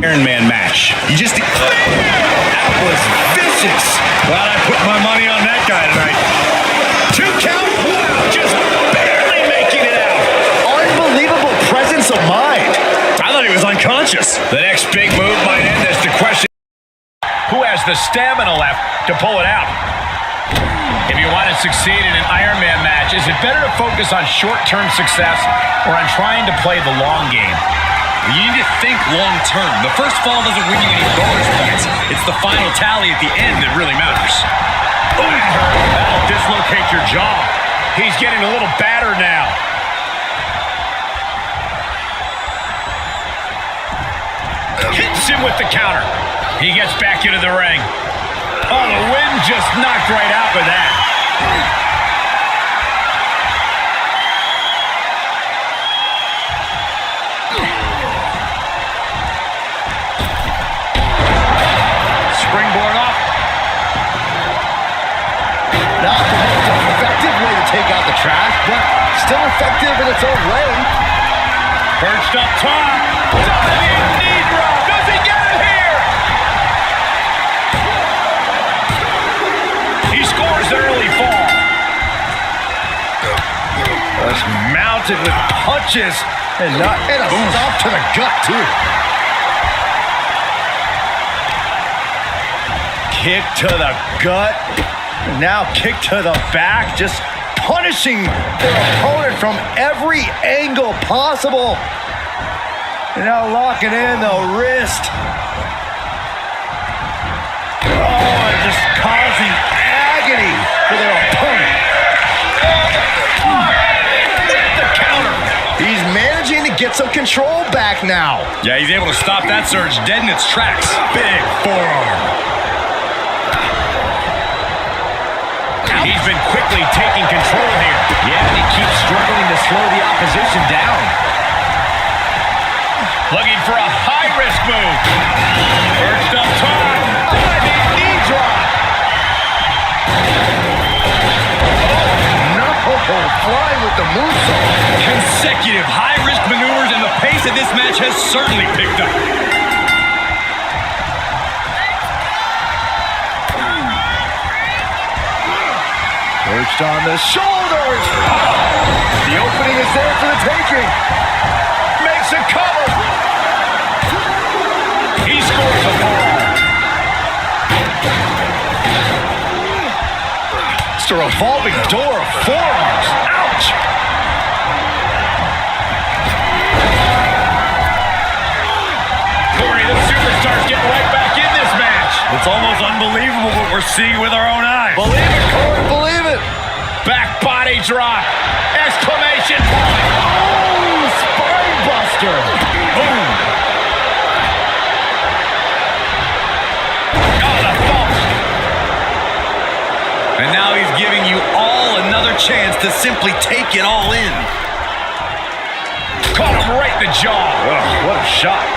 Iron Man match. You just... That was vicious. Glad I put my money on that guy tonight. 2 count. Wow, just barely making it out. Unbelievable presence of mind. I thought he was unconscious. The next big move might end this. The question... Who has the stamina left to pull it out? If you want to succeed in an Iron Man match, is it better to focus on short-term success or on trying to play the long game? You need to think long-term. The first fall doesn't win you any bonus points. It's the final tally at the end that really matters. Oh, that hurt. That'll dislocate your jaw. He's getting a little battered now. Hits him with the counter. He gets back into the ring. Oh, the wind just knocked right out with that. Springboard up. Not the most effective way to take out the trash, but still effective in its own way. Perched up top. Dominating knee drop. Does he get it here? He scores the early fall. Just mounted with punches and a stop to the gut, too. Kick to the gut. Now kick to the back. Just punishing their opponent from every angle possible. And now locking in the wrist. Oh, and just causing agony for their opponent. The counter. He's managing to get some control back now. Yeah, he's able to stop that surge dead in its tracks. Big forearm. He's been quickly taking control here. Yeah, and he keeps struggling to slow the opposition down. Looking for a high-risk move. Perched up top. Diving knee drop. No, flying with the moonsault. Consecutive high-risk maneuvers, and the pace of this match has certainly picked up. Perched on the shoulders. The opening is there for the taking. Makes a cover. He scores a ball. It's a revolving door of forearms. Ouch. Corey, the superstar's getting right back in this match. It's almost unbelievable what we're seeing with our own eyes. Believe it, Corey, believe it. Back body drop. Exclamation point. Oh, spine buster. Boom. Oh, the thump. And now he's giving you all another chance to simply take it all in. Caught him right in the jaw. Oh, what a shot.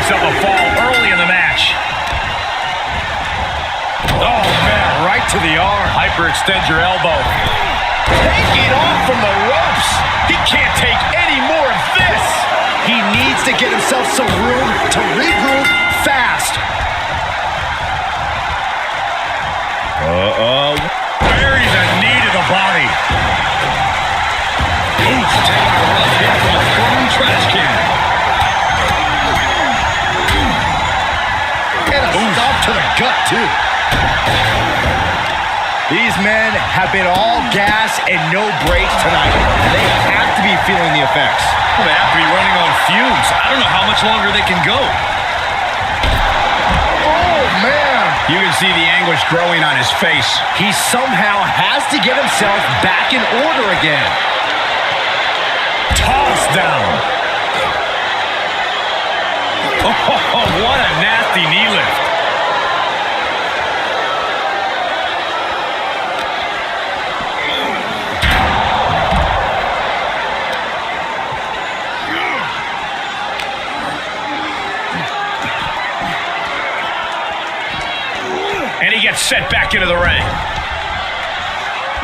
Up a fall early in the match. Oh, man, right to the arm. Hyperextend your elbow. Taking off from the ropes. He can't take any more of this. He needs to get himself some room to regroup fast. Buries a knee to the body. Oof, taking a rough hit from a throwing trash can. And a stop to the gut, too. These men have been all gas and no brakes tonight. They have to be feeling the effects. Well, they have to be running on fumes. I don't know how much longer they can go. Oh, man. You can see the anguish growing on his face. He somehow has to get himself back in order again. Tossed down. Oh, what a nasty knee lift. And he gets set back into the ring.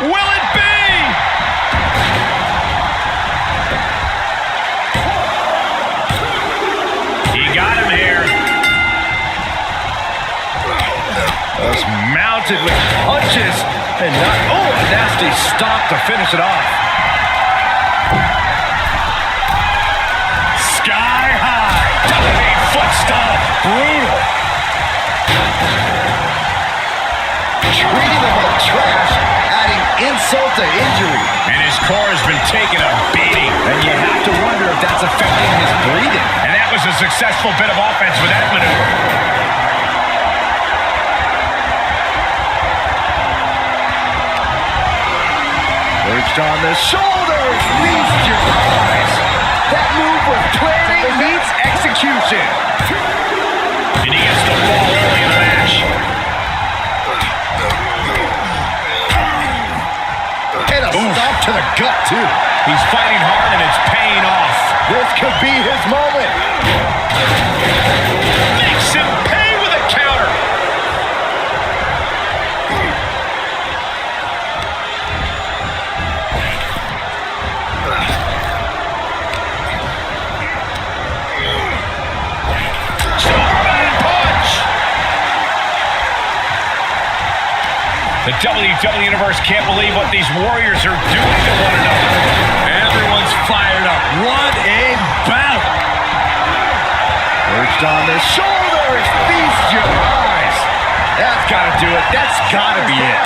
Will it be? He got him here. Just mounted with punches and not, oh, a nasty stop to finish it off. Sky high. Dominating foot stomp. Brutal. Treating him like trash, adding insult to injury. And his core has been taking a beating. And you have to wonder if that's affecting his breathing. And that was a successful bit of offense with that maneuver. Perched on the shoulders, feast your eyes. That move was planning meets execution. And he gets the ball early in the match. And a stop to the gut, too. He's fighting hard and it's paying off. This could be his moment. Makes him pay with a counter. Superman punch. The WWE Universe can't believe what these warriors are doing to one another. Everyone's fired up. What a battle. Perched on the shoulders, feast your eyes. That's got to do it. That's got to be it.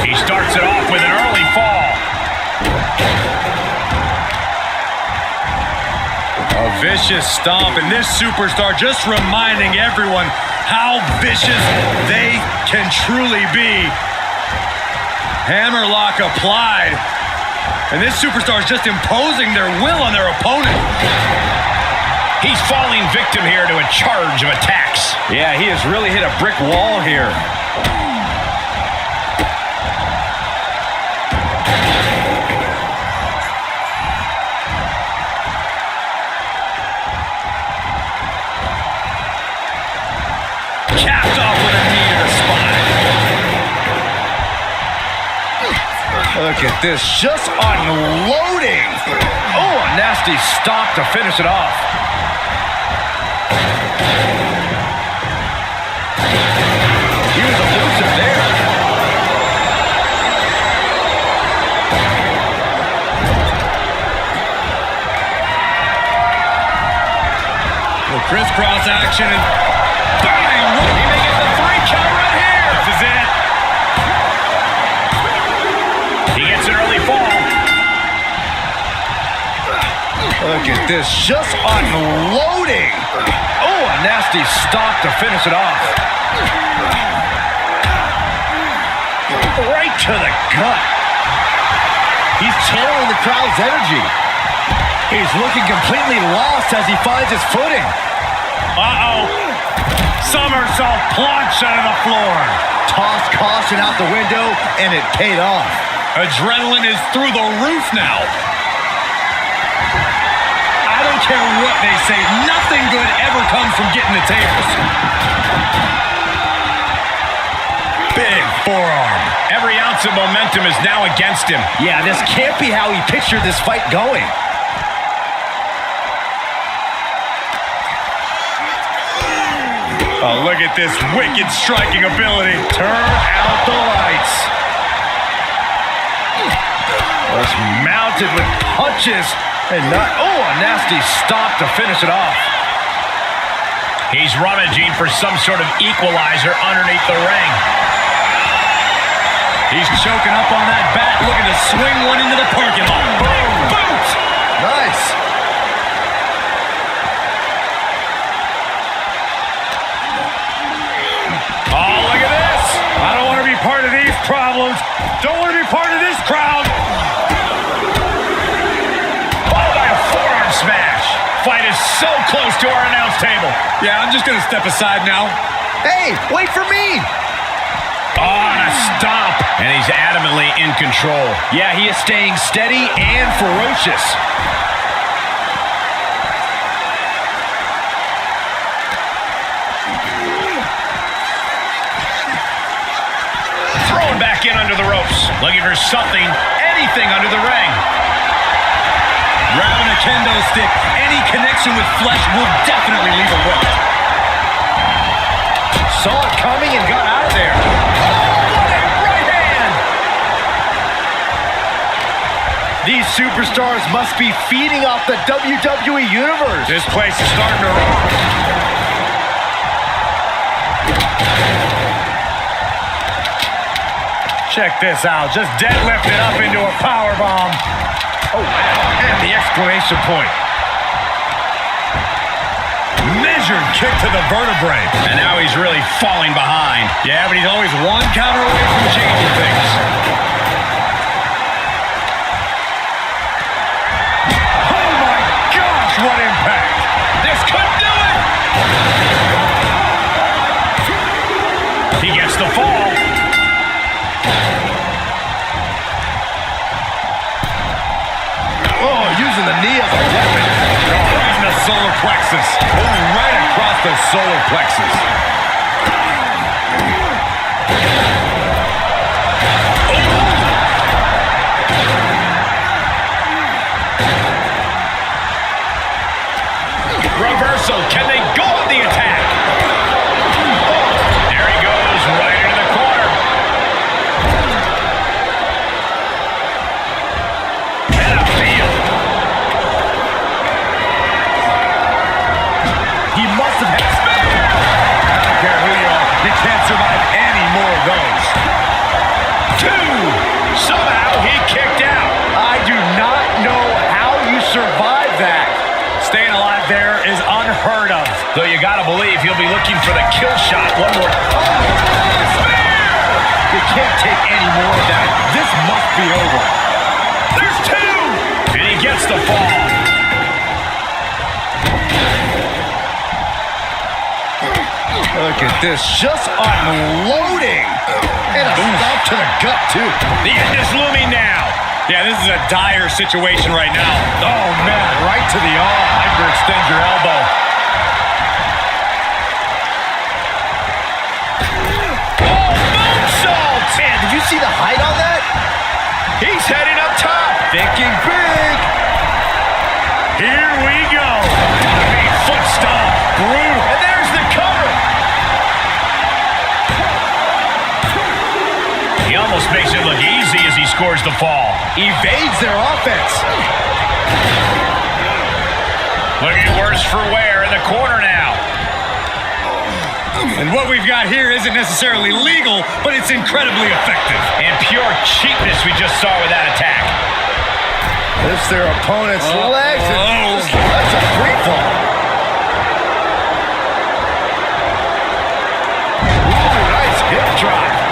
He starts it off with an early fall. A vicious stomp, and this superstar just reminding everyone how vicious they can truly be. Hammerlock applied, and this superstar is just imposing their will on their opponent. He's falling victim here to a charge of attacks. Yeah, he has really hit a brick wall here. Capped off with a knee to the spine. Look at this, just unloading. Oh, a nasty stop to finish it off. He was elusive there. The crisscross action and bang! He may get the 3 count right here. This is it. He gets an early fall. Look at this, just unloading. Oh, a nasty stop to finish it off. Right to the gut. He's channeling the crowd's energy. He's looking completely lost as he finds his footing. Uh-oh. Somersault plunge onto the floor. Tossed caution out the window, and it paid off. Adrenaline is through the roof now. I don't care what they say. Nothing good ever comes from getting the tables. Big forearm. Every ounce of momentum is now against him. Yeah, this can't be how he pictured this fight going. Oh, look at this wicked striking ability. Turn out the lights. Was mounted with punches and not, oh, a nasty stop to finish it off. He's rummaging for some sort of equalizer underneath the ring. He's choking up on that bat, looking to swing one into the parking lot. Boom! Boot! Nice. Oh, look at this. I don't want to be part of these problems. Don't want to be part of this crowd. Followed by a forearm smash. Fight is So close to our announce table. Yeah, I'm just going to step aside now. Hey, wait for me. On a stomp. And he's adamantly in control. Yeah, he is staying steady and ferocious. Thrown back in under the ropes. Looking for something, anything under the ring. Grabbing a kendo stick, any connection with flesh will definitely leave a mark. Saw it coming and got out of there. Oh, what a right hand! These superstars must be feeding off the WWE Universe. This place is starting to rock. Check this out. Just deadlifted up into a powerbomb. Oh, and the exclamation point. Measured kick to the vertebrae. And now he's really falling behind. Yeah, but he's always one counter away from changing things. Oh my gosh, what impact. This could do it. He gets the fall. Oh, using the knee as a weapon. Right in the solar plexus. Oh, right across the solar plexus. Reversal. Can they go with the attack? Oh, there he goes, right into the corner. And a feel. He must have had speed. I don't care who you are. You can't survive any more of those. 2. Somehow he kicked out. I do not know how you survive that. Staying alive there is unheard of. Though you gotta believe he'll be looking for the kill shot one more. You can't take any more of that. This must be over. There's 2. And he gets the fall. Look at this, just unloading. And a stomp to the gut, too. The end is looming now. Yeah, this is a dire situation right now. Oh, man, right to the arm. Hyperextend your elbow. Oh, moonsault! Man, did you see the height on that? He's heading up top. Thinking big. Here we go. Big foot stomp. Brutal. And there's the cover. He almost makes it look easy as he scores the fall. Evades their offense. Looking worse for wear in the corner now. And what we've got here isn't necessarily legal, but it's incredibly effective. And pure cheapness we just saw with that attack. Lifts their opponent's legs. Oh. That's a free fall. Ooh, nice hip drop.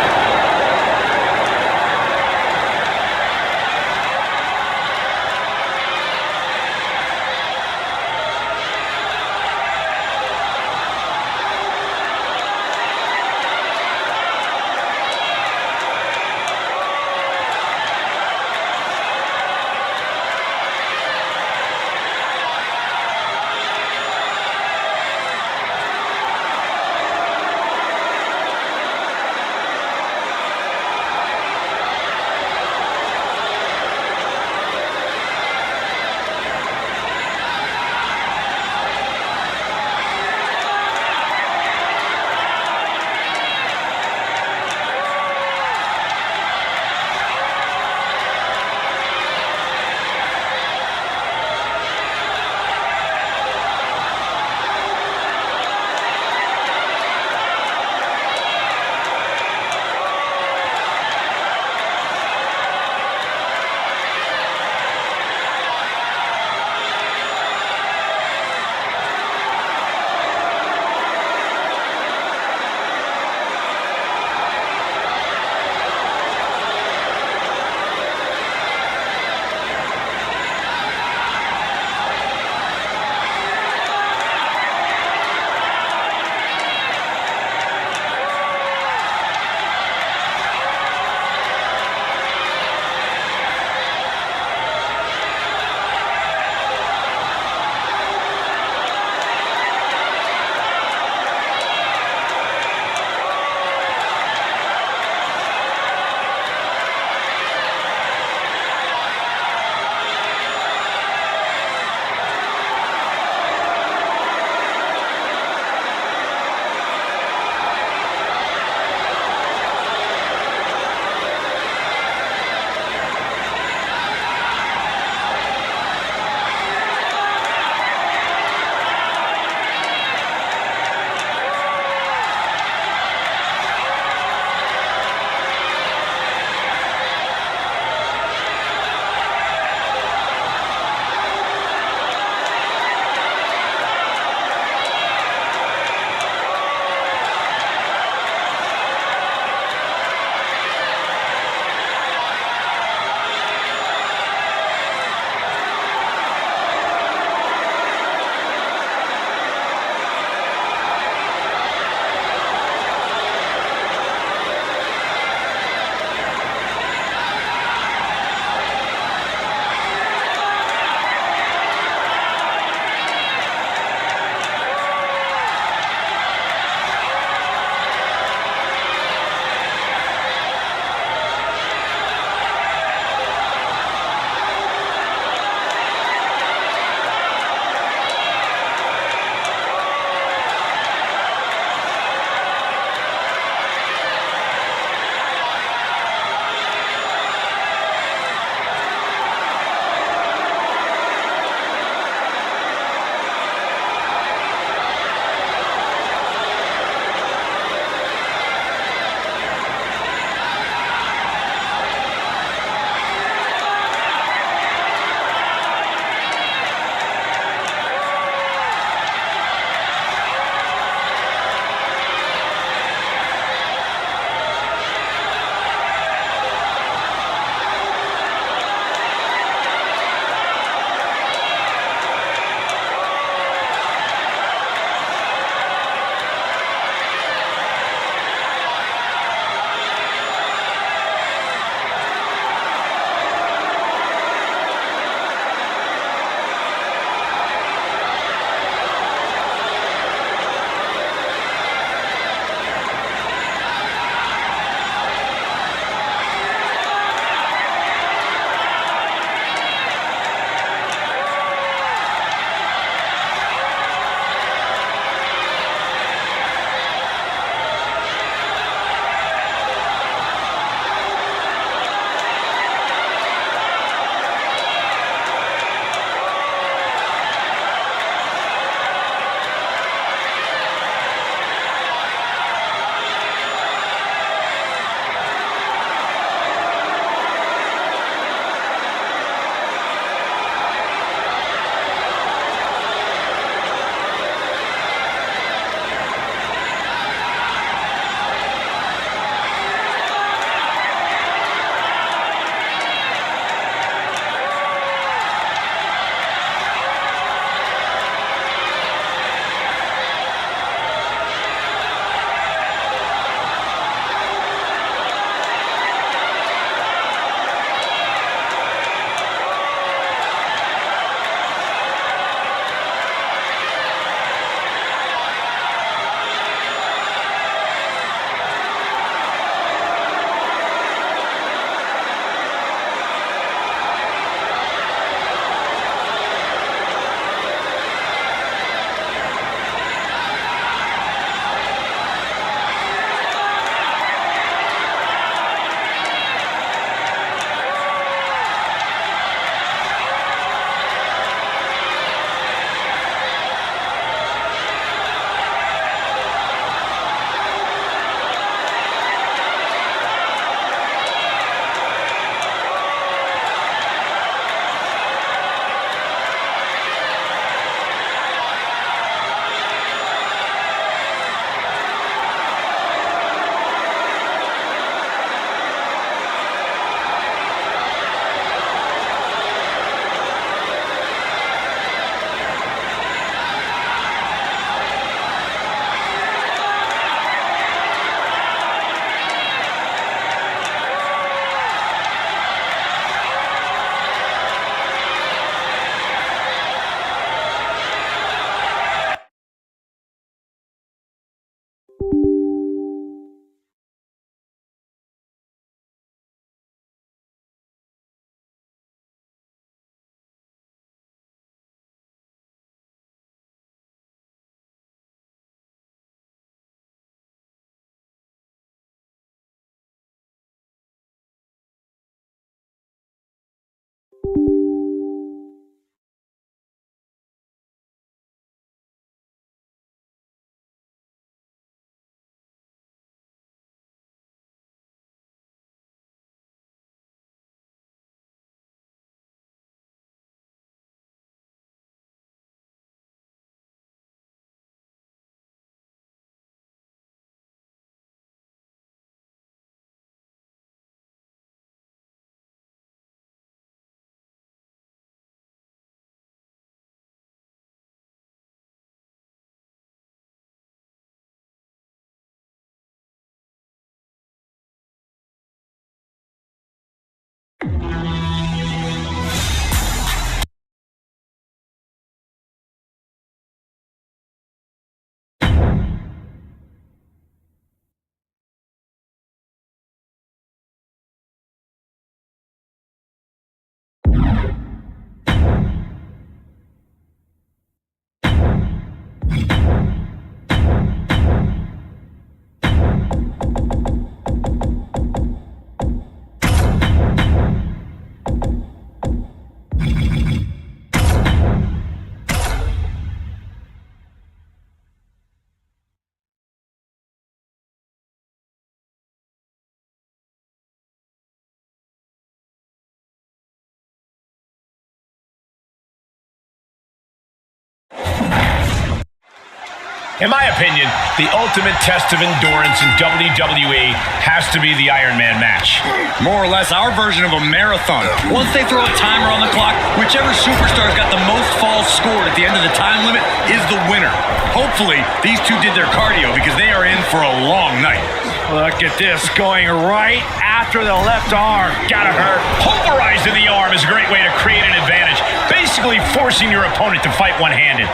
In my opinion, the ultimate test of endurance in WWE has to be the Iron Man match. More or less our version of a marathon. Once they throw a timer on the clock, whichever superstar's got the most falls scored at the end of the time limit is the winner. Hopefully, these two did their cardio because they are in for a long night. Look at this, going right after the left arm. Gotta hurt. Pulverizing the arm is a great way to create an advantage, basically forcing your opponent to fight one-handed.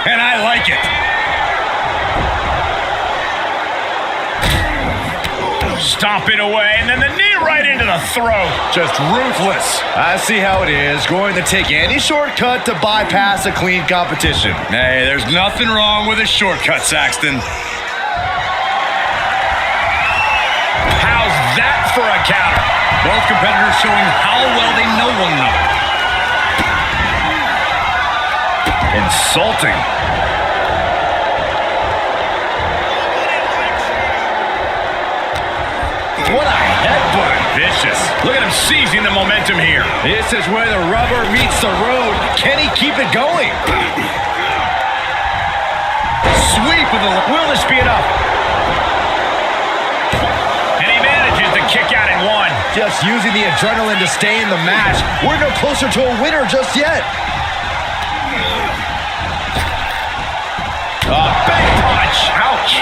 And I like it. Stomping away, and then the knee right into the throat. Just ruthless. I see how it is. Going to take any shortcut to bypass a clean competition. Hey, there's nothing wrong with a shortcut, Saxton. How's that for a counter? Both competitors showing how well they know one another. Insulting. What a headbutt. Vicious. Look at him seizing the momentum here. This is where the rubber meets the road. Can he keep it going? Sweep with the... Will this be enough? And he manages to kick out in one. Just using the adrenaline to stay in the match. We're no closer to a winner just yet. Big punch. Ouch.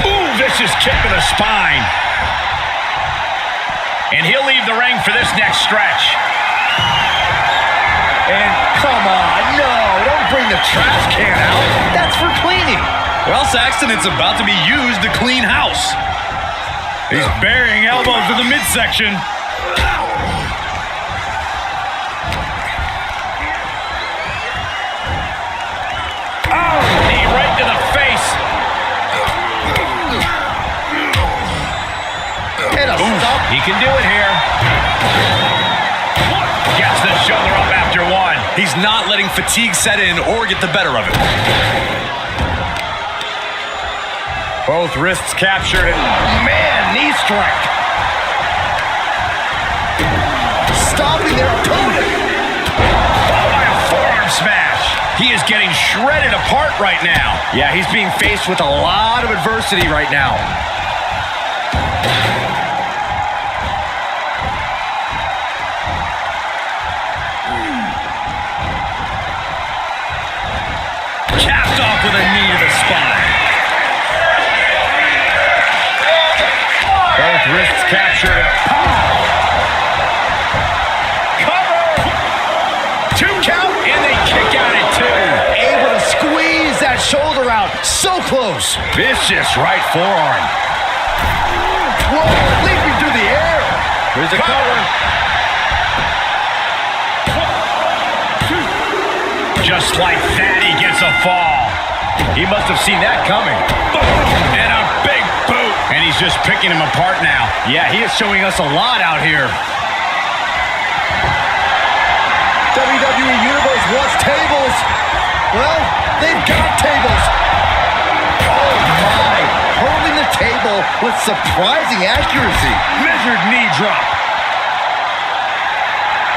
Ooh, vicious kick to the spine. And he'll leave the ring for this next stretch. And come on, no, don't bring the trash can out. That's for cleaning. Well, Saxton, it's about to be used to clean house. He's burying elbows to the midsection. Oh, knee right to the face. And a stop. He can do it here. Gets the shoulder up after one. He's not letting fatigue set in or get the better of it. Both wrists captured. Man, knee strike. Stopping their opponent. Followed by a forearm smash. He is getting shredded apart right now. Yeah, he's being faced with a lot of adversity right now. Capped off with a knee to the spine. Both wrists captured. Cover! 2 count, and they kick out at 2. Able to squeeze that shoulder out. So close. Vicious right forearm. Whoa, leaping through the air. Here's the cover. Just like that, he gets a fall. He must have seen that coming. Boom! And a big boot. And he's just picking him apart now. Yeah, he is showing us a lot out here. WWE Universe wants tables. Well, they've got tables. Oh my, holding the table with surprising accuracy. Measured knee drop.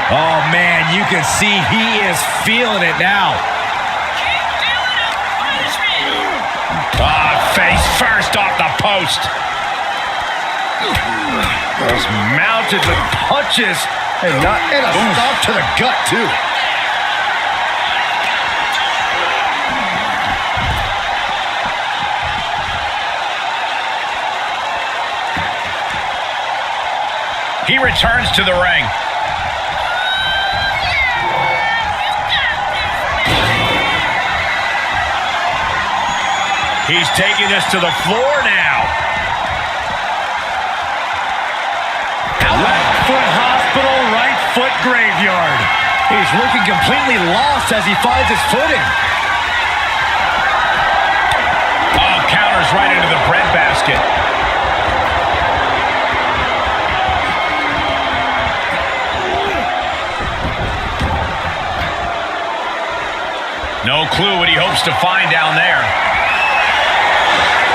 Oh man, you can see he is feeling it now. Face first off the post. Just mounted with punches and a stop to the gut too. He returns to the ring. He's taking this to the floor now. Left foot hospital, right foot graveyard. He's looking completely lost as he finds his footing. Oh, counters right into the breadbasket. No clue what he hopes to find down there.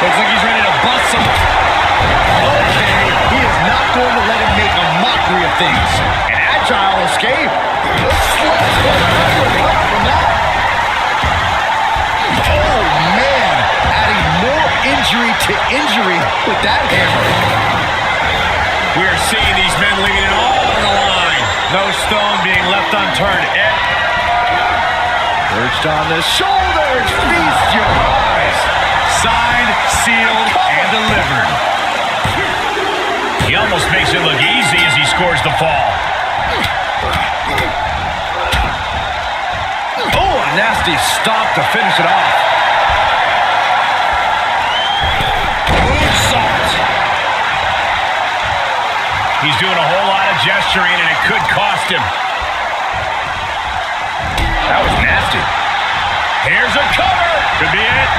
Looks like he's ready to bust some. Okay, he is not things. An agile escape. Oh, man. Adding more injury to injury with that hammer. We are seeing these men leaving it all on the line. No stone being left unturned. Perched on the shoulders. Feast your eyes. Signed, sealed, and delivered. He almost makes it look easy as he scores the fall. Oh, a nasty stop to finish it off. Moonsault. He's doing a whole lot of gesturing, and it could cost him. That was nasty. Here's a cover. Could be it.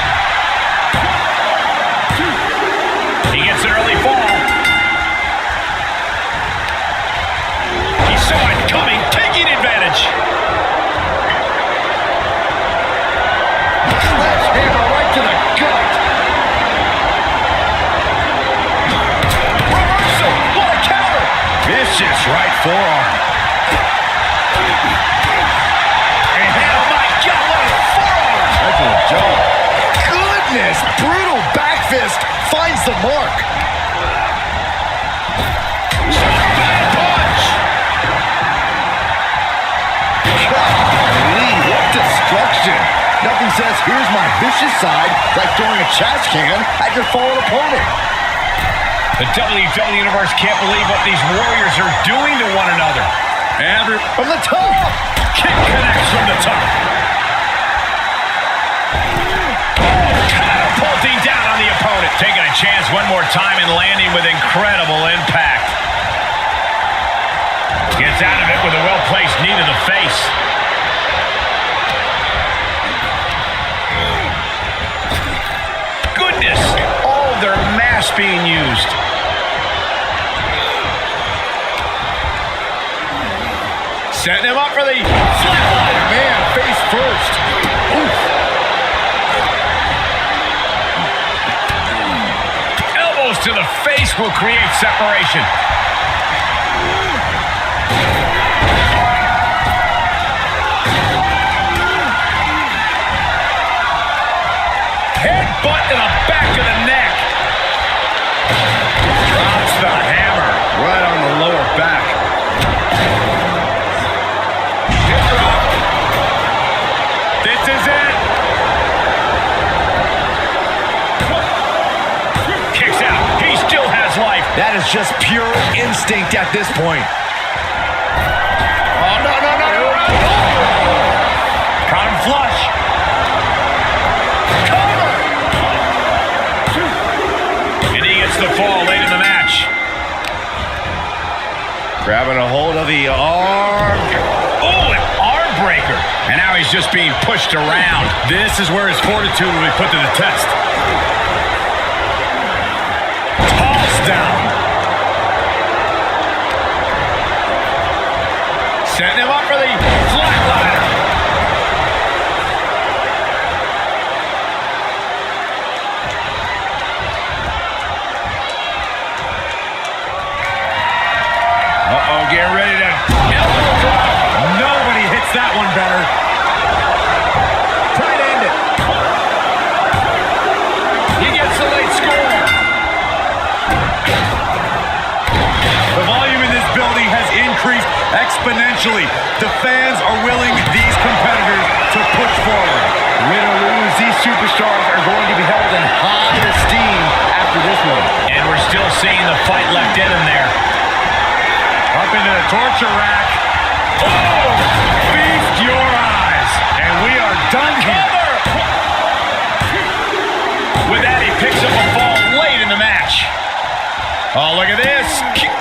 He gets an early fall. He saw it coming, taking advantage. Sledgehammer right to the gut. Reversal. What a counter. Vicious right forearm. Oh, my God, what a forearm. That's a joke. Goodness, brutal back fist finds the mark. Bad punch. Golly, what destruction. Nothing says, here's my vicious side, like throwing a trash can at your fallen opponent. The WWE Universe can't believe what these warriors are doing to one another. From the top. Kick connects from the top. Catapulting down on the opponent. Taking a chance one more time and landing with incredible impact. Gets out of it with a well-placed knee to the face. Goodness! All of their mass being used. Setting him up for the flatline. Man, face first. Oof. Elbows to the face will create separation. Headbutt to the back of the neck. Drops the hammer. Right on the lower back. Hip drop. This is it. Kicks out. He still has life. That is just pure instinct at this point. Oh, no, no, no, no, no. Caught him flush. Cover. And he gets the fall late in the match. Grabbing a hold of the arm. Oh, an arm breaker. And now he's just being pushed around. This is where his fortitude will be put to the test. Tossed down. Setting him up for the flatliner. Uh-oh, getting ready to elbow drop. Nobody hits that one better. Try to end it. He gets the late score. The volume in this building has increased exponentially. The fans are willing these competitors to push forward. Win or lose, these superstars are going to be held in high esteem after this one. And we're still seeing the fight left in him there. Up into the torture rack. Oh! Feast your eyes. And we are done here. With that, he picks up a fall late in the match. Oh, look at this.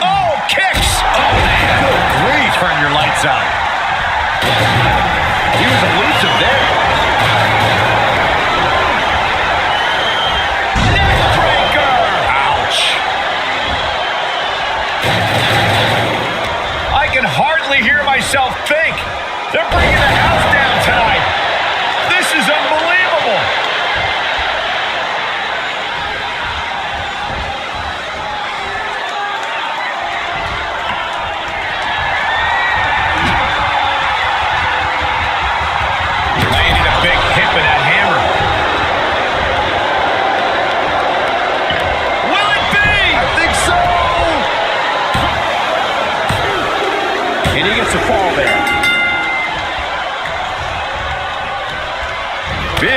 Oh, kicks. Oh, man. Good grief. Turn your lights out. He was elusive there. Neckbreaker. Ouch. I can hardly hear myself think. They're bringing the house down tonight. This is unbelievable.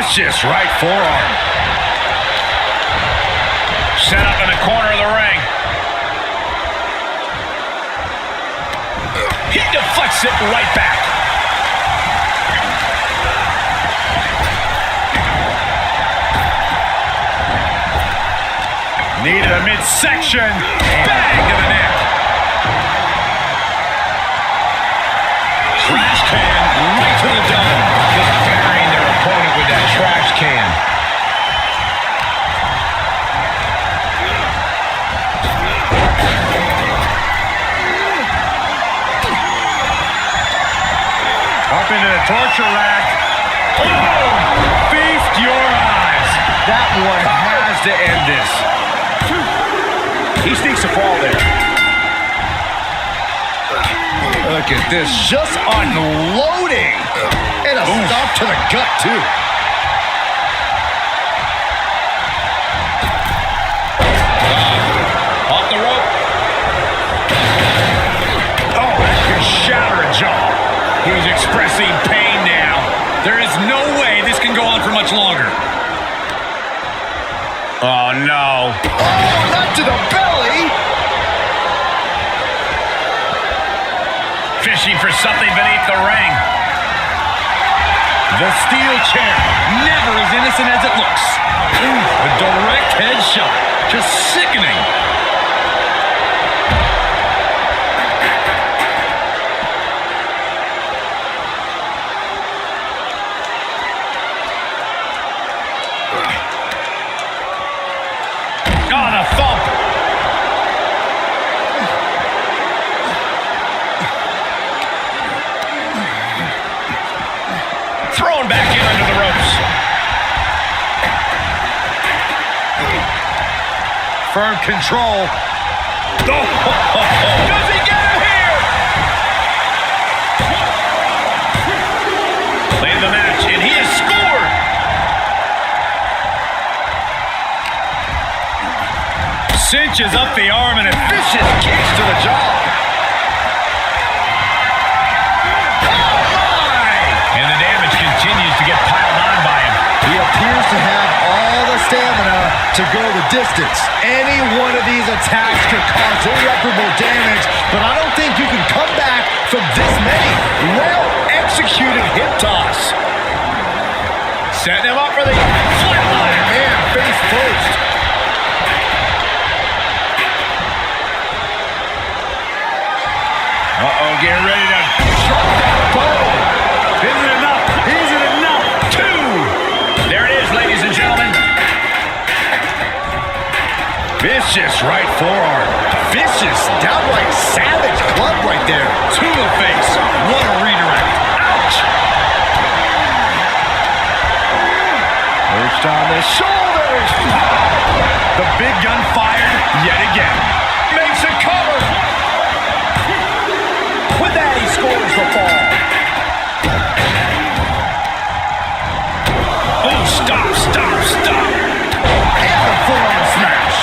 Vicious right forearm. Set up in the corner of the ring. He deflects it right back. Knee to the midsection. Bang to the neck. Trash can right to the dome. Just burying their opponent with that trash can. Up into the torture rack. Oh! Feast your eyes. That one has to end this. He sneaks a fall there. Look at this, just unloading. And a stop to the gut, too. Off the rope. Oh, that can shatter a jaw. He's expressing pain now. There is no way this can go on for much longer. Oh, no. Oh, not to the belly. Fishing for something beneath the ring. The steel chair, never as innocent as it looks. Ooh, a direct headshot, just sickening. Oh, the thump. Thrown back in under the ropes. Firm control. Does he get him here? Played the match, and he has scored. Cinches up the arm and a vicious kicks to the jaw. And the damage continues to get piled on by him. He appears to have all the stamina to go the distance. Any one of these attacks could cause irreparable damage, but I don't think you can come back from this many. Well-executed hip toss. Setting him up for the flatline. Man, face first. Uh-oh, getting ready to drop that ball. Isn't it enough? Isn't it enough? Two. There it is, ladies and gentlemen. Vicious right forearm. Vicious, downright savage club right there. To the face. What a redirect. Ouch. Perched on the shoulders. The big gun fired yet again. Makes a cover. With that, he scores the fall. Oh, stop, stop, stop. And the forearm smash.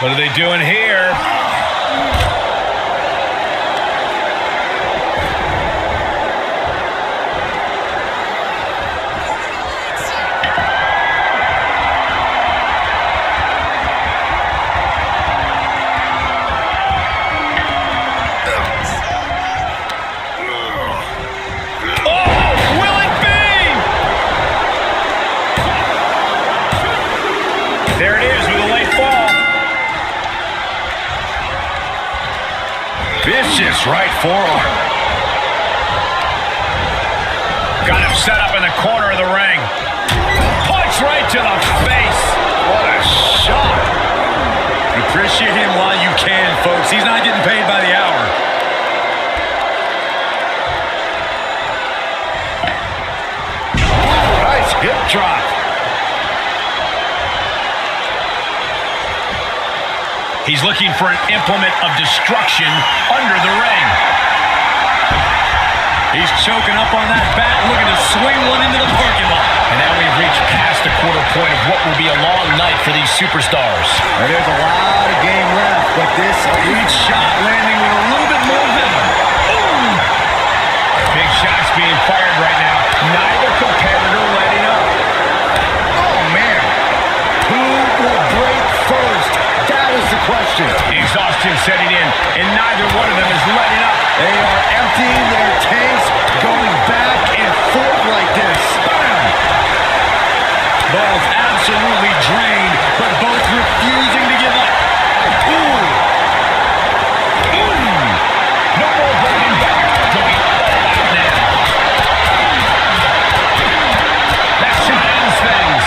What are they doing here? There it is with a late fall. Vicious right forearm. Got him set up in the corner of the ring. Punch right to the face. What a shot. Appreciate him while you can, folks. He's not getting paid by the hour. Nice hip drop. He's looking for an implement of destruction under the ring. He's choking up on that bat, looking to swing one into the parking lot. And now we've reached past the quarter point of what will be a long night for these superstars. There's a lot of game left, but this Each shot landing with a little bit more venom. Big shots being fired right now. Neither competitor letting up. Oh, man. Who will break first? That is the question. Exhaustion setting in, and neither one of them is letting up. They are emptying their tanks, going back and forth like this. Bam! Both absolutely drained, but both refusing to give up. Ooh. No more holding back. Going all out now. That should end things.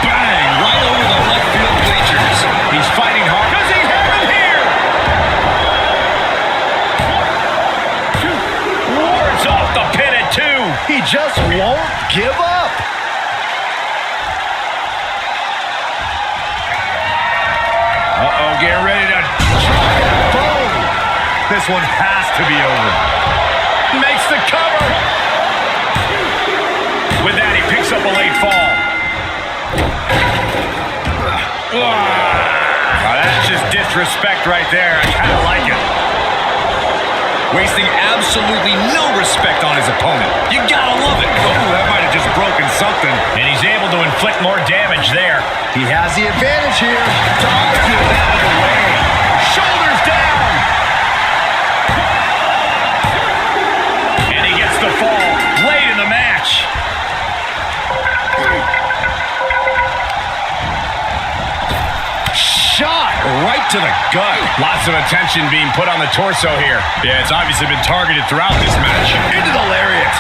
Bang! Right over the left field bleachers. He's fighting hard. Does he have him here? Wards off the pin at 2. He just won't give up. Uh-oh, getting ready to... Boom! This one has to be over. Makes the cover. With that, he picks up a late fall. That's just disrespect right there. I kind of like it. Wasting absolutely no respect on his opponent. You gotta love it. Oh, that might have just broken something. And he's able to inflict more damage there. He has the advantage here. Dodges it out of the way. Shoulders down. And he gets the fall late in the match. Shot right to the gut. Lots of attention being put on the torso here. Yeah, it's obviously been targeted throughout this match. Into the lariat.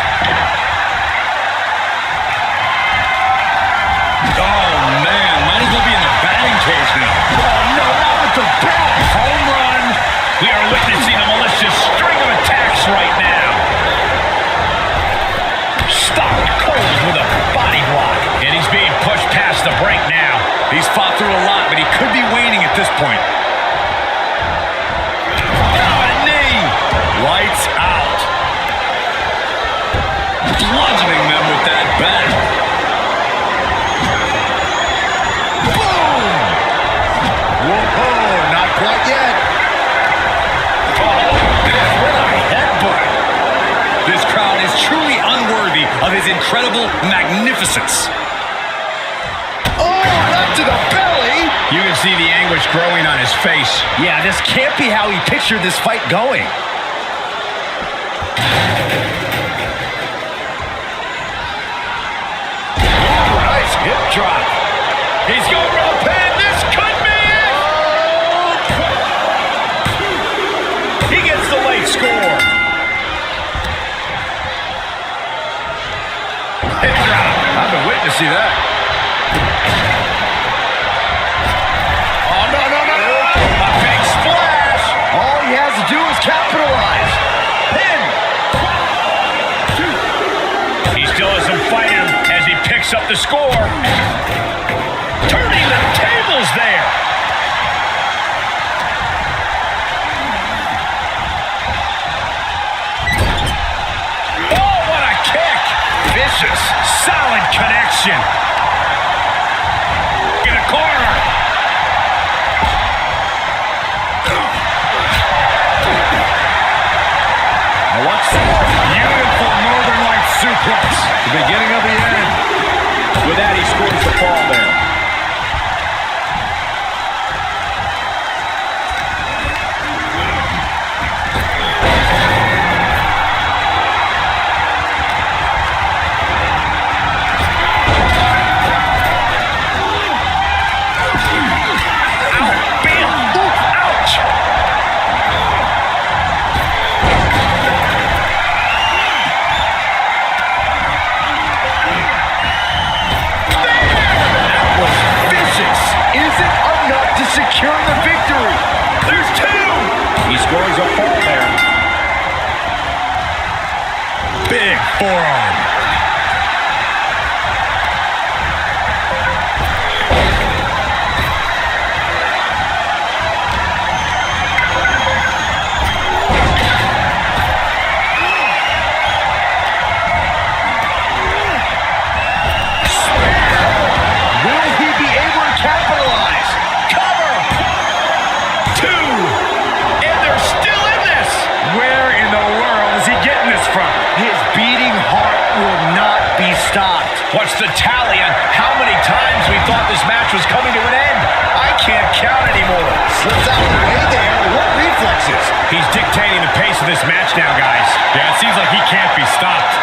Oh, man. Might as well be in the batting cage now. Oh, no, not with the bat. Home run. We are witnessing a malicious string of attacks right now. Stopped cold with a body block. And he's being pushed past the break now. He's fought through a lot, but he could be waning at this point. Oh, a knee. Lights out. Bludgeoning them with that bat. Boom! Whoa, not quite yet. Oh, what a headbutt. This crowd is truly unworthy of his incredible magnificence. Oh, up to the belly. You can see the anguish growing on his face. Yeah, this can't be how he pictured this fight going. Nice hip drop. He's going for the pin. This could be it. He gets the late score. Hip drop. I've been waiting to see that. Oh, no. A big splash. All he has to do is capitalize. Pin. He still has him fighting him as he picks up the score. Turning the tables there. Oh, what a kick. Vicious. Solid connection. In a corner. Now watch this. Beautiful Northern Lights suplex. The beginning of the end. With that, he scores the fall there. match now, guys. Yeah, it seems like he can't be stopped.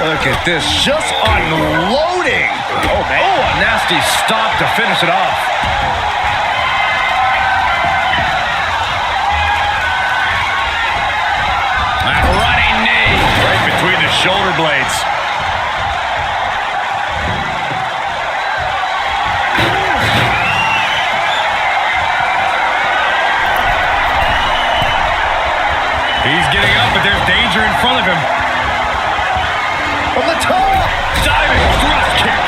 Look at this, just unloading. Oh, man. Oh, a nasty stop to finish it off. That running knee. Right between the shoulder blades. He's getting up, but there's danger in front of him. From the top. Diving thrust kick.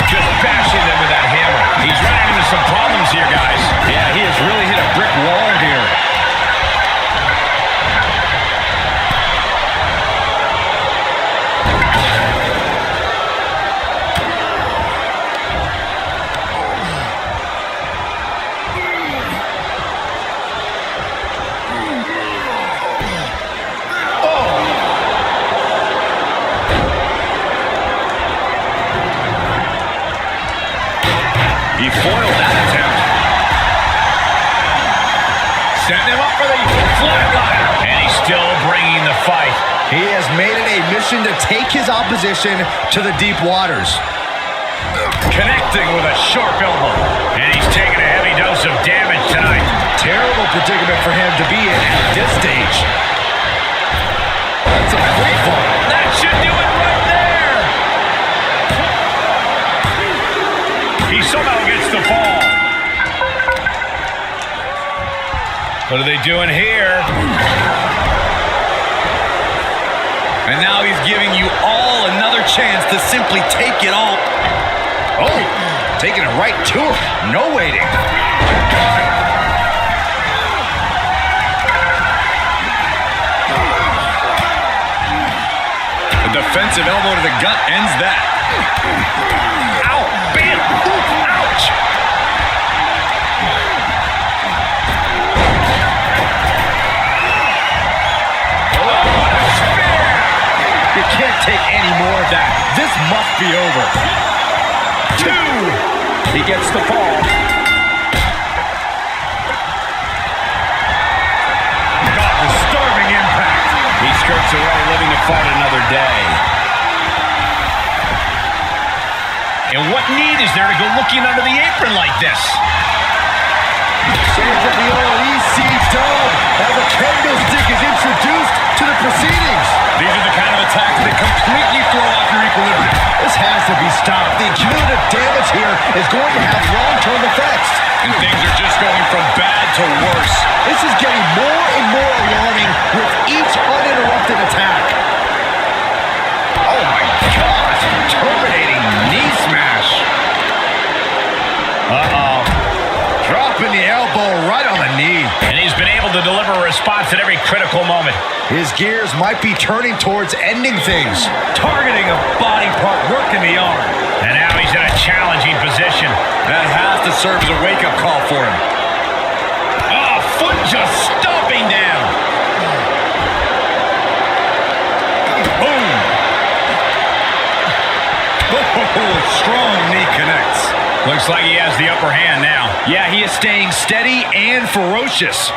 Just bashing them with that hammer. He's running into some problems here, guys. Yeah, he has really hit a brick wall here. He foiled that attempt. Setting him up for the flatliner. And he's still bringing the fight. He has made it a mission to take his opposition to the deep waters. Connecting with a sharp elbow. And he's taking a heavy dose of damage tonight. Terrible predicament for him to be in at this stage. That's a great fall. That should do it right there. He somehow gets the fall. What are they doing here? And now he's giving you all another chance to simply take it all. Oh, taking it right to him. No waiting. A defensive elbow to the gut ends that. Ow! Bam! Ouch! You can't take any more of that. This must be over. 2. He gets the fall. God, the starving impact. He skirts away, living to fight another day. And what need is there to go looking under the apron like this? Shades of the OEC dome as a candlestick is introduced to the proceedings. These are the kind of attacks that completely throw off your equilibrium. This has to be stopped. The cumulative damage here is going to have long-term effects. And things are just going from bad to worse. This is getting more and more alarming with each uninterrupted attack. Oh my gosh, terminating knee smash. Uh-oh. Dropping the elbow right on the knee. And he's been able to deliver a response at every critical moment. His gears might be turning towards ending things. Targeting a body part, working the arm. And now he's in a challenging position. That has to serve as a wake-up call for him. Oh, foot just stomping down. Boom! Oh, strong knee connects. Looks like he has the upper hand now. Yeah, he is staying steady and ferocious.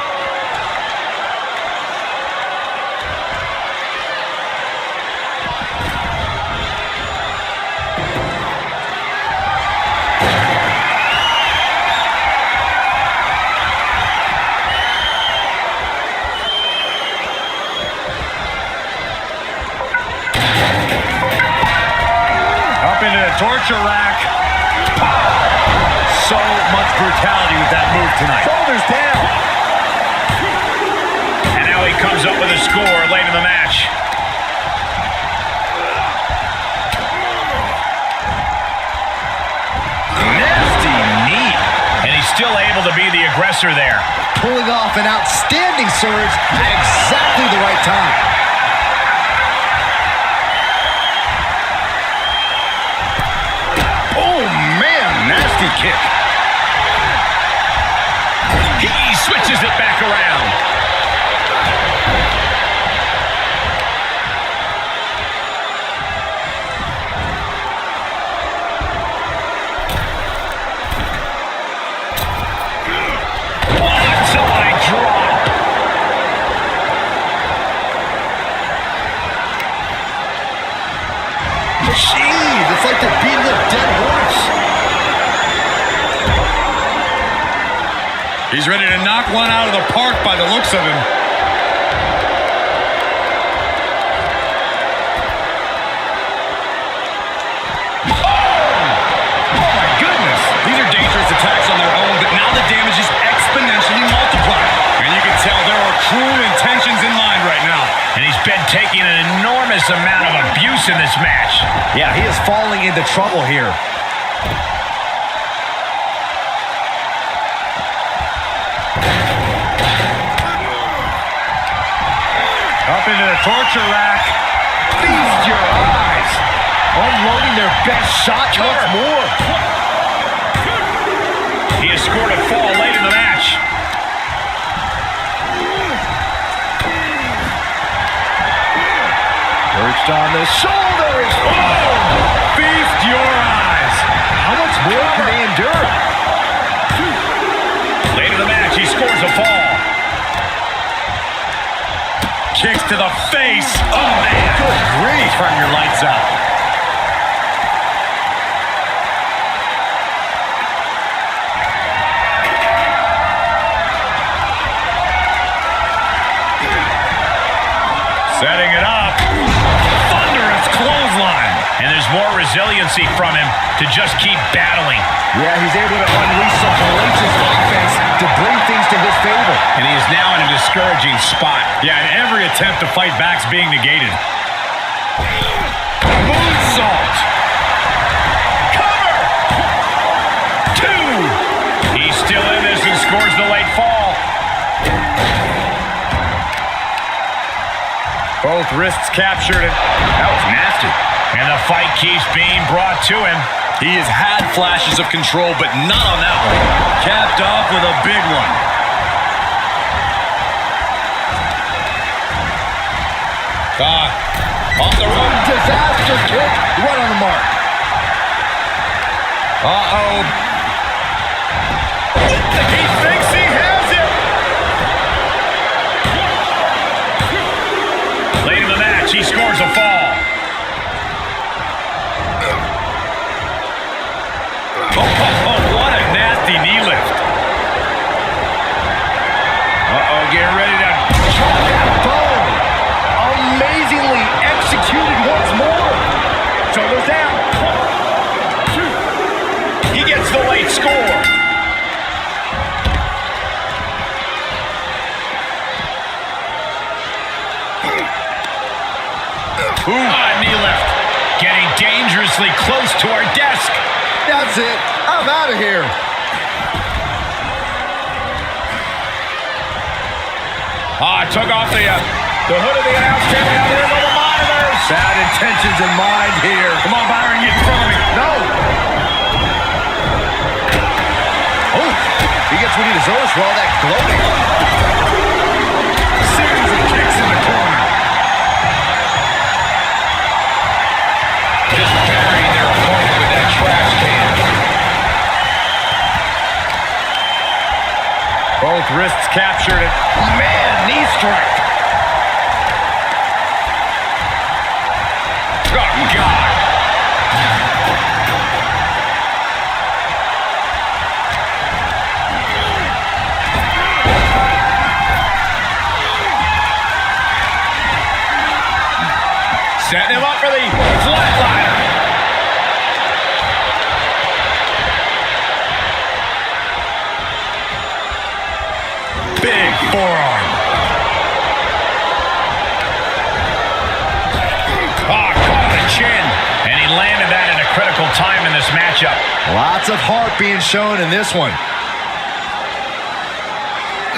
Up into the torture rack. So much brutality with that move tonight. Shoulders down. And now he comes up with a score late in the match. Nasty knee. And he's still able to be the aggressor there. Pulling off an outstanding surge at exactly the right time. Oh, man, nasty kick. He switches it back around. Jeez, it's like they're beating a dead horse. He's ready to knock one out of the park by the looks of him. Oh my goodness. These are dangerous attacks on their own, but now the damage is exponentially multiplied. And you can tell there are cruel intentions in mind right now. And he's been taking an enormous amount of abuse in this match. Yeah, he is falling into trouble here. Up into the torture rack. Feast your eyes. Unloading their best shot once more. He has scored a fall late in the match. Perched on the shoulders. Oh! Feast your eyes. How much more can they endure? Late in the match, he scores a fall. Kicks to the face. Oh, man. Good grief. Turn your lights out. Setting it up. Thunderous clothesline. And there's more resiliency from him to just keep battling. Yeah, he's able to unleash some hellacious offense to bring things to his favor. And he is now in a discouraging spot. Yeah, and every attempt to fight back's being negated. Moonsault. Cover! 2. He's still in this and scores the late fall. Both wrists captured. That was nasty. And the fight keeps being brought to him. He has had flashes of control, but not on that one. Capped off with a big one. Off the run. Disaster kick. Right on the mark. Uh-oh. He thinks he has it. Late in the match, he scores a fall. Oh, what a nasty knee lift. Uh-oh, getting ready to... Boom. Amazingly executed once more. Shoulders down. He gets the late score. Knee lift. Getting dangerously close to our desk. That's it. I'm out of here. Took off the hood of the announce table. Now there go the monitors. Bad intentions in mind here. Come on, Byron, get in front of me. No. Oh, he gets what he deserves for all that gloating. Series of kicks in the corner. Just burying their opponent with that trash can. Both wrists captured it. Man, knee strike. Oh, God. Setting him up for the flatliner. Big forearm. Caught on the chin. And he landed that at a critical time in this matchup. Lots of heart being shown in this one.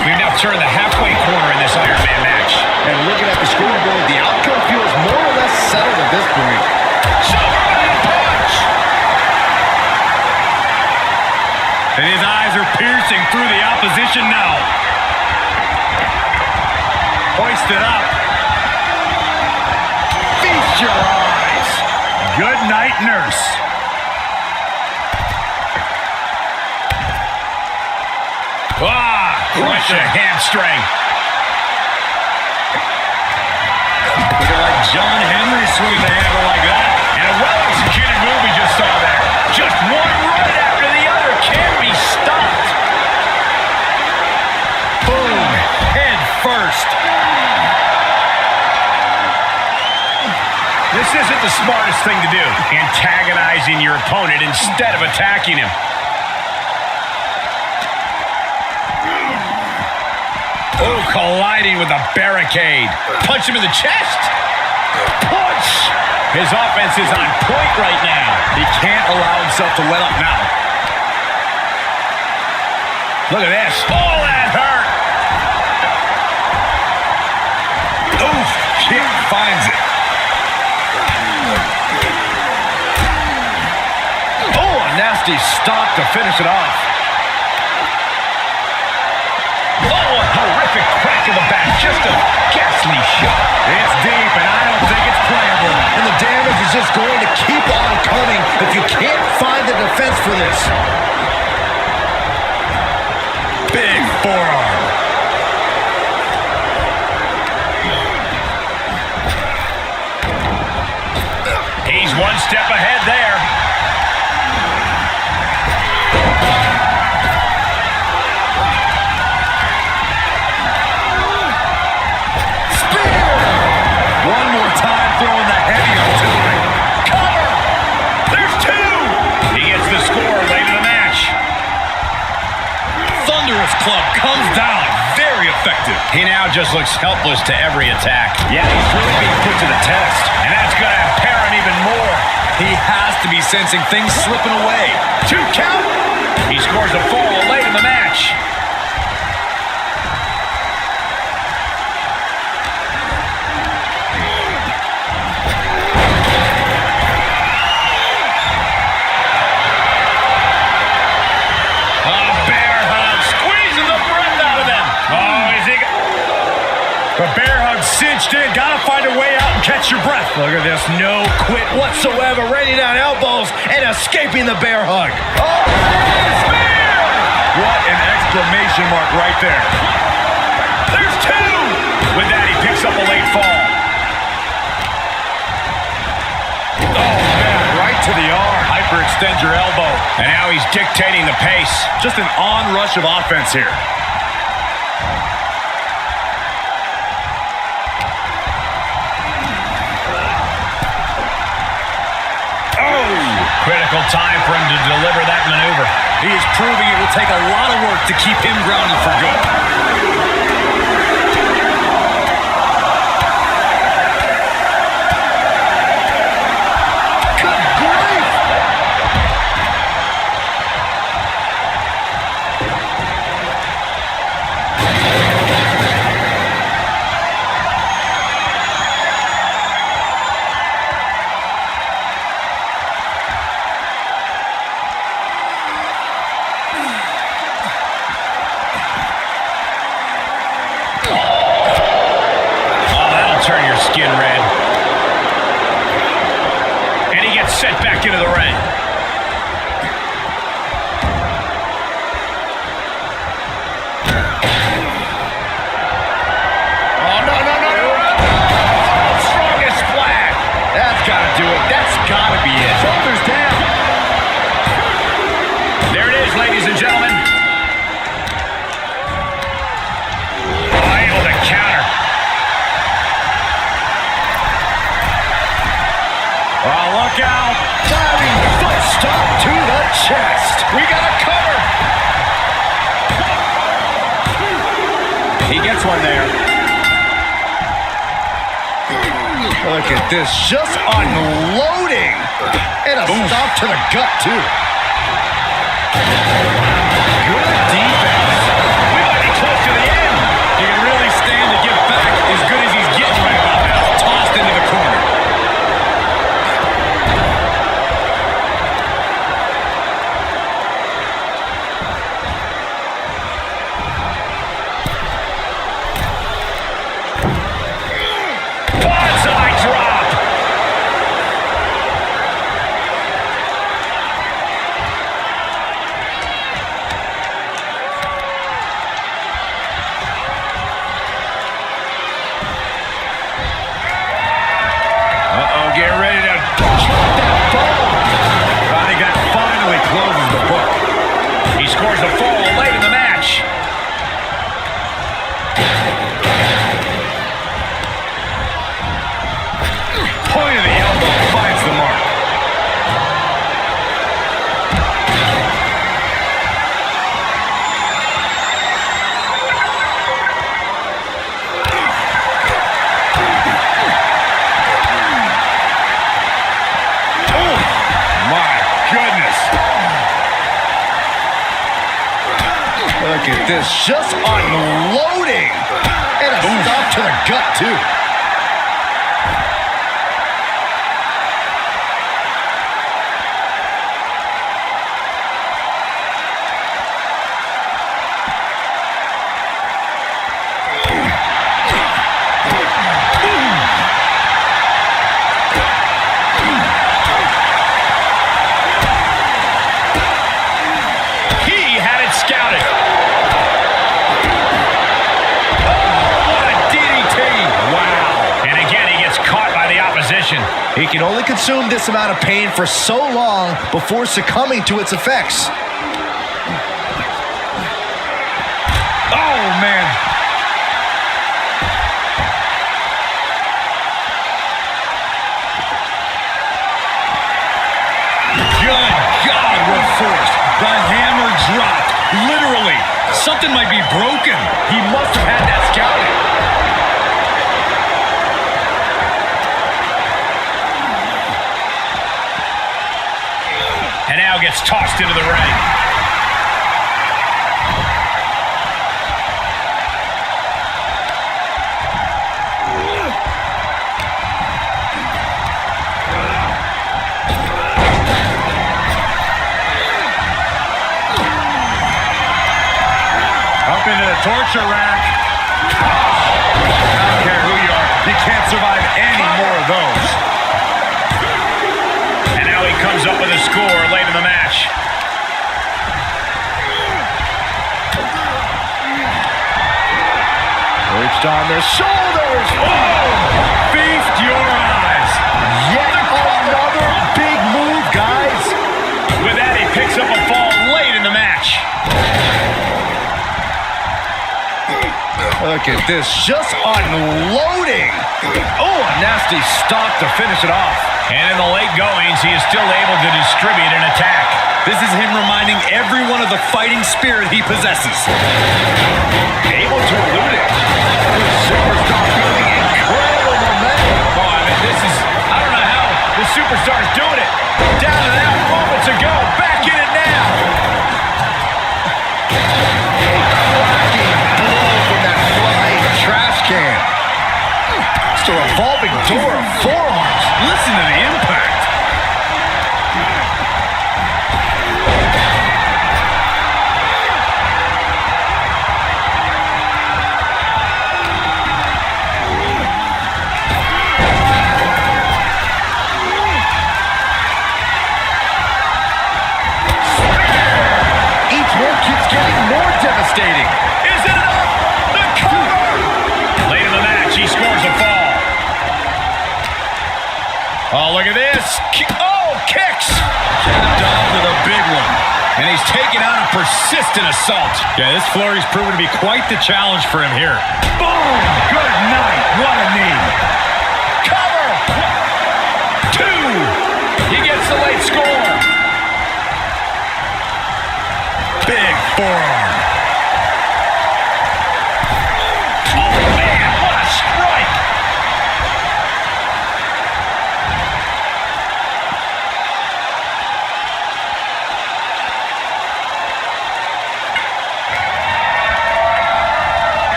We've now turned the halfway corner in this Iron Man match. And looking at the scoreboard, the outcome feels more or less settled at this point. Superman punch! And his eyes are piercing through the opposition now. Hoisted up. Feast your eyes. Good night, nurse. Right to the hamstring. Looking like John Henry swinging the handle like that. And a well This isn't the smartest thing to do, antagonizing your opponent instead of attacking him. Oh, colliding with a barricade. Punch him in the chest. Punch! His offense is on point right now. He can't allow himself to let up now. Look at this. Oh, that hurt. Oof, kick finds it. Oh, a nasty stop to finish it off. Oh, a horrific crack in the back. Just a ghastly shot. It's deep, and I don't think it's playable. And the damage is just going to keep on coming if you can't find the defense for this. Big forearm. He's one step ahead there. One more time, throwing the heavy artillery. Cover! There's two! He gets the score late in the match. Thunderous club comes down. Very effective. He now just looks helpless to every attack. Yeah, he's really being put to the test. And that's going to impair him even more. He has to be sensing things slipping away. 2 count. He scores a fall late in the match. The bear hug cinched in. Gotta find a way out and catch your breath. Look at this, no quit whatsoever, raining down elbows and escaping the bear hug. Oh, spear! What an exclamation mark right there. There's two! With that, he picks up a late fall. Oh, man, right to the arm. Hyperextend your elbow. And now he's dictating the pace. Just an onrush of offense here. Critical time for him to deliver that maneuver. He is proving it will take a lot of work to keep him grounded for good. Good grief! Turn your skin red. And he gets sent back into the ring. Oh, no. Strongest flat. That's got to do it. That's got to be it. Shoulders down. There it is, ladies and gentlemen. Able to counter. Oh, look out. Diving foot stop to the chest. We got a cover. He gets one there. Look at this. Just unloading. And a stop to the gut, too. Good defense. We might be close to the end. He can really stand to give back as good as he's getting right about now. Tossed into the corner. Bonsai drop. this, just unloading. And a stop to the gut, too. He can only consume this amount of pain for so long before succumbing to its effects. Oh, man. Good God, what force. The hammer dropped. Literally. Something might be broken. He must have had that scouted. And now gets tossed into the ring. Up into the torture rack. I don't care who you are. You can't survive any more of those. Comes up with a score late in the match. Reached on the shoulders. Oh! Feast your eyes. Yet another big move, guys. With that, he picks up a fall late in the match. Look at this, just unloading. Oh, a nasty stop to finish it off. And in the late goings, he is still able to distribute an attack. This is him reminding everyone of the fighting spirit he possesses. Able to elude it. The superstar feeling incredible momentum. Oh, I mean, I don't know how the superstar's doing it. Down and out moments ago, back in it now. Trash can. It's a revolving door of forearms. Listen to the impact. Each one keeps getting more devastating. Is it enough? The cover! Late in the match, he scores a fall. Oh, look at this. Kicks. Capped off with a big one. And he's taking on a persistent assault. Yeah, this flurry's proven to be quite the challenge for him here. Boom! Good night. What a knee. Cover. 2. He gets the late score. Big forearm. Oh, man, what a strike.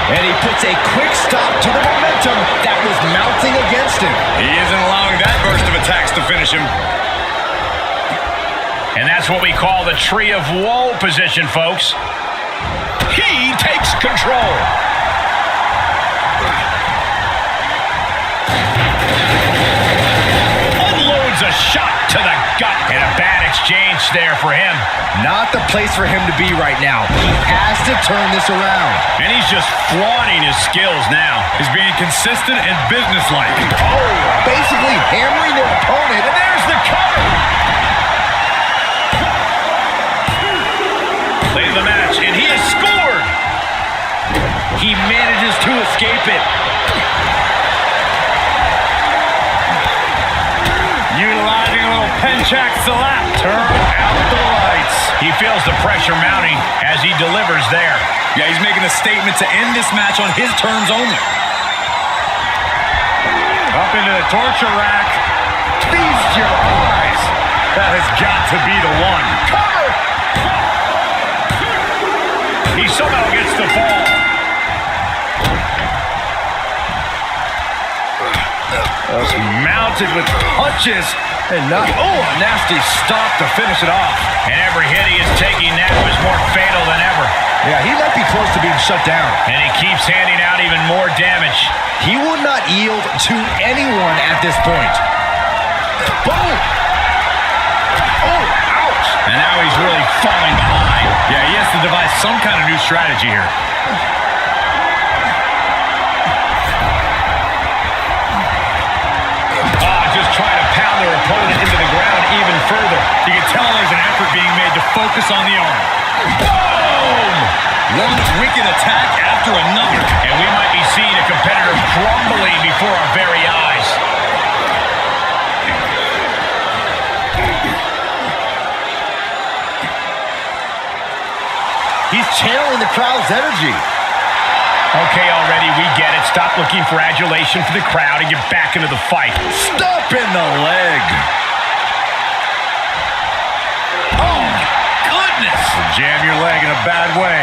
And he puts a quick stop to the momentum that was mounting against him. He isn't allowing that burst of attacks to finish him. And that's what we call the Tree of Woe position, folks. He takes control. Unloads a shot to the gut. And a bad exchange there for him. Not the place for him to be right now. He has to turn this around. And he's just flaunting his skills now. He's being consistent and businesslike. Oh, basically hammering their opponent. And there's the cover. Late in the match, and he has scored. He manages to escape it. Utilizing a little penchak salap. Turn out the lights. He feels the pressure mounting as he delivers there. Yeah, he's making a statement to end this match on his terms only. Up into the torture rack. Feast your eyes. That has got to be the one. Cover! He somehow gets the fall. Mounted with punches and not. Oh, a nasty stop to finish it off. And every hit he is taking now is more fatal than ever. Yeah, he might be close to being shut down. And he keeps handing out even more damage. He will not yield to anyone at this point. Boom! Oh, ouch! And now he's really falling behind. Yeah, he has to devise some kind of new strategy here. Just trying to pound their opponent into the ground even further. You can tell there's an effort being made to focus on the arm. Boom! One wicked attack after another. And we might be seeing a competitor crumbling before our very eyes. He's channeling the crowd's energy. Okay, already, we get it. Stop looking for adulation for the crowd and get back into the fight. Stop in the leg. Oh, goodness. Jam your leg in a bad way.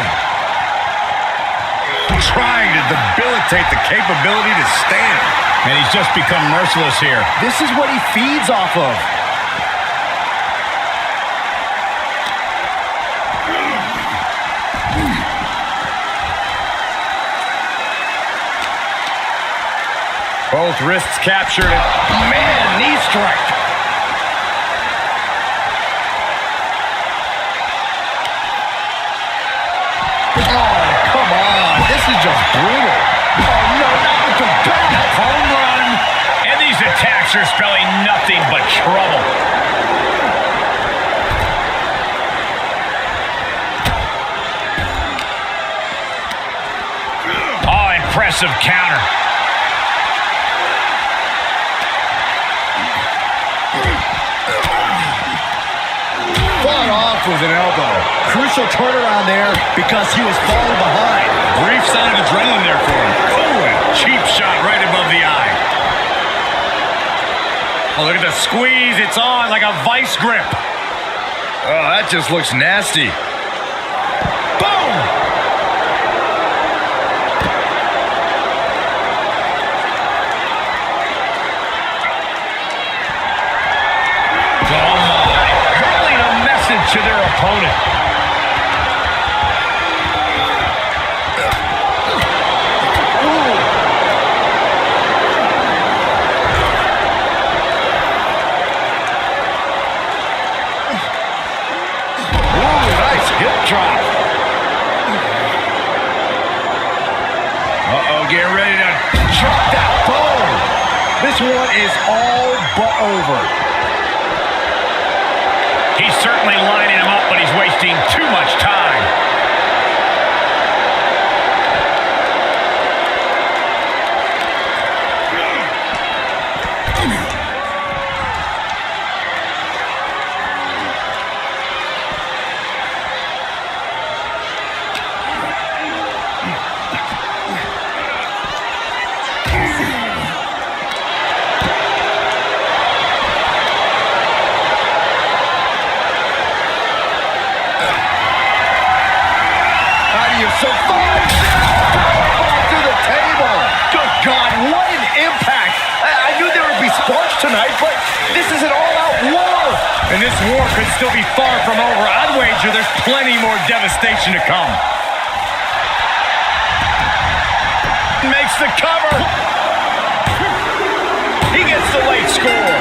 Trying to debilitate the capability to stand. And he's just become merciless here. This is what he feeds off of. Both wrists captured. Man, knee strike. Oh, come on. This is just brutal. Oh, no, not with the back. Home run. And these attacks are spelling nothing but trouble. Oh, impressive counter. Fought off with an elbow. Crucial turnaround there because he was falling behind. Brief sign of adrenaline there for him. Oh, and a cheap shot right above the eye. Oh, look at the squeeze. It's on like a vice grip. Oh, that just looks nasty. Boom! Oh, my. Hurling a message to their opponent. Drop. Uh-oh, get ready to drop that bone. This one is all but over. He's certainly lining him up, but he's wasting too much time. Survive through the table. Good God, what an impact. I knew there would be sparks tonight, but this is an all-out war. And this war could still be far from over. I'd wager there's plenty more devastation to come. Makes the cover. He gets the late score.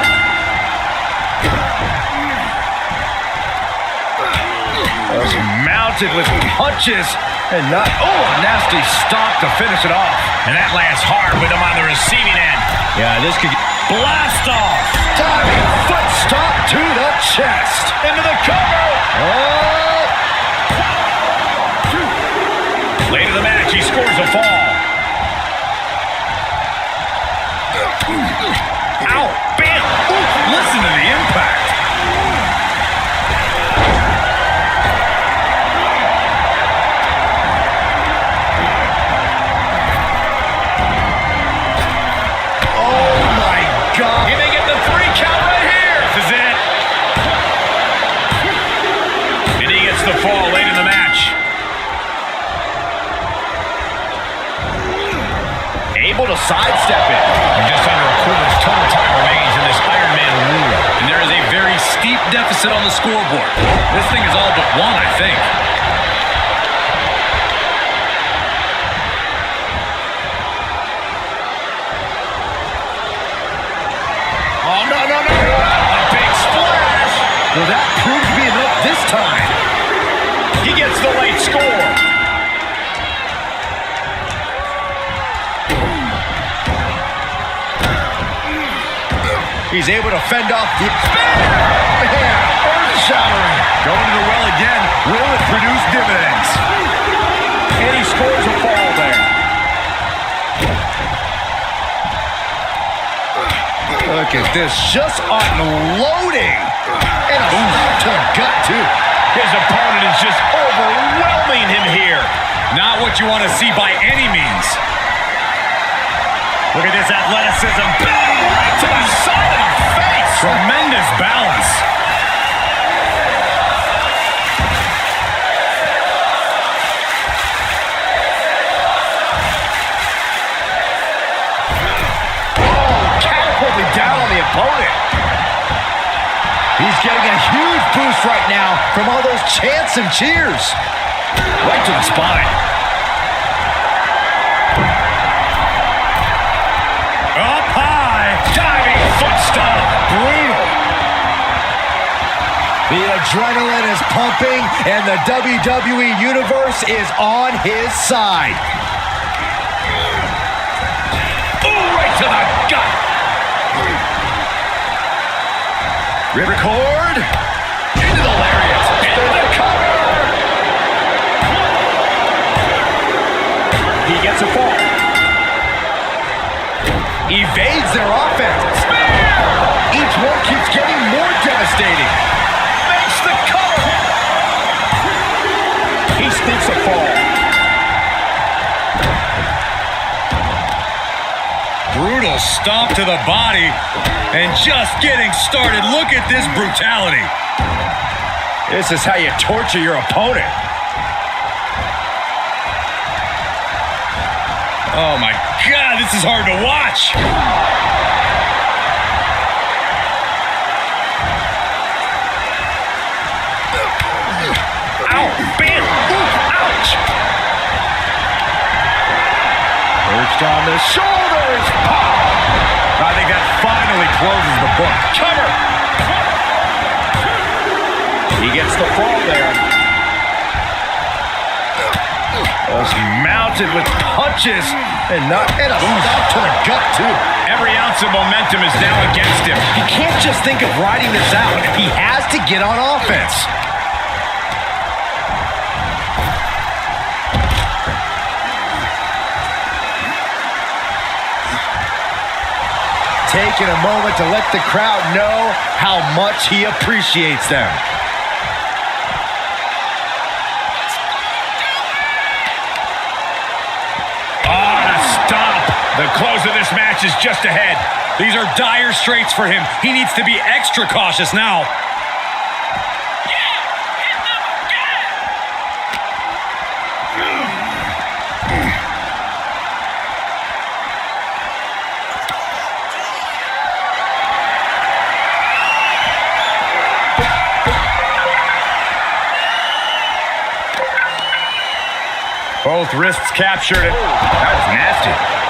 Mounted with punches and not, oh, a nasty stop to finish it off. And that lands hard with him on the receiving end. Yeah, this could Blast off. diving foot stop to the chest. Into the cover. Oh! Late in the match, he scores a fall. Ow, bam. Ooh, listen to the impact. He may get the 3 count right here. This is it. able to sidestep it. And just under a quarter's total time remains in this Iron Man rule. And there is a very steep deficit on the scoreboard. This thing is all but one, I think. Oh, no, no, no. A big splash. Well, that proved to be enough this time. He gets the late score. He's able to fend off the... Man, earth-shattering. Going to the well again. Will it produce dividends? And he scores a fall there. Look at this, just unloading. And a stop to the gut, too. His opponent is just overwhelming him here. Not what you want to see by any means. Look at this athleticism. Bang! Right to the side of the face. Tremendous balance. Catapulting down on the opponent. He's getting a huge boost right now from all those chants and cheers. Right to the spine. Up high. Diving foot stomp. Brutal. The adrenaline is pumping, and the WWE Universe is on his side. Ooh, right to the gut. Ripcord. Into the lariat. Into the cover. He gets a fall. Evades their offense. Each one keeps getting more devastating. Makes the cover. He sneaks a fall. Brutal stomp to the body. And just getting started. Look at this brutality. This is how you torture your opponent. Oh my God, this is hard to watch. Ow, bam, ouch. Perched on the shoulders. I think that finally closes the book. Cover. He gets the fall there. Just mounted with punches and a stop to the gut, too. Every ounce of momentum is now against him. He can't just think of riding this out. He has to get on offense. Taking a moment to let the crowd know how much he appreciates them. The close of this match is just ahead. These are dire straits for him. He needs to be extra cautious now. Both wrists captured. That was nasty.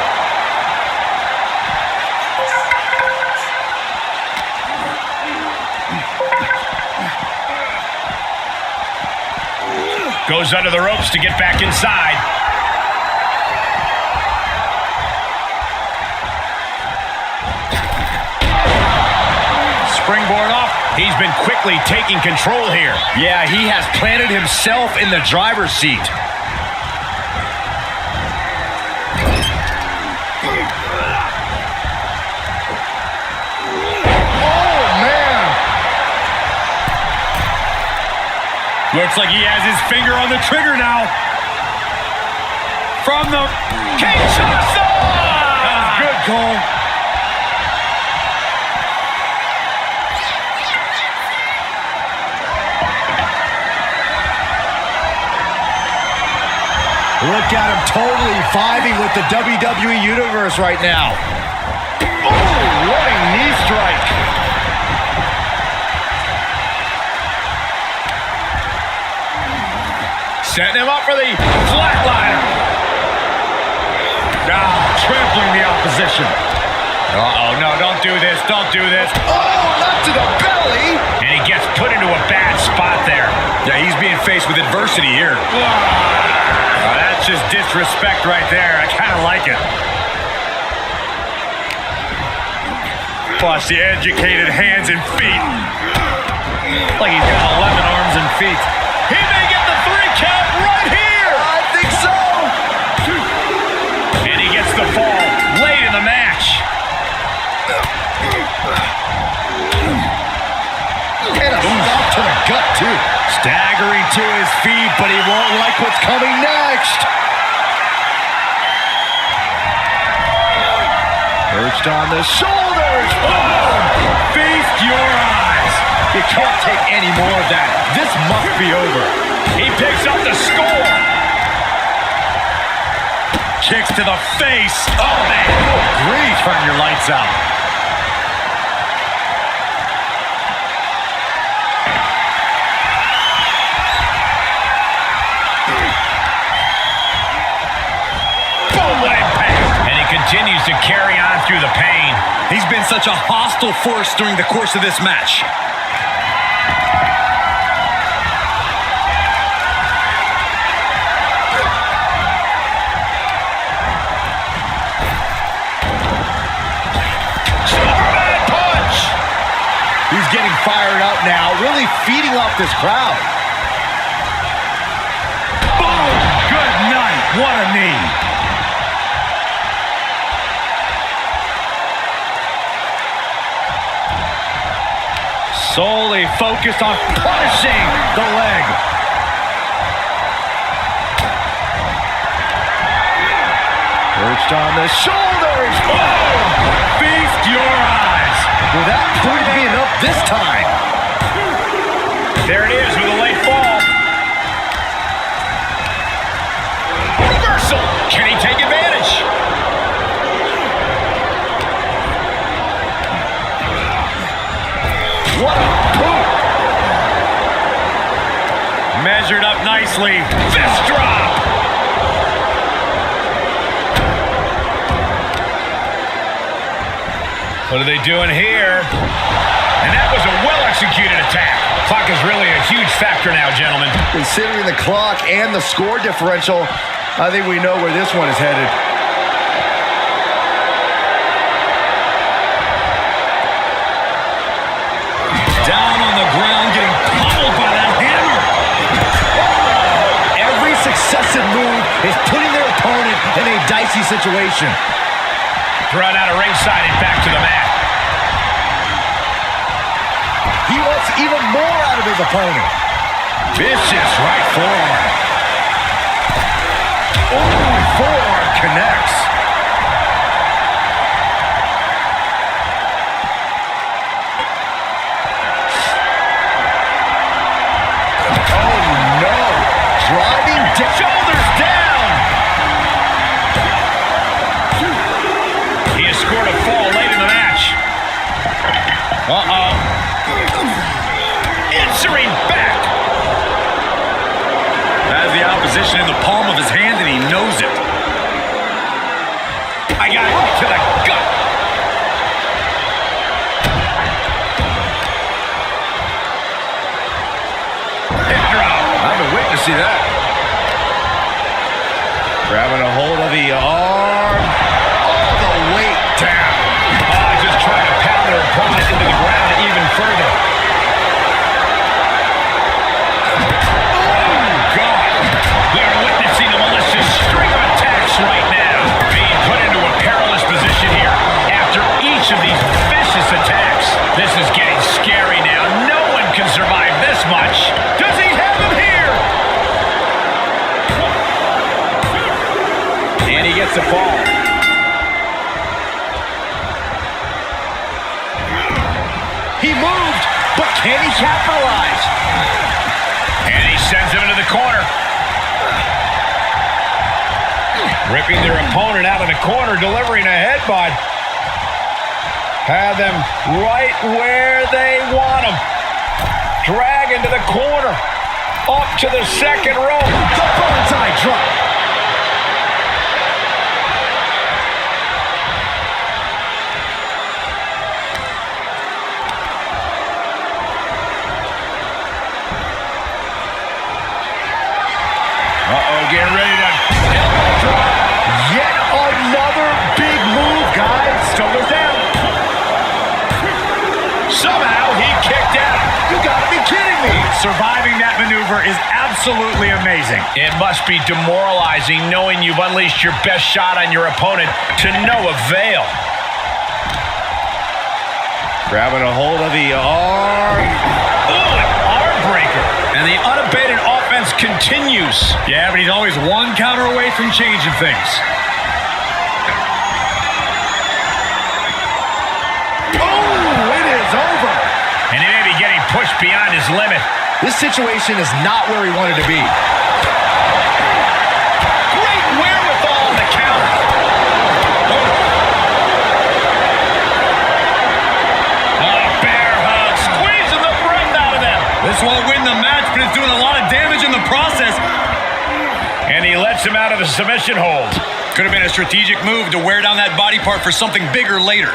Goes under the ropes to get back inside. Springboard off. He's been quickly taking control here. Yeah, he has planted himself in the driver's seat. Looks like he has his finger on the trigger now. From the Kinshasa! That was good, Cole. Look at him totally vibing with the WWE Universe right now. Oh, what a knee strike. Setting him up for the flatliner. Trampling the opposition. Uh-oh, no, don't do this, don't do this. Oh, not to the belly. And he gets put into a bad spot there. Yeah, he's being faced with adversity here. That's just disrespect right there. I kind of like it. Plus the educated hands and feet. Like he's got 11 arms and feet. He may get the 3 count right here. I think so. And he gets the fall late in the match. And a stop to the gut, too. Staggering to his feet, but he won't like what's coming next. Perched on the shoulders. Oh, feast your eyes. You can't take any more of that. This must be over. He picks up the score. Kicks to the face. Oh, man. Good grief. Turn your lights out. Continues to carry on through the pain. He's been such a hostile force during the course of this match. Superman punch! He's getting fired up now, really feeding off this crowd. Boom! Good night. What a knee. Solely focused on punishing the leg. Perched on the shoulders. Boom! Feast your eyes. Will that prove to be enough this time? There it is with a late fall. Reversal. Can he take advantage? What a boot! Measured up nicely. Fist drop! What are they doing here? And that was a well-executed attack. Clock is really a huge factor now, gentlemen. Considering the clock and the score differential, I think we know where this one is headed. Down on the ground, getting pummeled by that hammer. Every successive move is putting their opponent in a dicey situation. Brought out of ringside and back to the mat. He wants even more out of his opponent. Vicious right forearm. Oh, forearm connects. Driving down. Shoulders down. He has scored a fall late in the match. Uh-oh. Answering back. Has the opposition in the palm of his hand, and he knows it. I got it to the gut. Hip drop. I've been waiting to see that. Grabbing a hold of the arm. All the weight down. Just trying to pound their opponent into the ground even further. Oh, God. They're witnessing a malicious string of attacks right now. Being put into a perilous position here after each of these vicious attacks. This is getting scary now. No one can survive this much. Does he have him here? And he gets the fall. He moved, but can he capitalize? And he sends him into the corner. Ripping their opponent out of the corner, delivering a headbutt. Have them right where they want them. Drag into the corner. Up to the second rope. The bonsai drop. Getting ready to elbow drop. Yet another big move, guys. Shoulders down. Somehow he kicked out. You gotta be kidding me. Surviving that maneuver is absolutely amazing. It must be demoralizing knowing you've unleashed your best shot on your opponent to no avail. Grabbing a hold of the arm. Ooh, an arm breaker. And the unabated offense continues. Yeah, but he's always one counter away from changing things. Oh, it is over. And he may be getting pushed beyond his limit. This situation is not where he wanted to be. Great wherewithal on the counter. Bear hug, squeezing the breath out of them. This won't win the match, but it's doing a lot of damage in the process. And he lets him out of the submission hold. Could have been a strategic move to wear down that body part for something bigger later.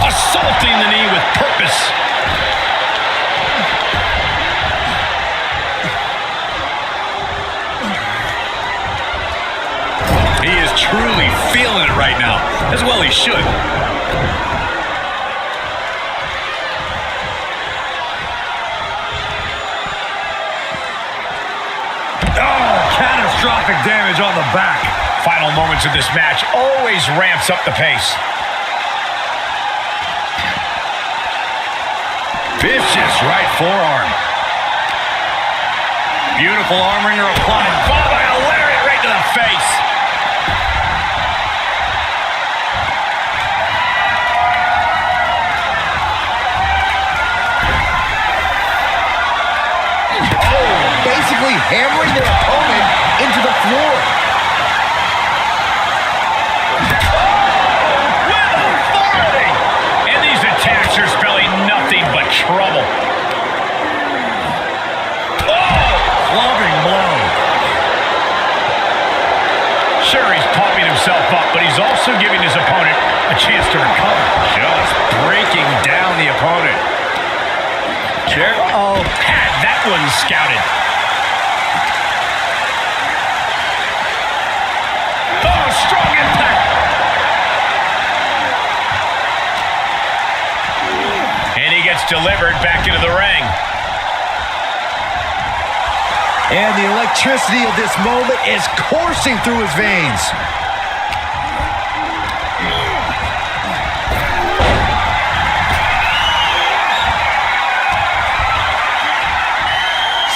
Assaulting the knee with purpose. He is truly feeling it right now, as well he should. Oh, catastrophic damage on the back. Final moments of this match always ramps up the pace. Vicious right forearm. Beautiful arm wringer applied. Followed by a lariat right to the face. Basically hammering their opponent into the floor. With authority! And these attacks are spelling nothing but trouble. Clubbing blow. Sure, he's pumping himself up, but he's also giving his opponent a chance to recover. Just breaking down the opponent. Had that one scouted. Oh, strong impact. And he gets delivered back into the ring. And the electricity of this moment is coursing through his veins.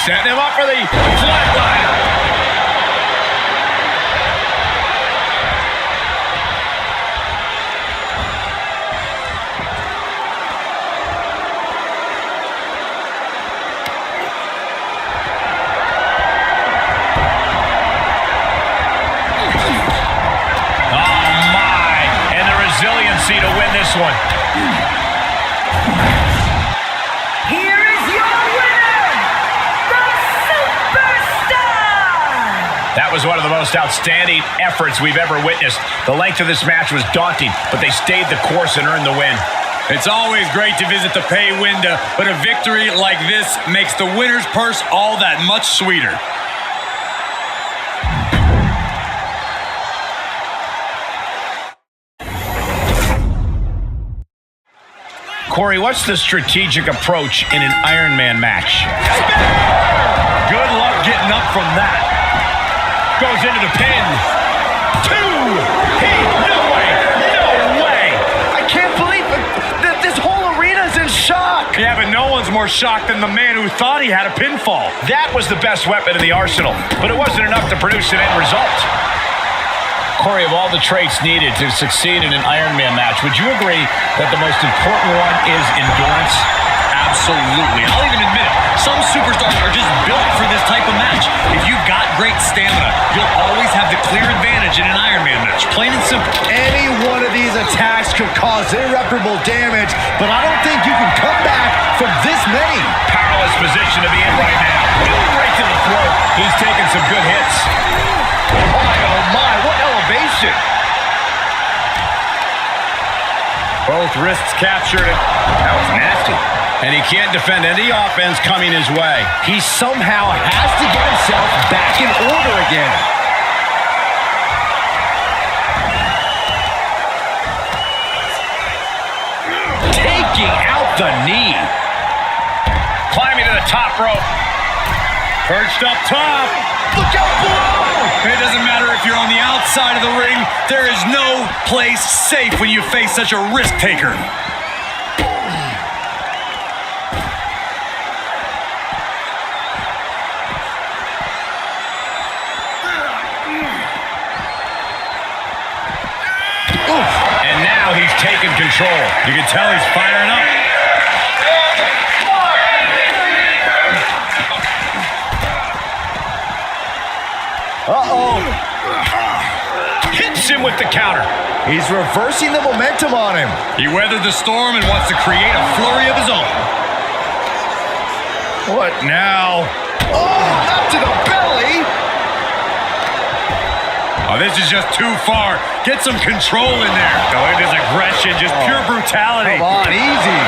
Setting him up for the flatliner. Resiliency to win this one. Here is your winner, the Superstar! That was one of the most outstanding efforts we've ever witnessed. The length of this match was daunting, but they stayed the course and earned the win. It's always great to visit the pay window, but a victory like this makes the winner's purse all that much sweeter. Corey, what's the strategic approach in an Iron Man match? Good luck getting up from that. Goes into the pin. No way. I can't believe that this whole arena's in shock. Yeah, but no one's more shocked than the man who thought he had a pinfall. That was the best weapon in the arsenal, but it wasn't enough to produce an end result. Corey, of all the traits needed to succeed in an Ironman match, would you agree that the most important one is endurance? Absolutely. I'll even admit it. Some superstars are just built for this type of match. If you've got great stamina, you'll always have the clear advantage in an Ironman match. Plain and simple. Any one of these attacks could cause irreparable damage, but I don't think you can come back from this many. Powerless position to be in right now. Right to the throat. He's taking some good hits. Oh my, what elevation. Both wrists captured it. That was nasty. And he can't defend any offense coming his way. He somehow has to get himself back in order again. Taking out the knee. Climbing to the top rope. Perched up top. Look out below! It doesn't matter if you're on the outside of the ring. There is no place safe when you face such a risk taker. And now he's taking control. You can tell he's firing up. Uh-oh. Hits him with the counter. He's reversing the momentum on him. He weathered the storm and wants to create a flurry of his own. What now? Oh, up to the belly. Oh, this is just too far. Get some control in there. Oh, it is aggression, just pure brutality. Come on, easy.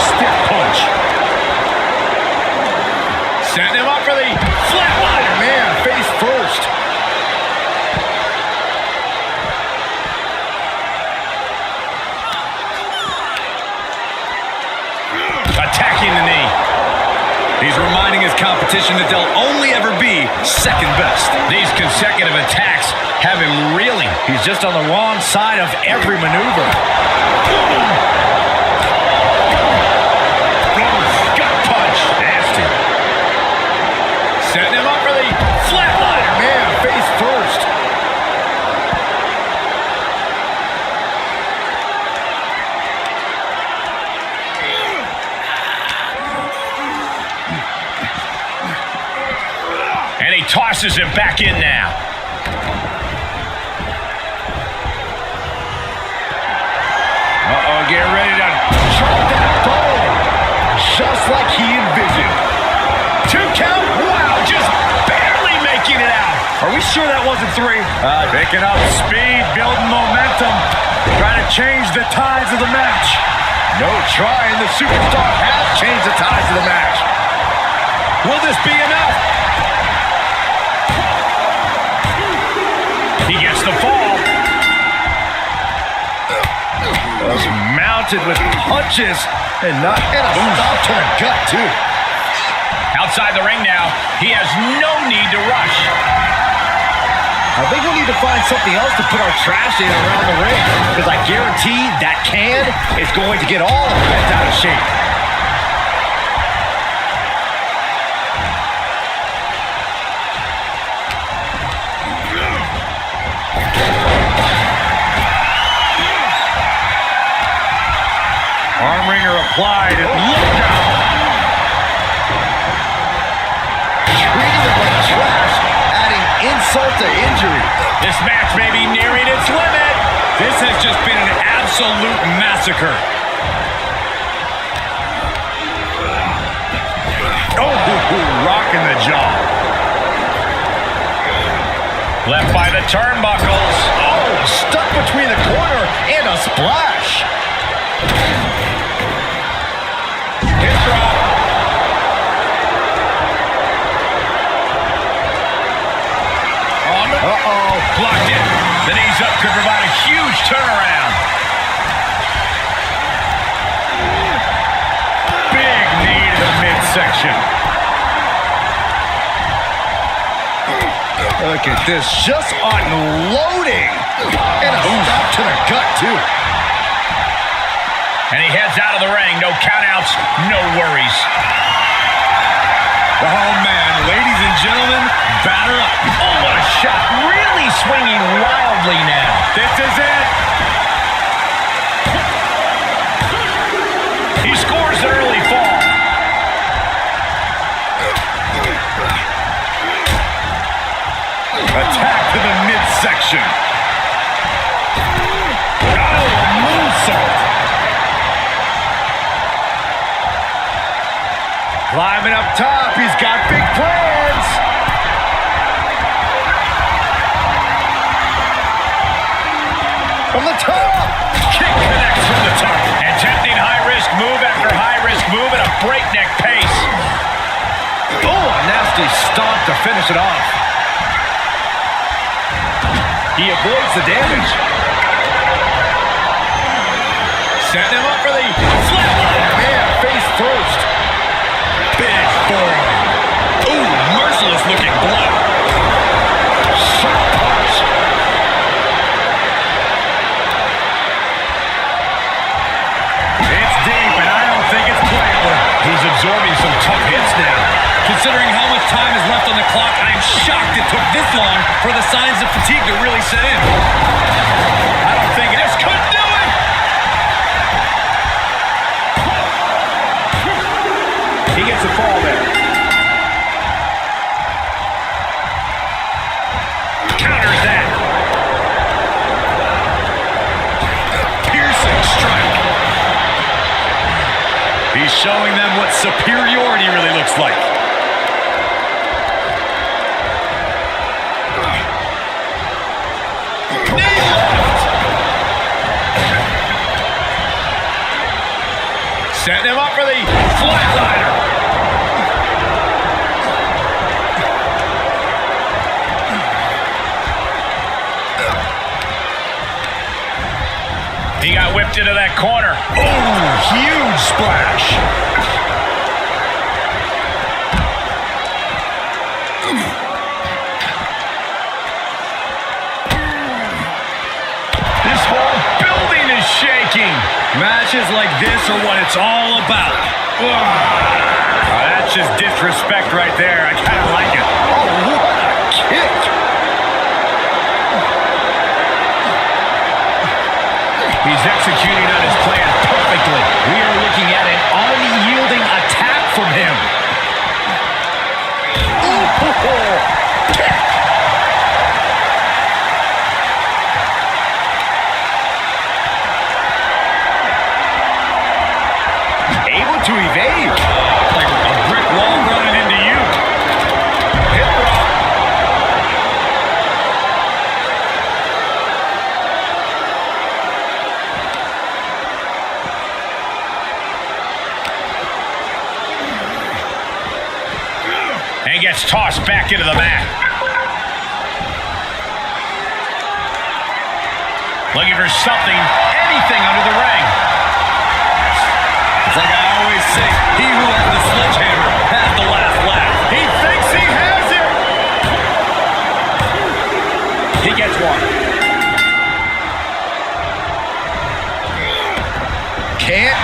Stiff punch. Setting him up for the flatliner. Man, face first. Attacking the knee. He's reminding his competition that they'll only ever be second best. These consecutive attacks have him reeling. He's just on the wrong side of every maneuver. Gut punch. Nasty. Setting him up for the flatliner. Man, face first. And he tosses him back in now. Uh-oh, get ready to Drop that bone. Just like he envisioned. 2 count. Wow, just barely making it out. Are we sure that wasn't 3? Picking up speed, building momentum, trying to change the tides of the match. No trying. The superstar has changed the tides of the match. Will this be enough? He gets the fall. Was mounted with punches and a stop to the gut, too. Outside the ring now, he has no need to rush. I think we need to find something else to put our trash in around the ring, because I guarantee that can is going to get all of us out of shape. Arm wringer applied, and look out! Treating him like trash, adding insult to injury. This match may be nearing its limit. This has just been an absolute massacre. Rocking the jaw. Left by the turnbuckles. Oh, stuck between the corner and a splash. Hip drop. Uh-oh. Blocked it. The knees up could provide a huge turnaround. Big knee to the midsection. Look at this, just unloading. And a stop to the gut, too. And he heads out of the ring. No countouts, no worries. Oh, man. Ladies and gentlemen, batter up. Oh, what a shot. Really swinging wildly now. This is it. He scores an early fall. Attack to the midsection. Oh, a moonsault. Climbing up top, he's got big plans. From the top. Kick connects from the top. Attempting high-risk move after high-risk move at a breakneck pace. Oh, a nasty stomp to finish it off. He avoids the damage. Setting him up for the flatliner. Man, face first. Big forearm. Ooh, merciless looking blow. Sharp punch. It's deep, and I don't think it's playable. He's absorbing some tough hits now. Considering how much time is left on the clock, I'm shocked it took this long for the signs of fatigue to really set in. I don't think this could do it. He gets a fall there. Counters that. Piercing strike. He's showing them what superiority really looks like. Setting him up for the flatliner. He got whipped into that corner. Oh, huge splash. This whole building is shaking. Matches like this are what it's all about. That's just disrespect right there. I kind of like it. Oh, what a kick. He's executing on his plan perfectly. We are looking at an unyielding attack from him. Kick. Able to evade. Like a brick wall running into you. Hip drop. And gets tossed back into the mat. Looking for something, anything under the ring. It's like I always say, he who has the sledgehammer has the last laugh. He thinks he has it. He gets one. Can't.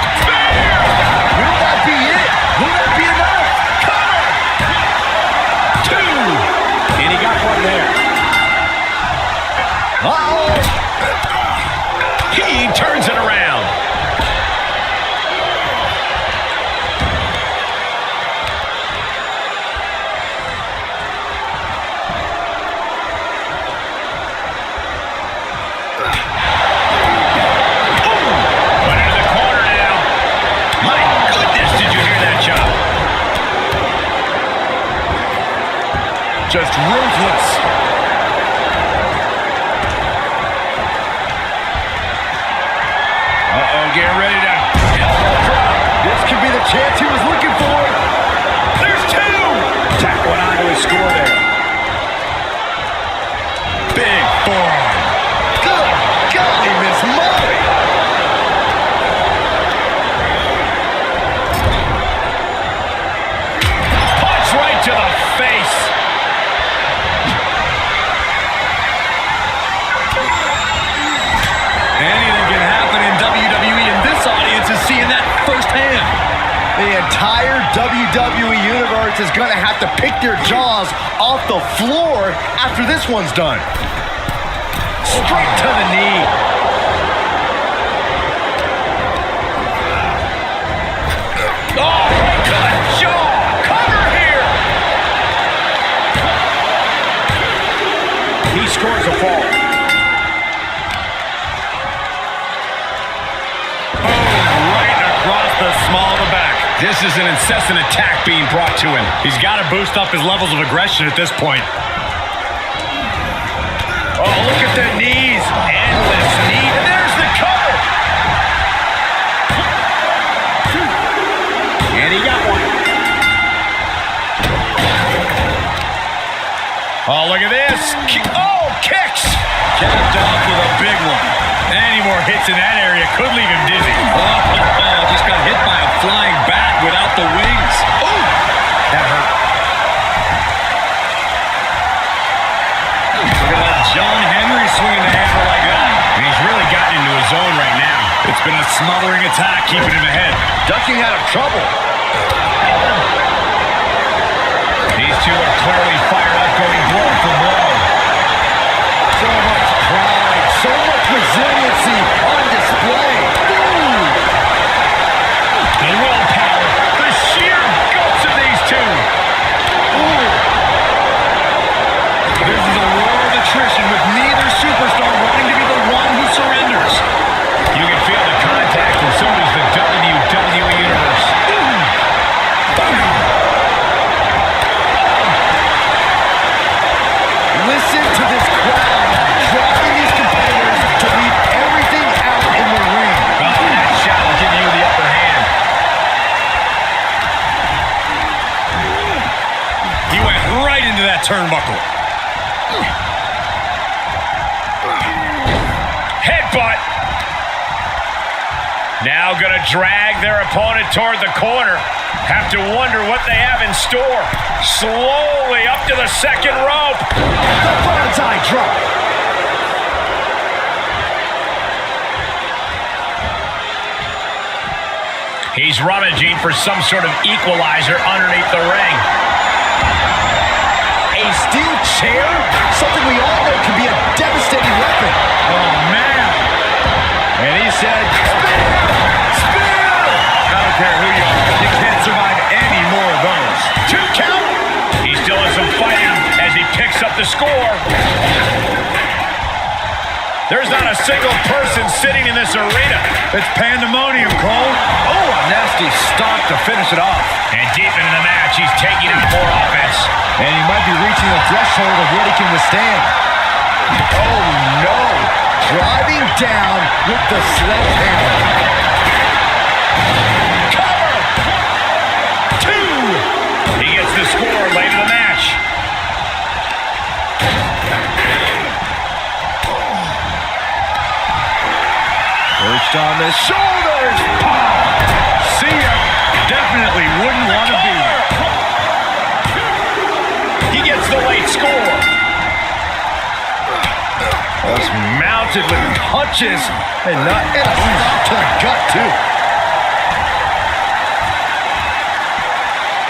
Will that be it? Will that be enough? Two. And he got one there. Uh-oh. He turns it around. Just ruthless. Uh-oh, getting ready to elbow drop. This could be the chance he was looking for. There's two. Tack one onto his score there. Big forearm. Good golly, Miss Molly. Punch right to the face. Anything can happen in WWE, and this audience is seeing that firsthand. The entire WWE Universe experts is going to have to pick their jaws off the floor after this one's done. Straight to the knee. Oh, good jaw. Cover here. He scores a fall. Across the small of the back. This is an incessant attack being brought to him. He's got to boost up his levels of aggression at this point. Oh, look at the knees. Endless knee. And there's the cover. And he got one. Oh, look at this. Oh, kicks. Capped off with a big one. Any more hits in that area could leave him dizzy. Oh, just got hit by a flying bat without the wings. Oh, That hurt. look at that John Henry swinging the hammer like that. And he's really gotten into his zone right now. It's been a smothering attack keeping him ahead. Ducking out of trouble. These two are clearly fired up, going blow for blow. So much pride, so much resiliency on display. Ooh. The willpower, the sheer guts of these two. Ooh. This is a war of attrition with neither superstar wanting to be the one who surrenders. You can feel the contact, and so does the WWE Universe. Listen to this crowd driving these competitors to leave everything out in the ring. Oh, that shot will give you the upper hand. He went right into that turnbuckle. Headbutt. Now going to drag their opponent toward the corner. Have to wonder what they have in store. Slowly up to the second rope. The bonsai drop. He's rummaging for some sort of equalizer underneath the ring. A steel chair? Something we all know can be a devastating weapon. Oh, man. And he said, spear! Spear! I don't care who you are. You can't survive any more of those. 2 count. He still has some fighting as he picks up the score. There's not a single person sitting in this arena. It's pandemonium, Cole. Oh, a nasty stomp to finish it off. And deep into the match, he's taking out more offense. And he might be reaching the threshold of what he can withstand. Oh, no. Driving down with the sledgehammer. Cover! 2! He gets the score late in the match. Perched on the shoulders. See ya. Definitely wouldn't want to be here. He gets the late score. Just mounted with punches and a stop to the gut, too.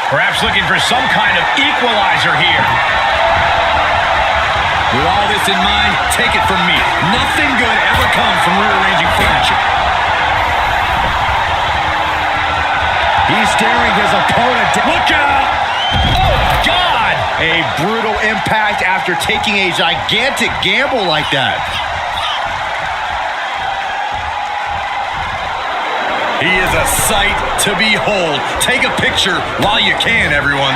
Perhaps looking for some kind of equalizer here. With all this in mind, take it from me. Nothing good ever comes from rearranging furniture. He's staring his opponent down. Look out! Oh, God! A brutal impact after taking a gigantic gamble like that. He is a sight to behold. Take a picture while you can, everyone.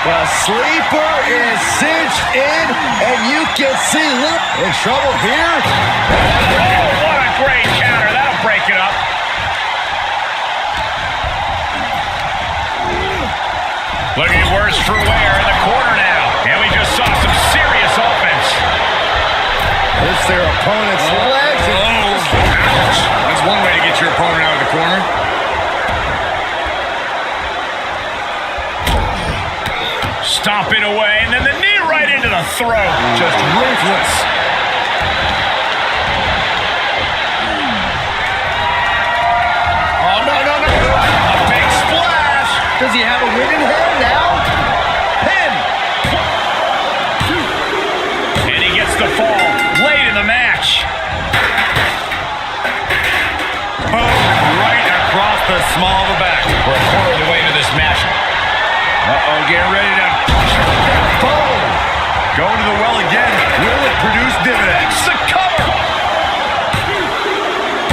The sleeper is cinched in, and you can see look in trouble here. Oh, what a great counter. That'll break it up. Looking worse for wear in the corner now. And we just saw some serious offense. It's their opponent's legs. Ouch. That's one way to get your opponent out of the corner. Stomping away, and then the knee right into the throat. Just ruthless. Oh, no. A big splash. Does he have a win in hand? now. Pin. And he gets the fall late in the match. Right across the small of the back. We're a quarter of the way to this match. Uh-oh, getting ready to... Boom. Going to the well again. Will it produce dividends? It's the cover.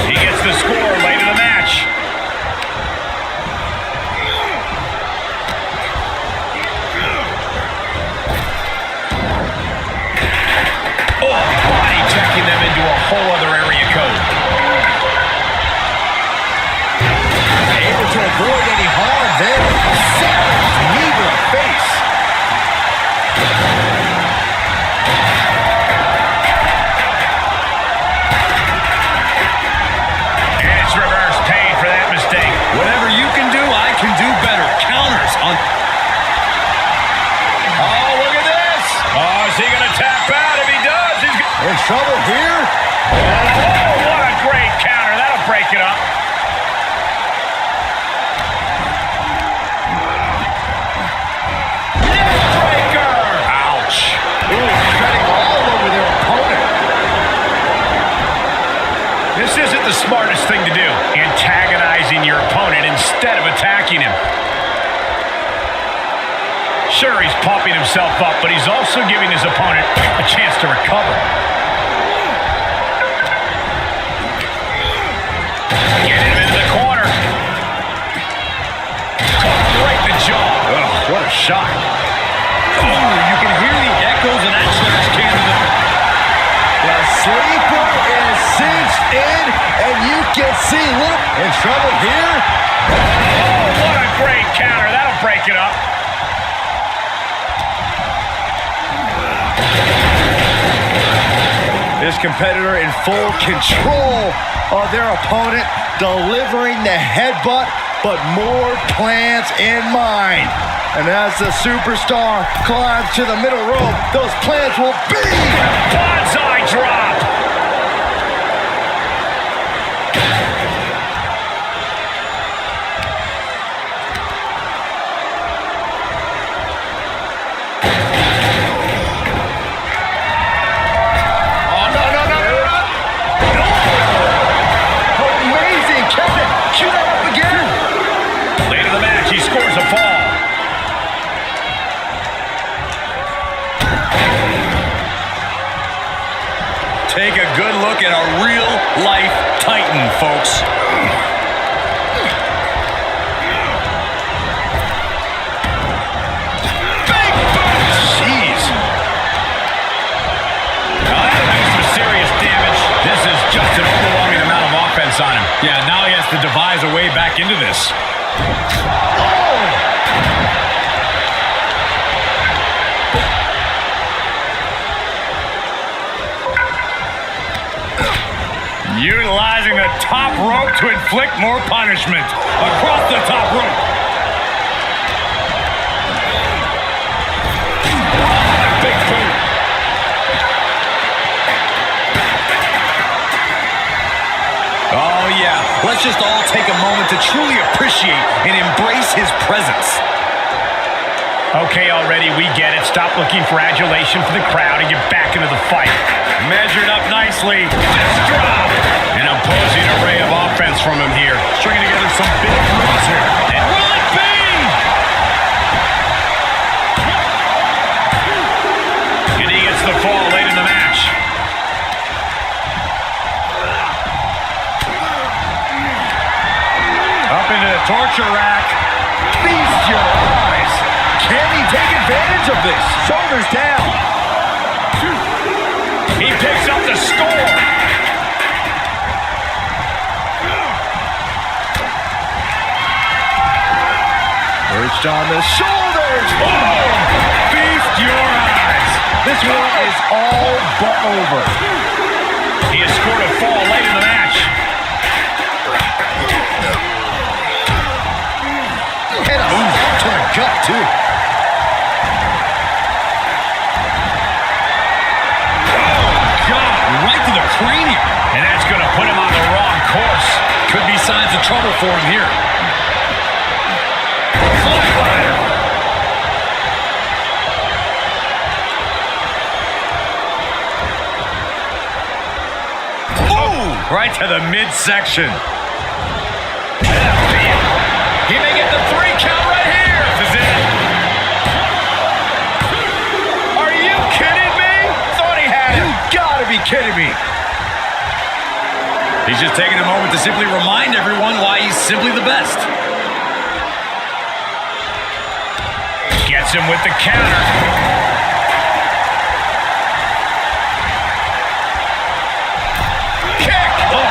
He gets the score late in the match. Oh, body checking them into a whole other area code. Able to avoid any harm there. Savage knee to the face. And it's reverse pain for that mistake. Whatever you can do, I can do better. Counters on... Oh, look at this. Oh, is he going to tap out? If he does, he's In trouble here. Oh, what a great counter. That'll break it up. Neckbreaker. Ouch. Ooh, treading all over their opponent. This isn't the smartest thing to do, antagonizing your opponent instead of attacking him. Sure, he's pumping himself up, but he's also giving his opponent a chance to recover. Get him into the corner. Right in the jaw. Ugh, what a shot. Oh, you can hear the echoes of that trash can. The sleeper is cinched in, and you can see look in trouble here. Oh, what a great counter. That'll break it up. This competitor in full control of their opponent, delivering the headbutt, but more plans in mind. And as the superstar climbs to the middle rope, those plans will be... Bonsai drop. Amazing, Kevin! Cue that up again! Late in the match, he scores a fall. Take a good look at a real-life Titan, folks. Big boot! Jeez. Now that does some serious damage. This is just an overwhelming amount of offense on him. Yeah, now he has to devise a way back into this. Utilizing the top rope to inflict more punishment. Across the top rope. Big boot. Oh, yeah. Let's just all take a moment to truly appreciate and embrace his presence. Okay, already, we get it. Stop looking for adulation for the crowd and get back into the fight. Measured up nicely. Fist drop. An imposing array of offense from him here. Stringing together some big moves here. And will it be? And he gets the fall late in the match. Up into the torture rack. Feast your eyes! Can he take advantage of this? Shoulders down. He picks up the score. Perched on the shoulders. Oh, feast your eyes. This one is all but over. He has scored a fall late in the match. And a shot to the gut, too. Right to the cranium. And that's going to put him on the wrong course. Could be signs of trouble for him here. Flatliner. right to the midsection. He may get the 3 count right here. This is it. Are you kidding me? Thought he had You him. gotta be kidding me. He's just taking a moment to simply remind everyone why he's simply the best. Gets him with the counter. Kick. Oh.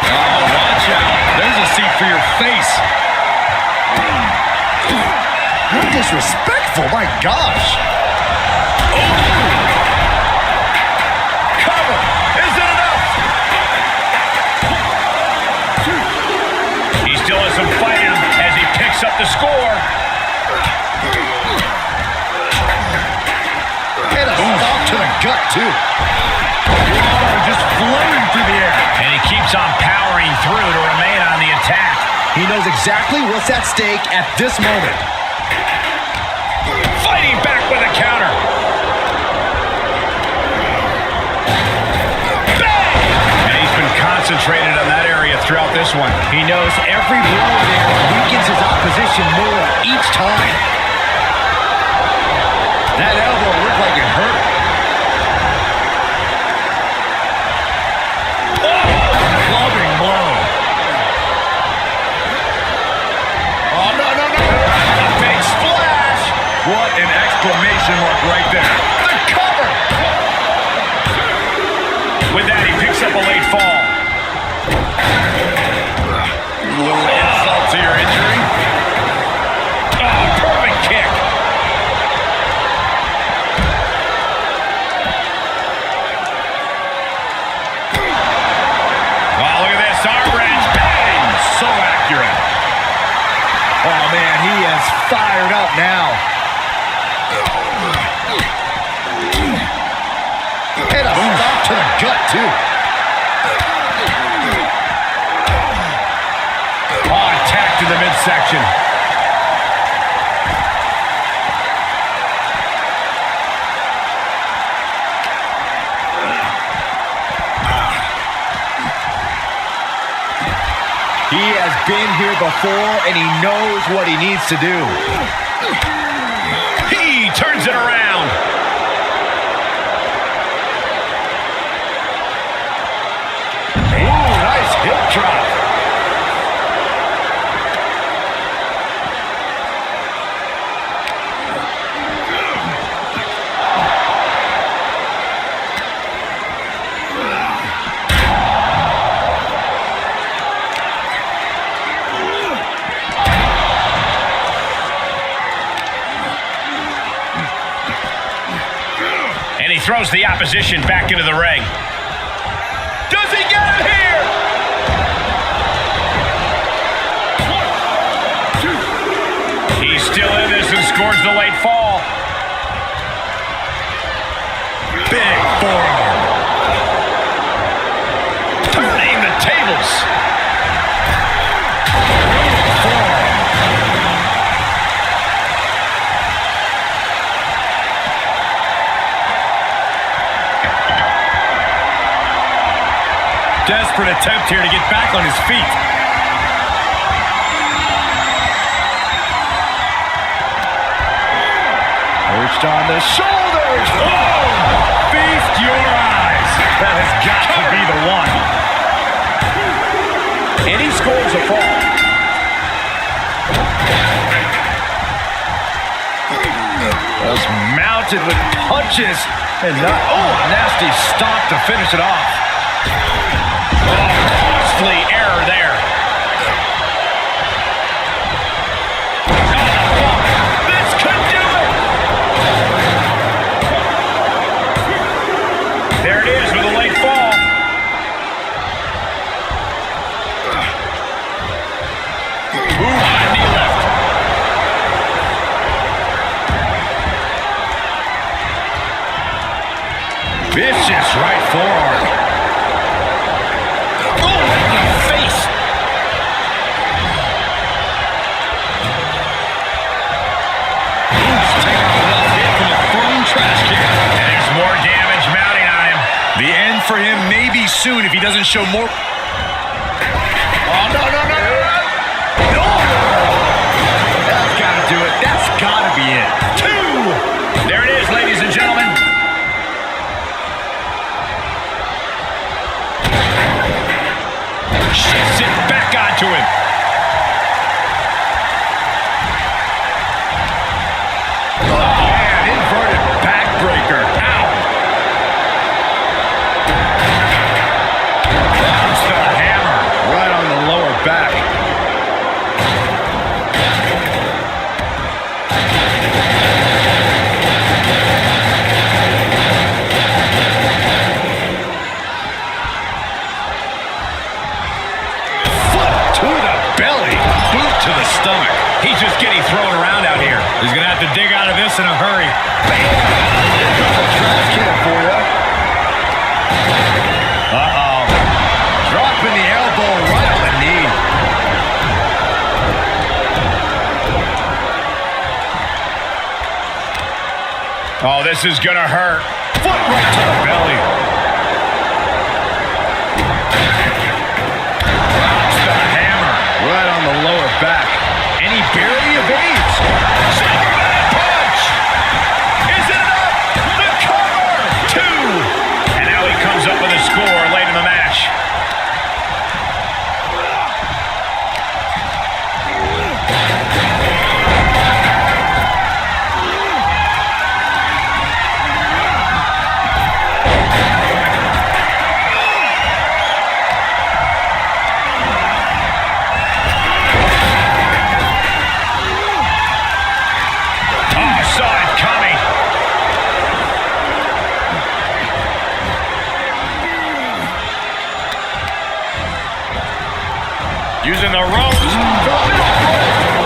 Oh, watch out. There's a seat for your face. How disrespectful, my gosh. Cover. Is it enough? He still has some fight in him as he picks up the score. And a stop to the gut, too. Just flowing through the air. And he keeps on powering through to remain on the attack. He knows exactly what's at stake at this moment. Fighting back with a counter. Bang! And he's been concentrated on that area throughout this one. He knows every blow there weakens his opposition more each time. That elbow looked like it hurt. Clubbing blow. Oh, no, no, no. A big splash. What an exclamation mark right there. The cover. With that, he picks up a late fall. A little insult to your injury. Oh, perfect kick. Oh, look at this. Arm wrench. Bang. So accurate. Oh, man, he is fired up now. And a stop to the gut, too. Oh, attack to the midsection. He has been here before, and he knows what he needs to do. He turns it around. Ooh, nice hip drop. And he throws the opposition back into the ring. Does he get it here? He's still in this and scores the late fall. Big forearm. Turning the tables. Desperate attempt here to get back on his feet. Perched on the shoulders. Oh! Feast your eyes. That has got to be the one. And he scores a fall. Was mounted with punches and not, oh, a nasty stop to finish it off. Costly error there. This could do it. There it is with a late fall. Ooh, high knee left. Vicious right forearm. Trash for him maybe soon if he doesn't show more. Oh, no. That's got to do it. That's got to be it. 2. There it is, ladies and gentlemen. Shifts it back onto him. Oh, man, inverted backbreaker. Ow. There's the hammer. Right on the lower back. To the belly. Boot to the stomach. He's just getting thrown around out here. He's going to have to dig out of this in a hurry. Trash can for you. Uh-oh. Dropping the elbow right on the knee. Oh, this is going to hurt. Foot right to the belly. Right on the lower back. And he barely evades. Superman punch! Is it enough? The cover! 2! And now he comes up with a score late in the match. Using the ropes.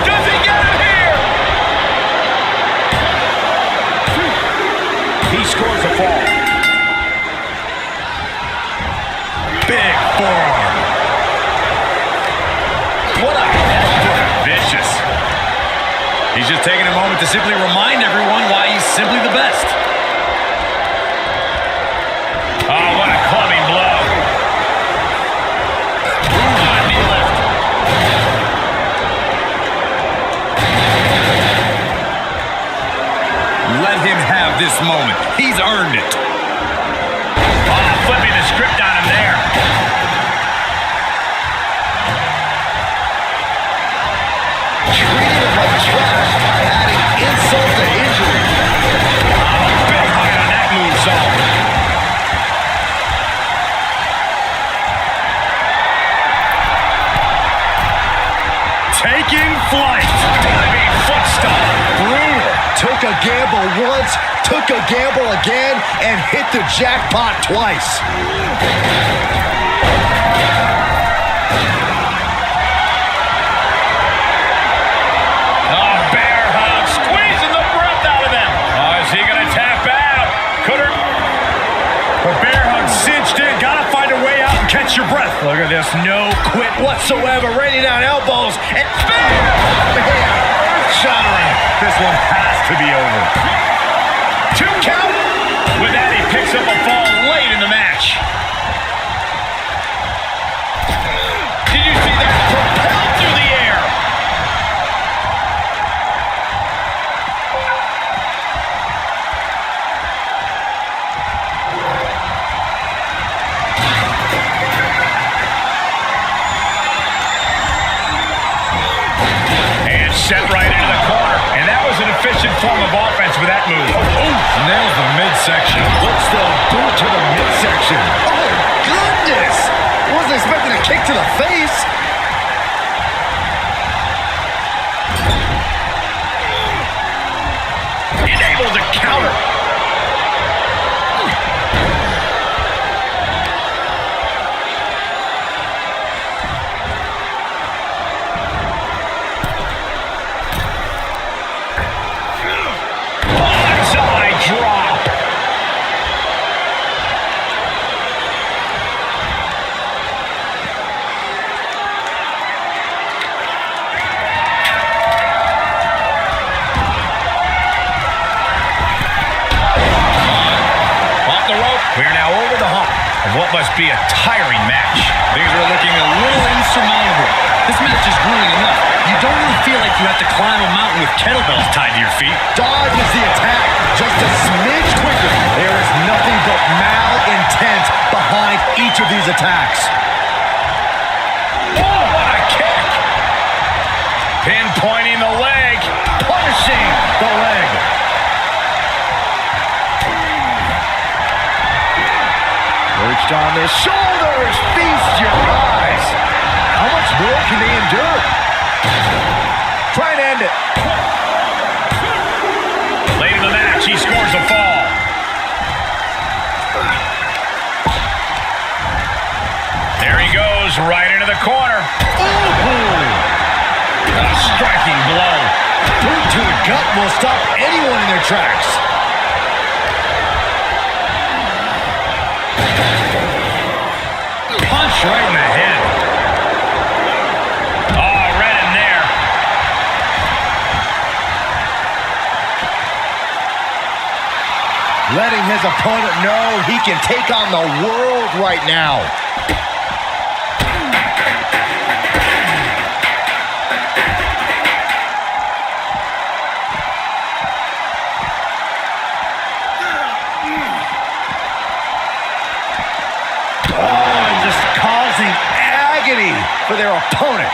Does he get it here? He scores a fall. Big forearm. What a headbutt. Vicious. He's just taking a moment to simply remind everyone why he's simply the best. Oh, what a clubbing blow. Let him have this moment. He's earned it. Oh, flipping the script on him there. Treating him like trash, adding insult to injury. Oh, big hit on that moonsault. Taking flight. Diving foot stomp. Brutal. Took a gamble once, took a gamble again, and hit the jackpot twice. Oh, bear hug, squeezing the breath out of them. Oh, is he going to tap out? Could her? The bear hug cinched in. Gotta find a way out and catch your breath. Look at this, no quit whatsoever, raining down elbows, and bam! Earth-shattering. This one has to be over. 2 count. With that, he picks up a fall late in the match. Did you see that? Propelled through the air. And set right into the corner. And that was an efficient form of offense with that move. Nails the midsection. What's the boot to the midsection? Oh, goodness! Wasn't expecting a kick to the face. Able to counter. Bonsai drop. what must be a tiring match. Things are looking a little insurmountable. This match is grueling enough. You don't really feel like you have to climb a mountain with kettlebells tied to your feet. Dodges the attack just a smidge quicker. There is nothing but malintent behind each of these attacks. Oh, what a kick! Pinpointing the leg. Punishing the leg. Perched on the shoulders. Feast your eyes. How much more can they endure? Try and end it. Late in the match, he scores a fall. There he goes, right into the corner. Ooh. A striking blow. Boot to the gut will stop anyone in their tracks. Punch right in the head. Oh, right in there. Letting his opponent know he can take on the world right now. For their opponent.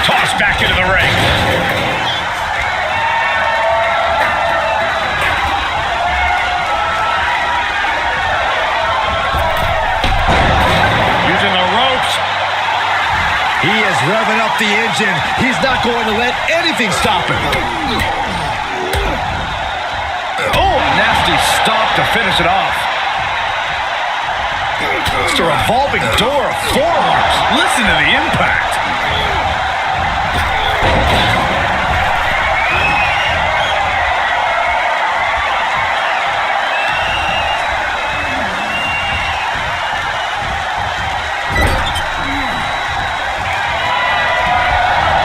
Tossed back into the ring. Using the ropes. He is revving up the engine. He's not going to let anything stop him. Oh, a nasty stop to finish it off. It's a revolving door of forearms. Listen to the impact.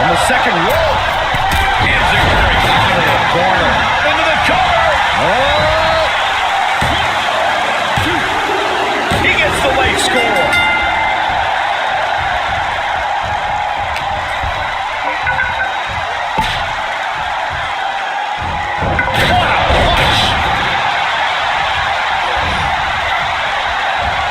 On the second rope. Enziguri into the corner. Into the cover. Oh! The late score. What a punch.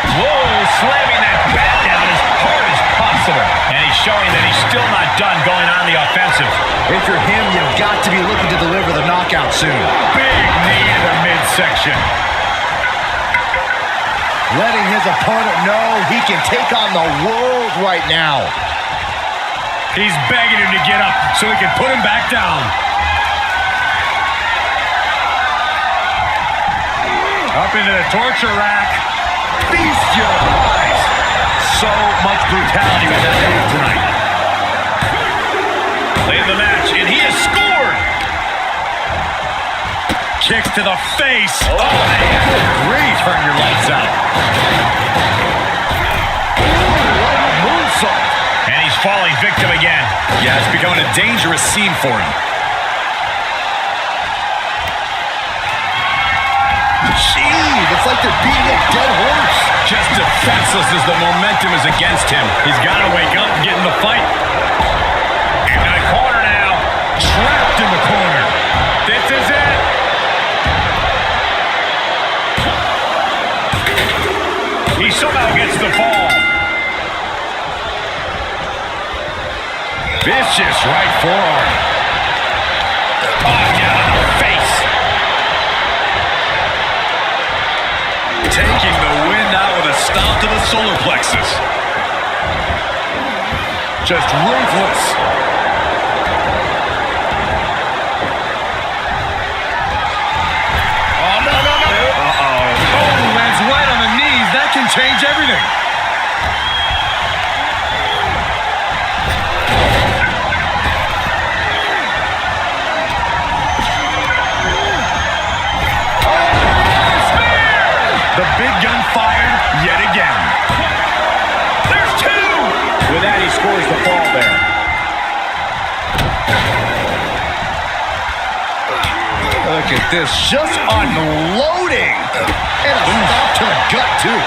Whoa, slamming that bat down as hard as possible. And he's showing that he's still not done going on the offensive. If you're him, you've got to be looking to deliver the knockout soon. Big knee in the midsection. Letting his opponent know he can take on the world right now. He's begging him to get up so he can put him back down. Up into the torture rack. Feast your eyes. So much brutality with that move tonight. Late in the match, and he has scored. Kicks to the face. Oh, man. Good grief. Turn your lights out. What a moonsault. And he's falling victim again. Yeah, it's becoming a dangerous scene for him. Jeez, it's like they're beating a dead horse. Just defenseless as the momentum is against him. He's got to wake up and get in the fight. Into the corner now. Trapped in the corner. This is it. He somehow gets the fall. Vicious right forearm. Oh, down in the face. Taking the wind out with a stomp to the solar plexus. Just ruthless. Oh, no. Uh-oh. Oh, lands right on the knees. That can change everything. The big gun fired yet again. There's two! With that, he scores the fall there. Look at this, just unloading. And a stop to the gut, too.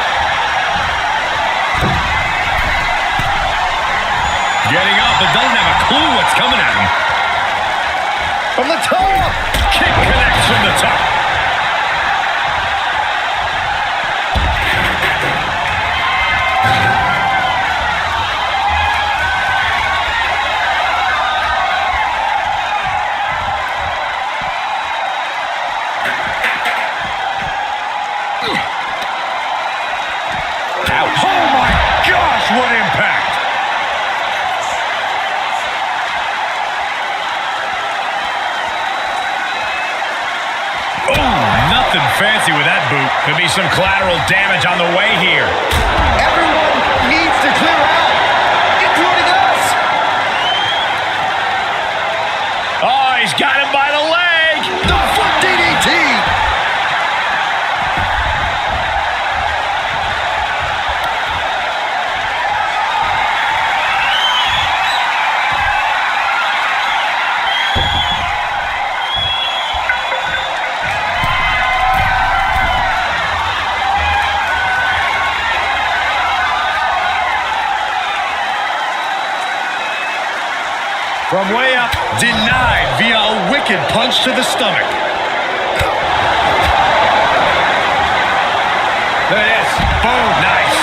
Getting up, but doesn't have a clue what's coming at him. From the top. Kick connects from the top. Ouch. Oh my gosh, what impact! Oh, nothing fancy with that boot. Could be some collateral damage on the way here. Everyone needs to clear out, including us. Oh, he's got him by the leg. The foot DDT. From way up, denied via a wicked punch to the stomach. There it is. Boom. Nice.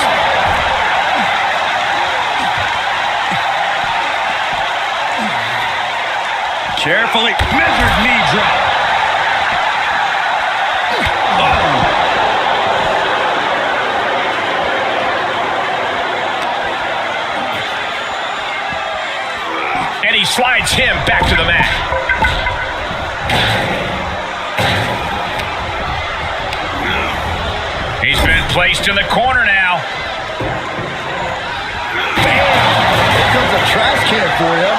Carefully measured knee drop. And he slides him back to the mat. He's been placed in the corner now. Here comes a trash can for you.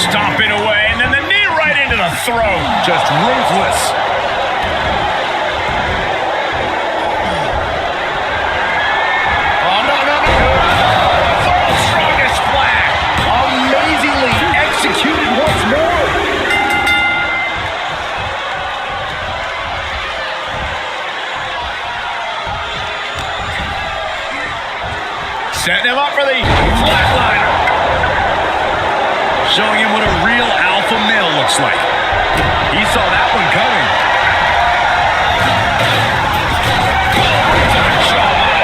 Stomping away, and then the knee right into the throat. Just ruthless. Oh, no, no, no. World's strongest splash. Amazingly executed once more. Setting him up for the flatliner. Showing him what a real alpha male looks like. He saw that one coming.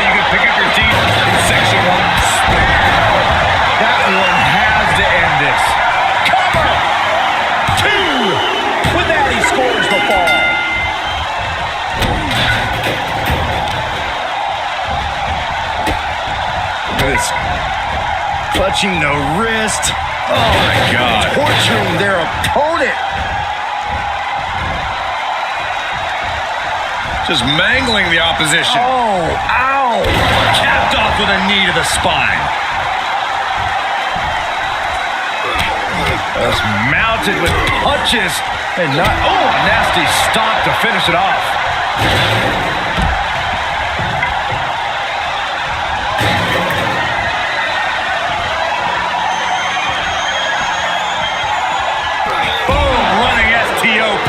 You can pick up your teeth in section 1. That one has to end this. Cover. 2. With that, he scores the fall. Look at this. Clutching the wrist. Oh my God. Torturing their opponent. Just mangling the opposition. Oh, ow. Capped off with a knee to the spine. Just mounted with punches and not. Oh, a nasty stomp to finish it off.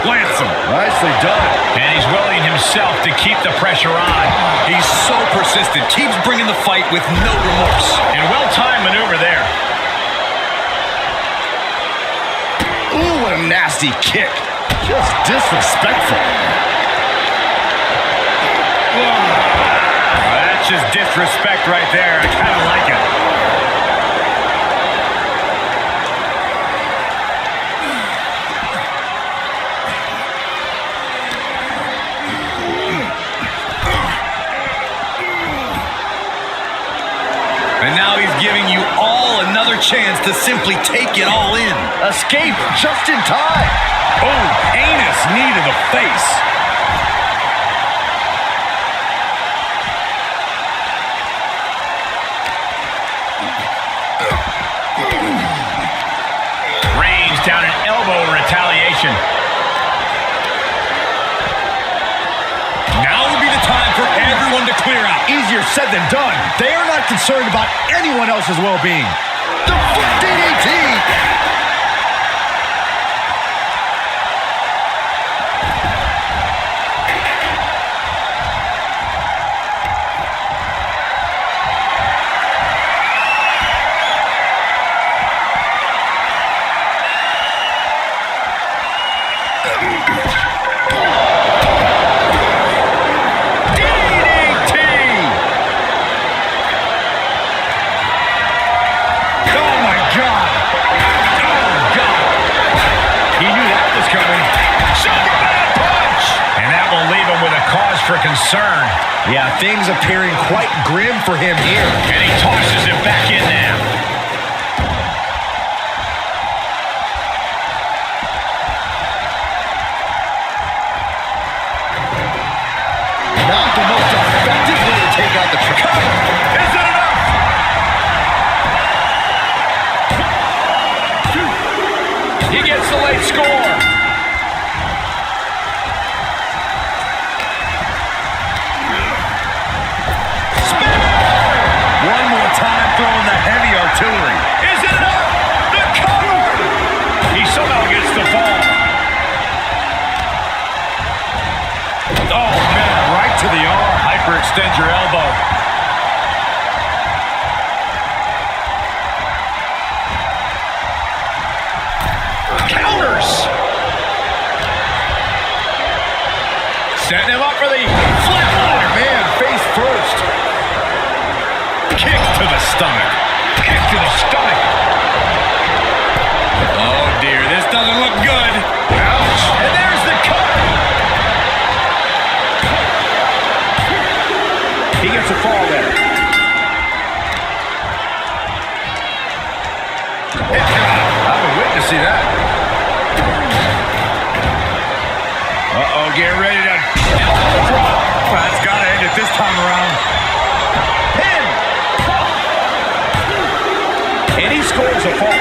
Plants him. Nicely done. And he's willing himself to keep the pressure on. He's so persistent. Keeps bringing the fight with no remorse. And well-timed maneuver there. Ooh, what a nasty kick. Just disrespectful. That's just disrespect right there. I kind of like it. And now he's giving you all another chance to simply take it all in. Escape just in time. Oh, heinous knee to the face. Range down an elbow in retaliation. Now would be the time for everyone to clear out. Easier said than done. They are not concerned about anyone else's well-being. The foot DDT. concern. Yeah, things appearing quite grim for him here. And he tosses him back in now. Not the most effective way to take out the cover. Is it enough? He gets the late score. One more time throwing the heavy artillery. Is it enough? The cover! He somehow gets the fall. Oh, man, right to the arm. Hyperextend your elbow. Counters! Setting him up for the flatliner. Man, face first. Kick to the stomach. Kick to the stomach. Oh, dear. This doesn't look good. Ouch. And there's the cover. He gets a fall there. I've been witnessing that. Uh-oh, get ready to drop. That's got to end it this time around. Pin. And he scores a fall.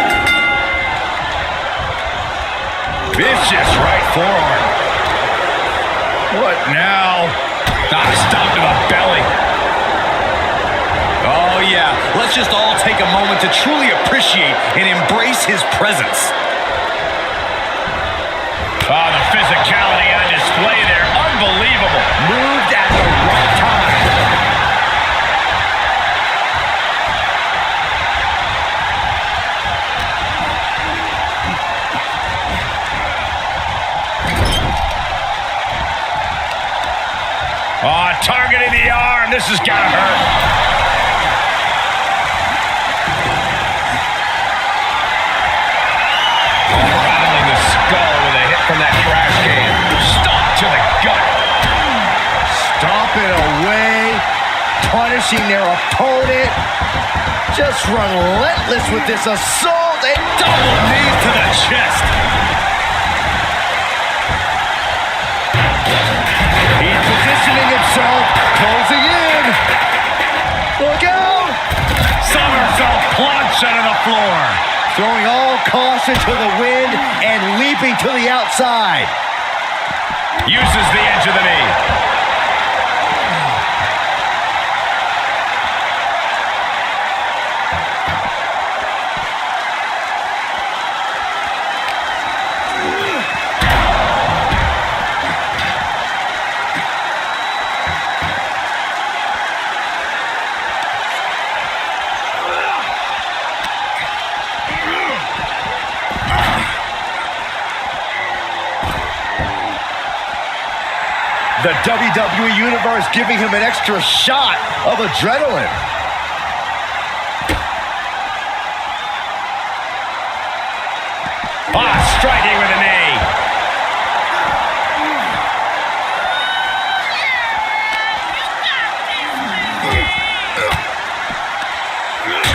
Vicious right forearm. What now? Stop to the belly. Oh, yeah. Let's just all take a moment to truly appreciate and embrace his presence. Oh, the physicality on display there. Unbelievable. Moved at the right time. Oh, targeting the arm. This has got to hurt. Rattling the skull with a hit from that trash can. Stomp to the gut. Stomping away, punishing their opponent. Just relentless with this assault and Double knees to the chest. he's positioning himself, closing in. Look out! Somersault plunge onto the floor. Throwing all caution to the wind and leaping to the outside. Uses the edge of the knee. The WWE Universe giving him an extra shot of adrenaline. Striking with a knee.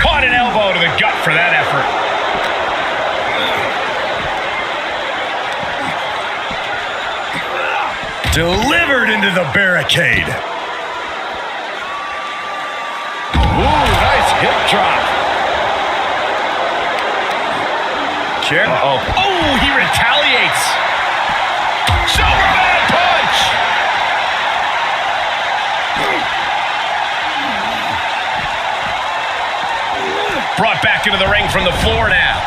Caught an elbow to the gut for that effort. Delivered into the barricade. Ooh, nice hip drop. Oh, he retaliates. Superman punch. Brought back into the ring from the floor now.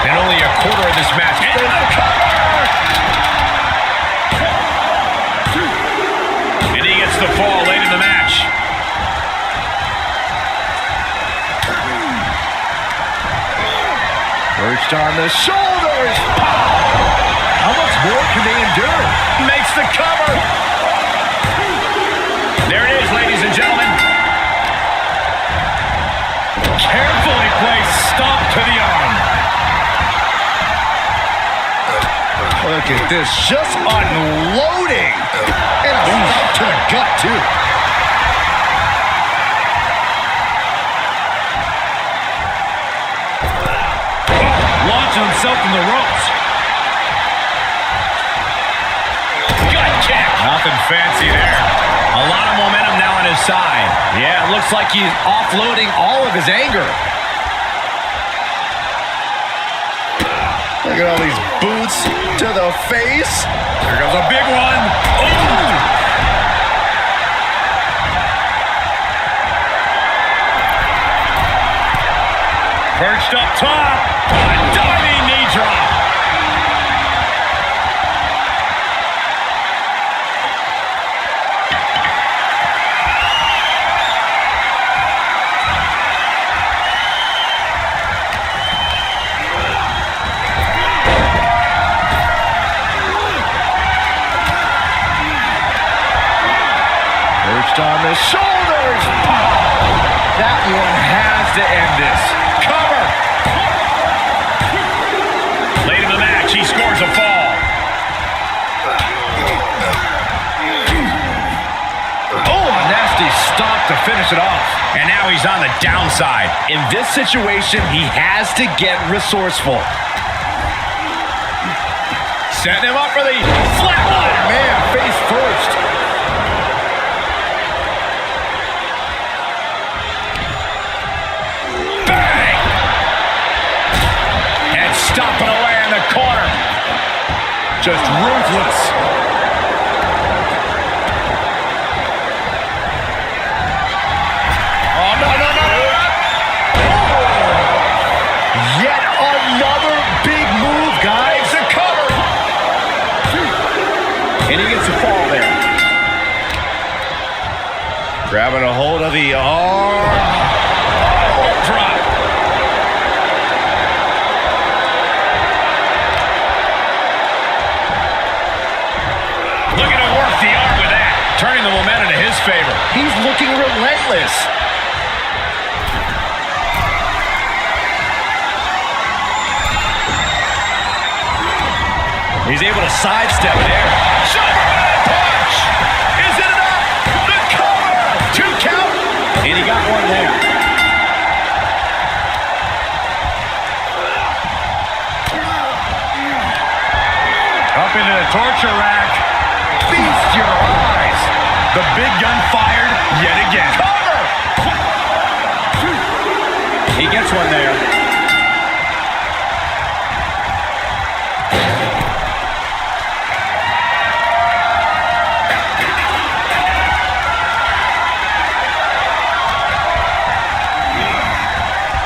And only a quarter of this match. Into the cover! And he gets the fall late in the match. Perched on the shoulders. How much more can they endure? Makes the cover. There it is, ladies and gentlemen. Carefully placed stomp. at this, just unloading. And a stop to the gut, too. Launching himself from the ropes. Gut kick. Nothing fancy there. A lot of momentum now on his side. Yeah, it looks like he's offloading all of his anger. Look at all these boots to the face. Here comes a big one. Oh! Perched up top. A diving knee drop. Perched on the shoulders. That one has to end this. Cover. Late in the match, he scores a fall. Oh, a nasty stop to finish it off. And now he's on the downside. In this situation, he has to get resourceful. Setting him up for the flatline. Man, face first. Bang! And stomping away in the corner. Just ruthless. Oh, no, no, no, no. Oh. Yet another big move, guys. To cover. And he gets a fall there. Grabbing a hold of the arm. Drop. Looking to work the arm with that. Turning the momentum to his favor. He's looking relentless. He's able to sidestep there. Superman punch! Is it enough? The cover! 2 count! And he got one there. Up into the torture rack. Feast your eyes. The big gun fired yet again. Cover! He gets one there.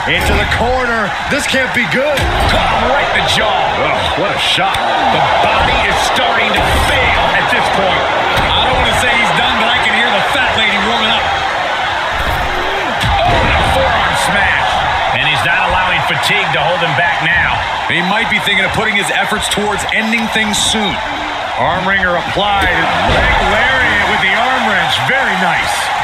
Into the corner. This can't be good. Caught him right in the jaw. Ugh, what a shot. The body is starting to fail at this point. I don't want to say he's done, but I can hear the fat lady warming up. Oh, and a forearm smash. And he's not allowing fatigue to hold him back now. He might be thinking of putting his efforts towards ending things soon. Arm wringer applied. Big lariat with the arm wrench. Very nice.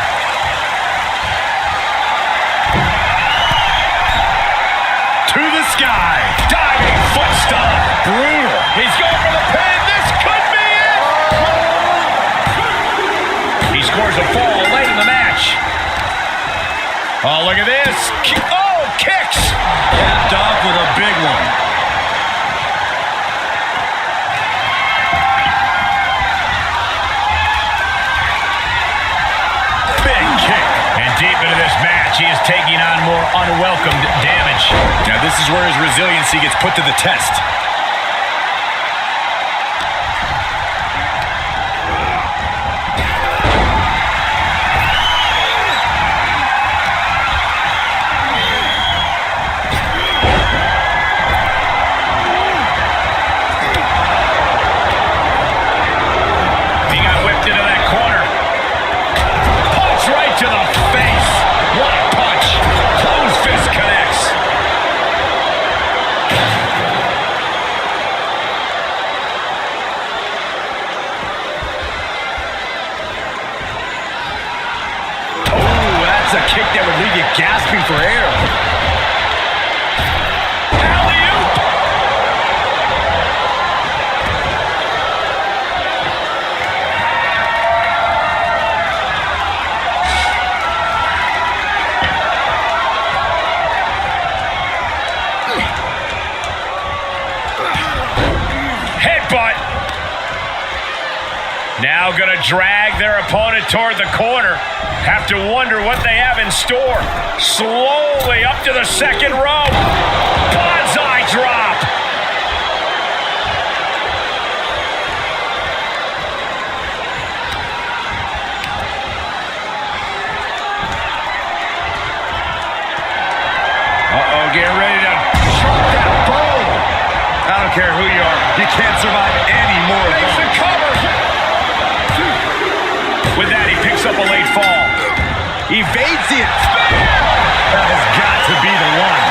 To the sky. Diving foot stomp. Brutal. He's going for the pin. This could be it. He scores a fall late in the match. Oh, look at this. Oh, kicks. Capped off with a big one. Big kick. And deep into this match, he is taking on more unwelcomed damage. Now this is where his resiliency gets put to the test. He got whipped into that corner. Punch right to the face. What a punch. Closed fist connects. Oh, that's a kick that would leave you gasping for air. Alley-oop. Now going to drag their opponent toward the corner. Have to wonder what they have in store. Slowly up to the second row. Bonsai drop. Uh-oh, get ready to chop that bone. I don't care who you are. You can't survive any more. Makes the cover. With that, he picks up a late fall. Evades it. That has got to be the one.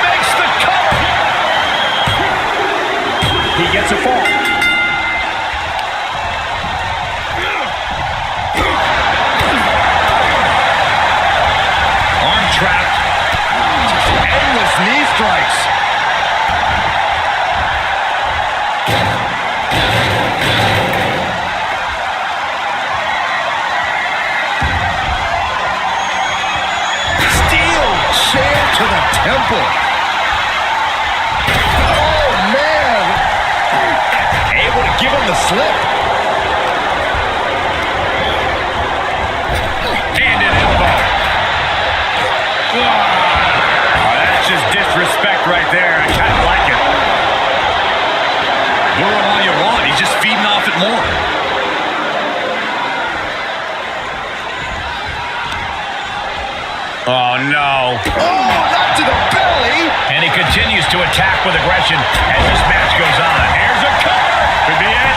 Makes the cover. He gets a fall. Arm trapped. Endless knee strikes. To the temple. Oh, man. Able to give him the slip. And an elbow. Oh, that's just disrespect right there. I kind of like it. Do it all you want. He's just feeding off it more. Oh, no. Oh, not to the belly. And he continues to attack with aggression as this match goes on. Here's a cover. Could be it.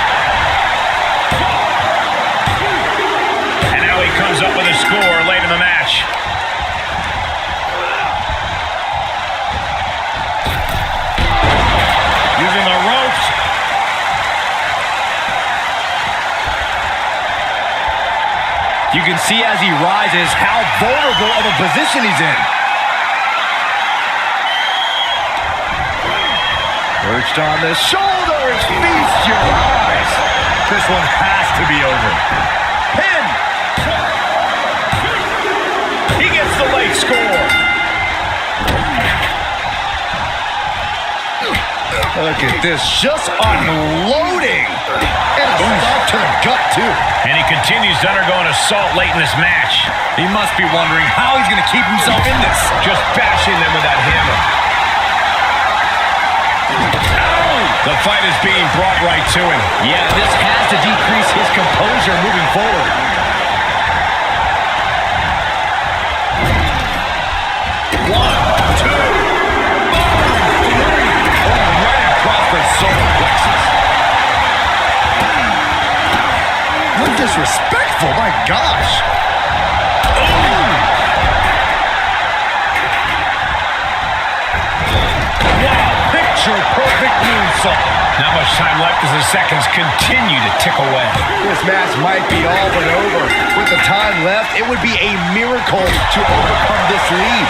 And now he comes up with a score late in the match. Using the ropes. You can see as he rises how vulnerable of a position he's in. Perched on the shoulders. Feast your eyes. This one has to be over. Pin. He gets the late score. Look at this. Just unloading. And a stop to the gut, too. And he continues to undergo an assault late in this match. He must be wondering how he's going to keep himself in this. Just bashing them with that hammer. The fight is being brought right to him. Yeah, this has to decrease his composure moving forward. One, two, three. Oh, right across the solar plexus. How disrespectful, my gosh. Picture-perfect moonsault. Not much time left as the seconds continue to tick away. This match might be all but over. With the time left, it would be a miracle to overcome this lead.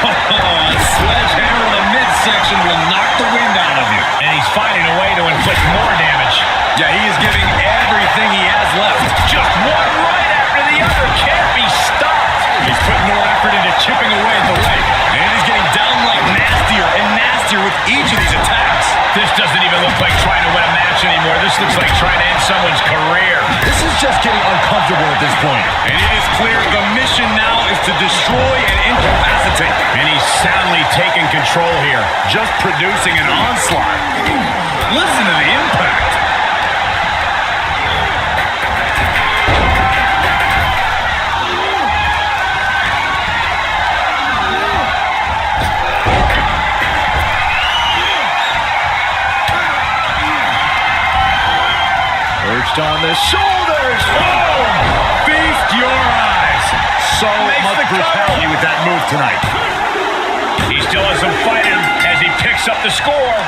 A sledgehammer in the midsection will knock the wind out of you. And he's finding a way to inflict more damage. Yeah, he is giving everything he has left. Just one right after the other. Can't be stopped. He's putting more effort into chipping away at the leg. And he's getting downright nastier and nastier with each of these attacks. This doesn't even look like trying to win a match anymore. This looks like trying to end someone's career. This is just getting uncomfortable at this point. And it is clear the mission now is to destroy and incapacitate. And he's soundly taking control here. Just producing an onslaught. Listen to the impact. Perched on the shoulders. Boom! Feast your eyes. So Makes much the brutality with that move tonight. He still has some fight in him as he picks up the score.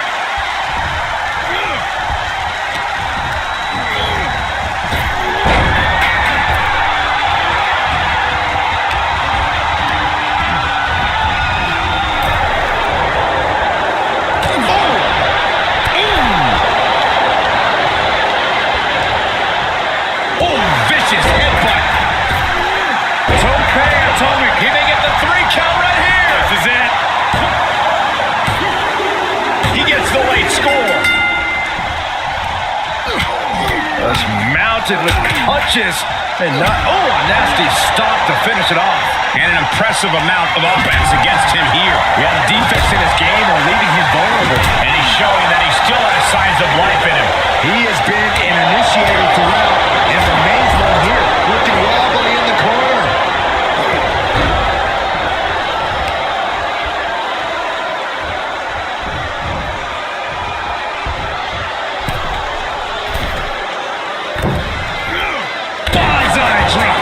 Vicious headbutt. Tope atomic. He may get the 3 count right here. This is it. taunted with punches. And not, oh, a nasty stop to finish it off. And an impressive amount of offense against him here. Yeah, the defense in his game are leaving him vulnerable. And he's showing that he still has signs of life in him. He has been an initiator throughout and remains one here. Looking wobbly in the corner. Bonsai drop.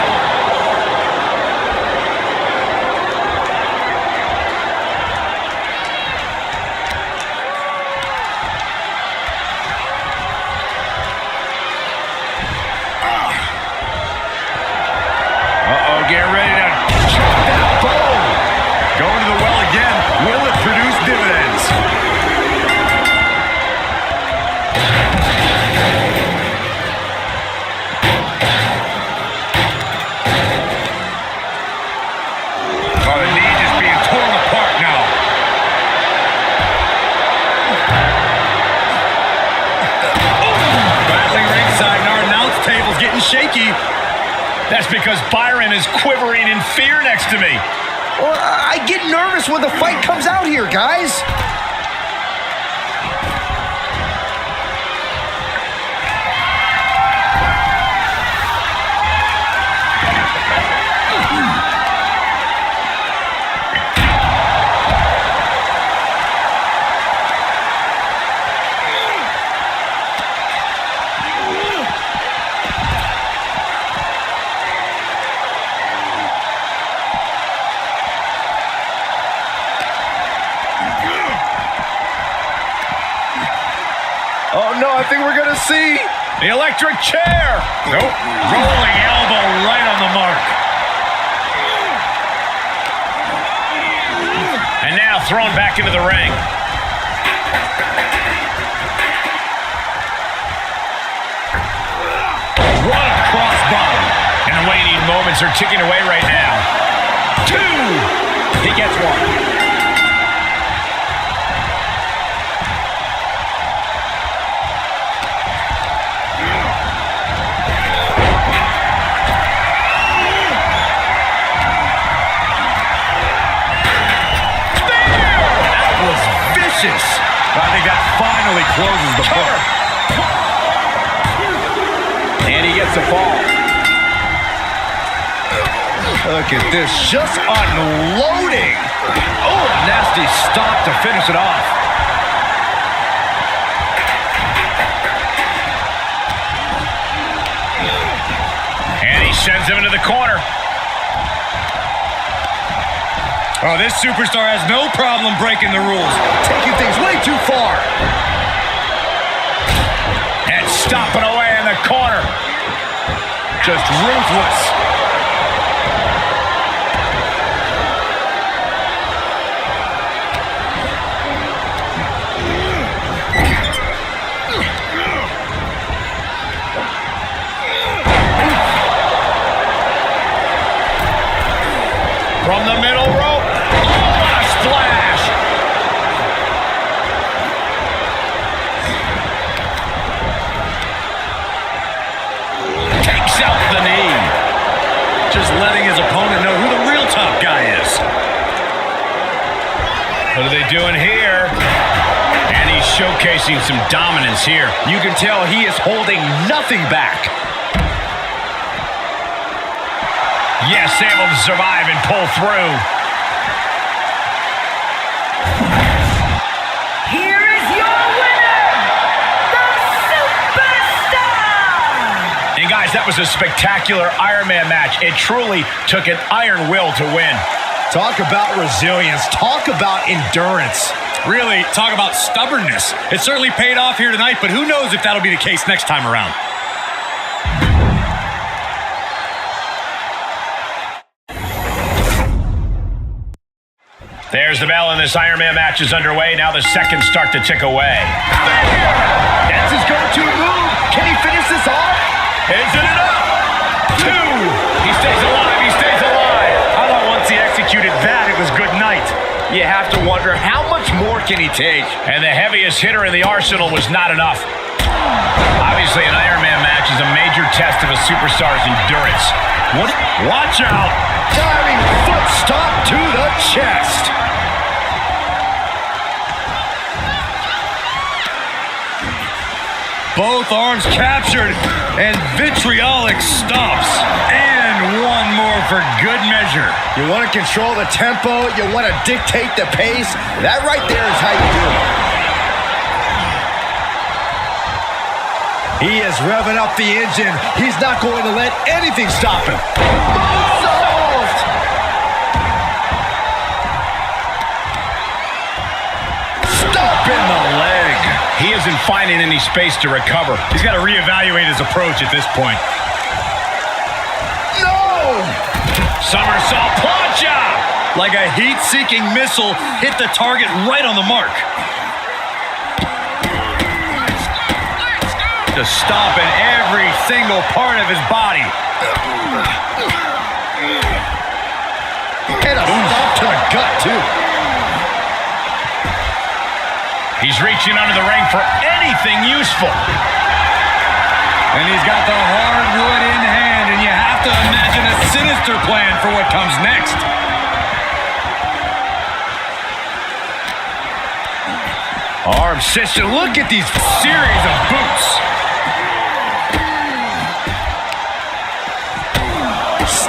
Uh-oh, get ready to drop that bone. Going to the well again. Will it produce dividends? Oh, the knee just being torn apart now. Battling ringside, and our announce table's getting shaky. That's because Byron is quivering in fear next to me. Well, I get nervous when the fight comes out here, guys. Oh, no, I think we're going to see. The electric chair. Nope. Rolling elbow right on the mark. And now thrown back into the ring. What a crossbody. And the waiting moments are ticking away right now. 2. He gets one. I think that finally closes the book. And he gets the fall. Look at this, just unloading. Oh, a nasty stop to finish it off. And he sends him into the corner. Oh, this superstar has no problem breaking the rules. Taking things way too far. And stomping away in the corner. Just ruthless. From the middle rope. Oh, what a splash. Takes out the knee. Just letting his opponent know who the real top guy is. What are they doing here? And he's showcasing some dominance here. You can tell he is holding nothing back. Yes, able to survive and pull through. Here is your winner, the Superstar! And guys, that was a spectacular Iron Man match. It truly took an iron will to win. Talk about resilience. Talk about endurance. Really, talk about stubbornness. It certainly paid off here tonight, but who knows if that'll be the case next time around. There's the bell, and this Iron Man match is underway. Now the seconds start to tick away. That's his go-to move. Can he finish this off? Isn't it up? 2. He stays alive. He stays alive. I thought once he executed that, it was good night. You have to wonder, how much more can he take? And the heaviest hitter in the arsenal was not enough. Obviously, an Iron Man match is a major test of a superstar's endurance. Watch out! Diving foot stomp to the chest. Both arms captured, and vitriolic stomps. And one more for good measure. You want to control the tempo. You want to dictate the pace. That right there is how you do it. He is revving up the engine. He's not going to let anything stop him. Moonsault! Stomping the leg. He isn't finding any space to recover. He's got to reevaluate his approach at this point. No! Somersault plancha! Like a heat-seeking missile, hit the target right on the mark. Just stomping every single part of his body. And a stomp to the gut, too. He's reaching under the ring for anything useful. And he's got the hardwood in hand, and you have to imagine a sinister plan for what comes next. Arm system. Look at these Series of boots.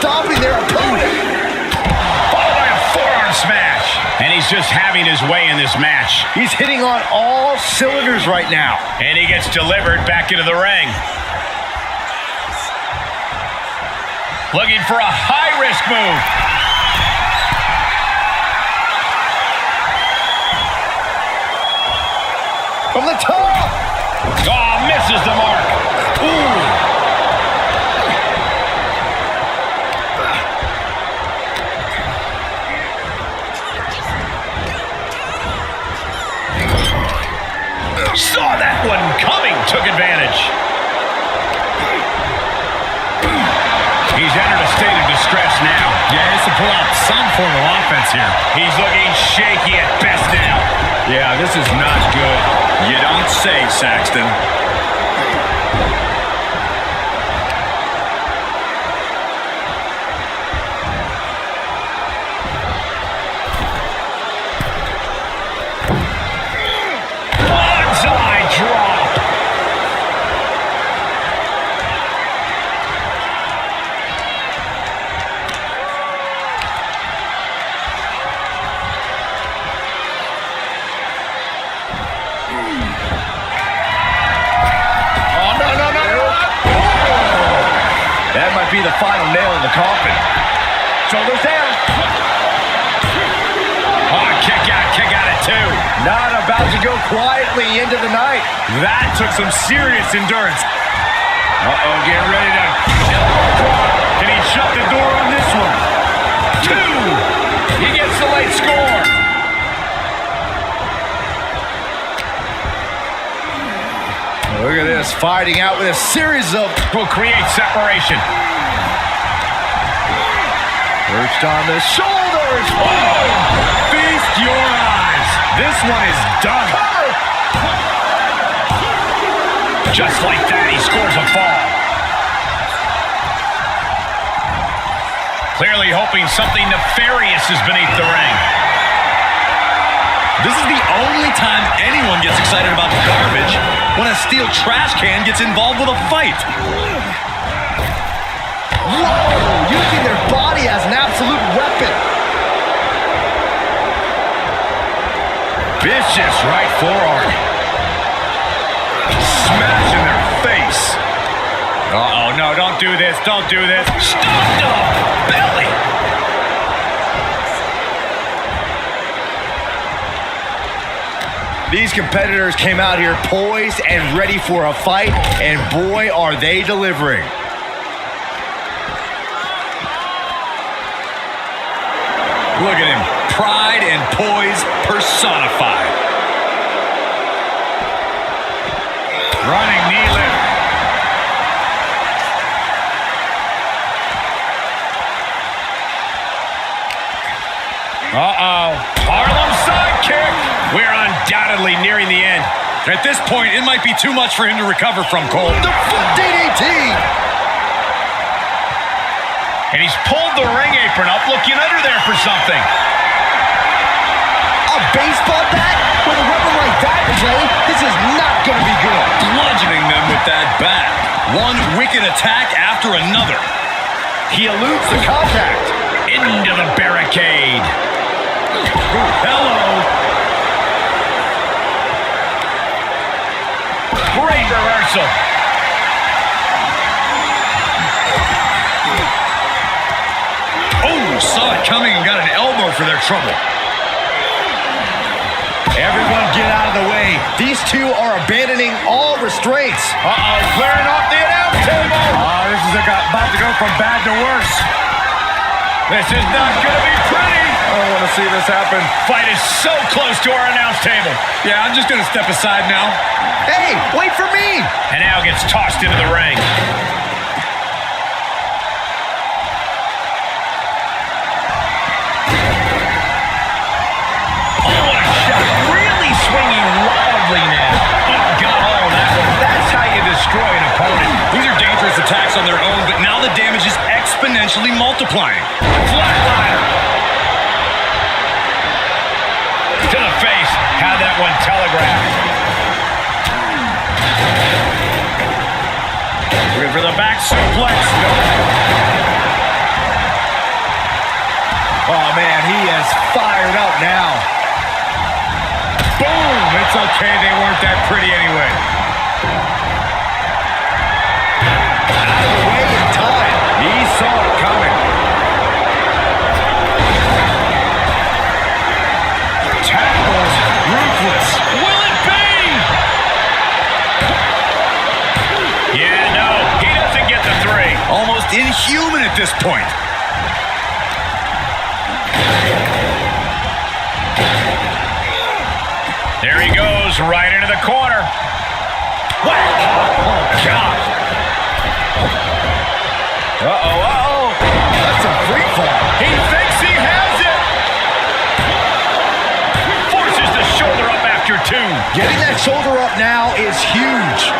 stomping their opponent. Followed by a forearm smash. And he's just having his way in this match. He's hitting on all cylinders right now. And he gets delivered back into the ring. Looking for a high-risk move. From the top. Oh, misses the mark. Ooh. Saw that one coming. Took advantage. He's entered a state of distress now. Yeah, he has to pull out some form of offense here. He's looking shaky at best now. Yeah, this is not good. You don't say, Saxton. Bonsai drop. That might be the final nail in the coffin. Shoulders down. Oh, kick out at two. Not about to go quietly into the night. That took some serious endurance. Uh-oh, getting ready to... Can he shut the door on this one? Two. He gets the late score. Look at this, fighting out with a series of... Will create separation. Perched on the shoulders. Oh! Feast your eyes. This one is done. Just like that, he scores a fall. Clearly hoping something nefarious is beneath the ring. This is the only time anyone gets excited about garbage, when a steel trash can gets involved with a fight. Whoa! Using their body as an absolute weapon. Vicious right forearm. Smash in their face. Uh-oh, no, don't do this, don't do this. Stop the belly. These competitors came out here poised and ready for a fight, and boy, are they delivering. Look at him. Pride and poise personified. Running knee lift. Uh-oh. Harlem sidekick. We're undoubtedly nearing the end. At this point, it might be too much for him to recover from, Cole. The foot DDT. And he's pulled the ring apron up, looking under there for something. A baseball bat with a weapon like that, Jay? This is not going to be good. Bludgeoning them with that bat. One wicked attack after another. He eludes the contact. Into the barricade. Hello. Great reversal. Oh, saw it coming and got an elbow for their trouble. Everyone get out of the way. These two are abandoning all restraints. Uh-oh, clearing off the announce table. This is about to go from bad to worse. This is not going to be pretty. I don't want to see this happen. Fight is so close to our announce table. Yeah, I'm just going to step aside now. Hey, wait for me. And now gets tossed into the ring. Oh, what a shot. Really swinging wildly now. Oh, God, oh, that's how you destroy an opponent. These are dangerous attacks on their own, but now the damage is exponentially multiplying. Flatliner. To the face. Had that one telegraphed. Looking for the back suplex. Oh, man, he is fired up now. Boom! It's okay, they weren't that pretty anyway. Out of the way in time. He saw it coming. Tackles. Ruthless. Will it be? Yeah, no. He doesn't get the three. Almost inhuman at this point. There he goes, right into the corner. Whack! Oh, God. Uh-oh. That's a free fall. He thinks he has it. Forces the shoulder up after two. Getting that shoulder up now is huge.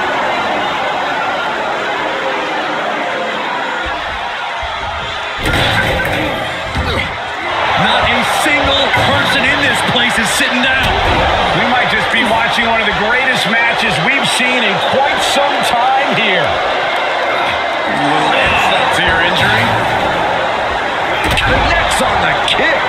Not a single person in this place is sitting down. We might just be watching one of the greatest matches we've seen in quite some time here. Insult to your injury. Connects on the kick.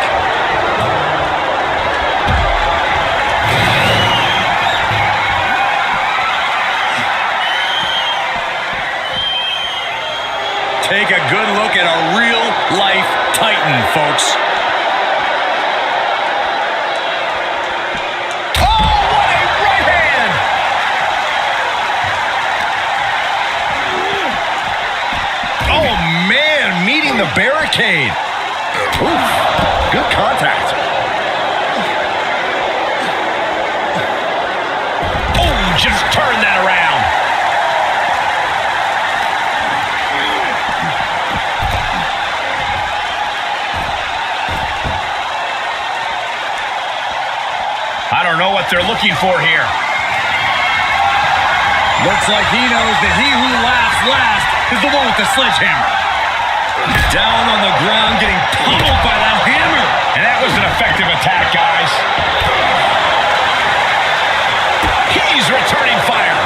Take a good look at a real-life Titan, folks. Oh, what a right hand! Oh, man, meeting the barricade. Oof, good contact. Oh, just turn that around. I don't know what they're looking for here. Looks like he knows that he who laughs last is the one with the sledgehammer. Down on the ground, getting pummeled by that hammer. And that was an effective attack, guys. He's returning fire.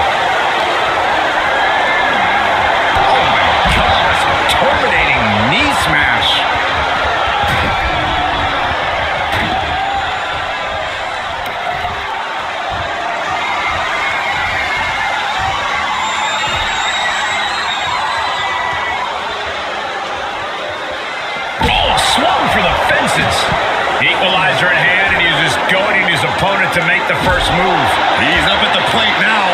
Oh, my gosh. Terminating knee smash. Swung for the fences. Equalizer in hand, and he's just goading his opponent to make the first move. He's up at the plate now.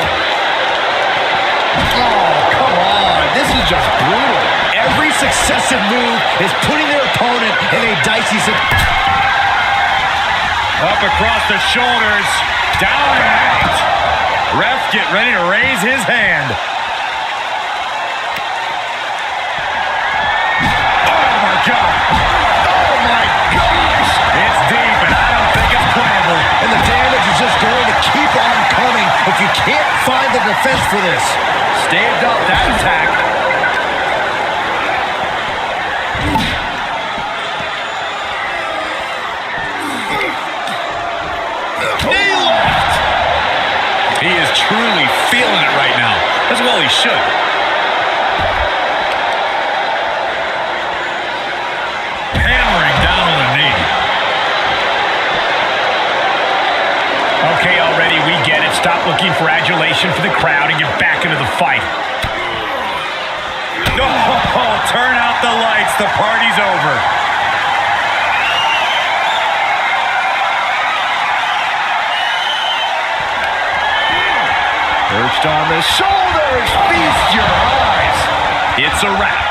Oh, come on. This is just brutal. Every successive move is putting their opponent in a dicey situation. Up across the shoulders. Down and out. Ref get ready to raise his hand. Oh, my God. Oh, my gosh. It's deep, and I don't think it's playable. And the damage is just going to keep on coming if you can't find the defense for this. Staved up that attack. really should. Hammering down on the knee. Okay, already, we get it. Stop looking for adulation for the crowd and get back into the fight. Oh, turn out the lights. The party's over. Perched on the shoulders, feast your eyes. It's a wrap.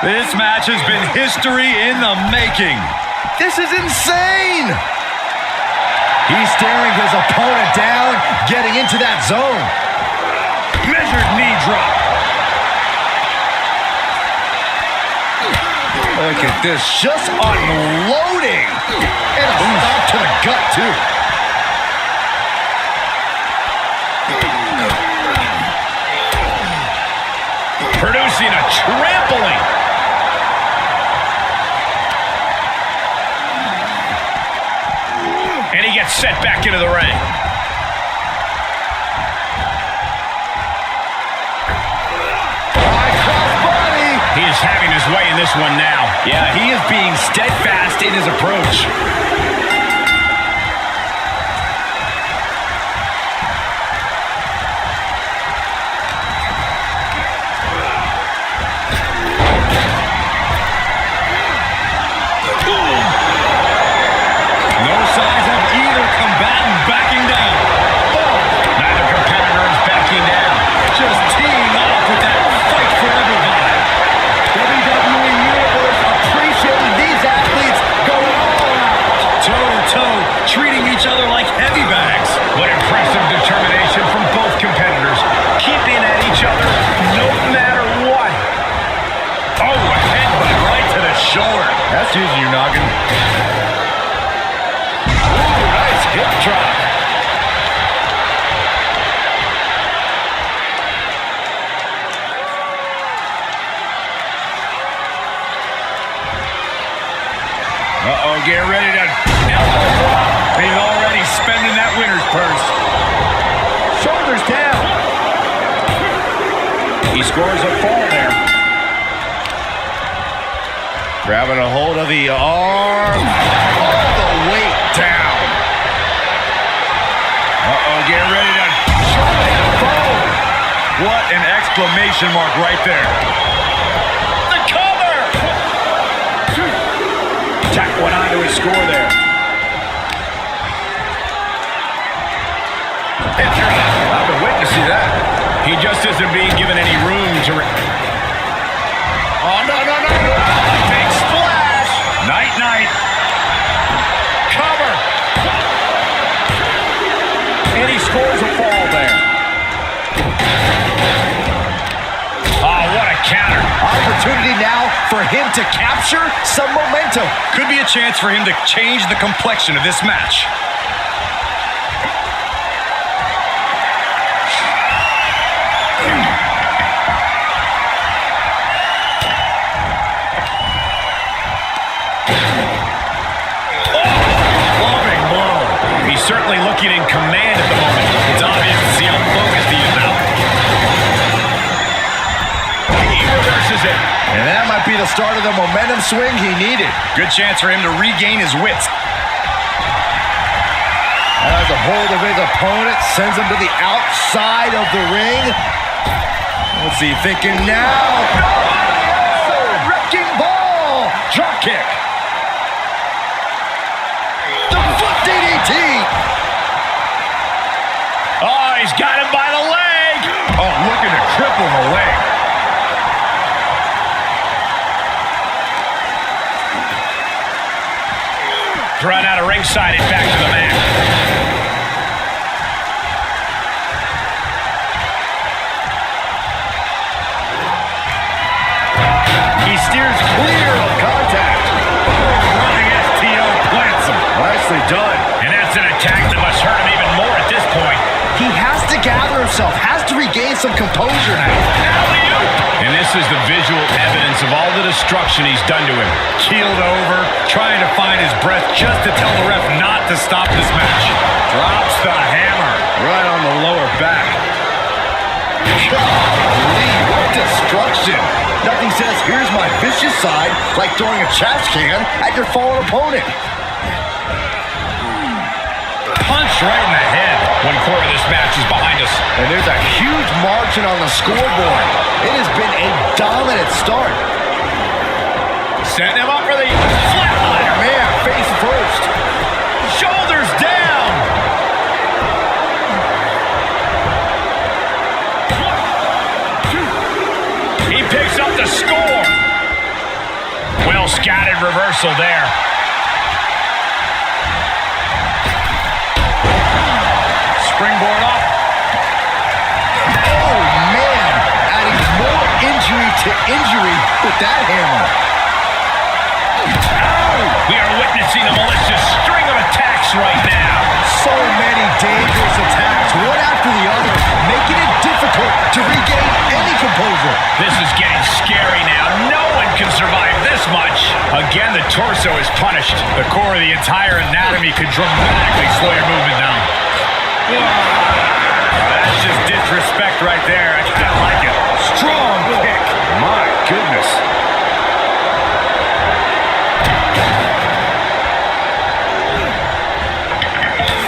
This match has been history in the making. This is insane. He's staring his opponent down, getting into that zone. Measured knee drop. Look at this, just unloading. And a stop to the gut, too. Producing a trampling. And he gets set back into the ring. He is having his way in this one now. Yeah, he is being steadfast in his approach. No signs of either combatant backing down. Neither competitor is backing down. Just teeing off with that fight forever vibe. WWE Universe appreciating these athletes going all out. Toe-to-toe, treating each other like heavy bags. What impressive determination from both competitors. Keeping at each other no matter what. Oh, a headbutt right to the shoulder. That's using your noggin. Nice hip drop. Uh-oh, get ready to elbow drop. He's already spending that winner's purse. Shoulders down. He scores a fall there. Grabbing a hold of the arm. All the weight down. Uh-oh, get ready to Boom! What an exclamation mark right there. the cover. Tack one onto his score there. I've been waiting to see that. He just isn't being given any room to... Oh, no. Big splash. Night-night. Cover. And he scores a fall there. Oh, what a counter. Opportunity now for him to capture some momentum. Could be a chance for him to change the complexion of this match. Loving blow. He's certainly looking in command at the moment. It's obvious to see how focused he is now. He reverses it. And that might be the start of the momentum swing he needed. Good chance for him to regain his wits. Has a hold of his opponent, sends him to the outside of the ring. What's he thinking now? Wrecking ball! Drop kick. The foot DDT. Oh, he's got him by the leg. Oh, looking to cripple the leg. Drawn out of ringside and back to the mat. He steers clear of contact. Running STO plants him. Nicely done. And that's an attack that must hurt him even more at this point. He has to gather himself, has to regain some composure now. And this is the visual evidence of all the destruction he's done to him. Keeled over, trying to find his breath just to tell the ref not to stop this match. Drops the hammer. Right on the submission. Nothing says, here's my vicious side, like throwing a trash can at your fallen opponent. Punch right in the head. One quarter of this match is behind us. And there's a huge margin on the scoreboard. It has been a dominant start. Setting him up for the flatliner. Man, face first. Shoulders down. He picks up the score. Well scattered reversal there. Springboard up. Oh, man. Adding more injury to injury with that hammer. We are witnessing a malicious string of attacks right now. So many dangerous attacks, one after the other, making it difficult to regain any composure. This is getting scary now. No one can survive this much. Again, the torso is punished. The core of the entire anatomy could dramatically slow your movement down. That's just disrespect right there. I kind of like it. Strong kick. My goodness.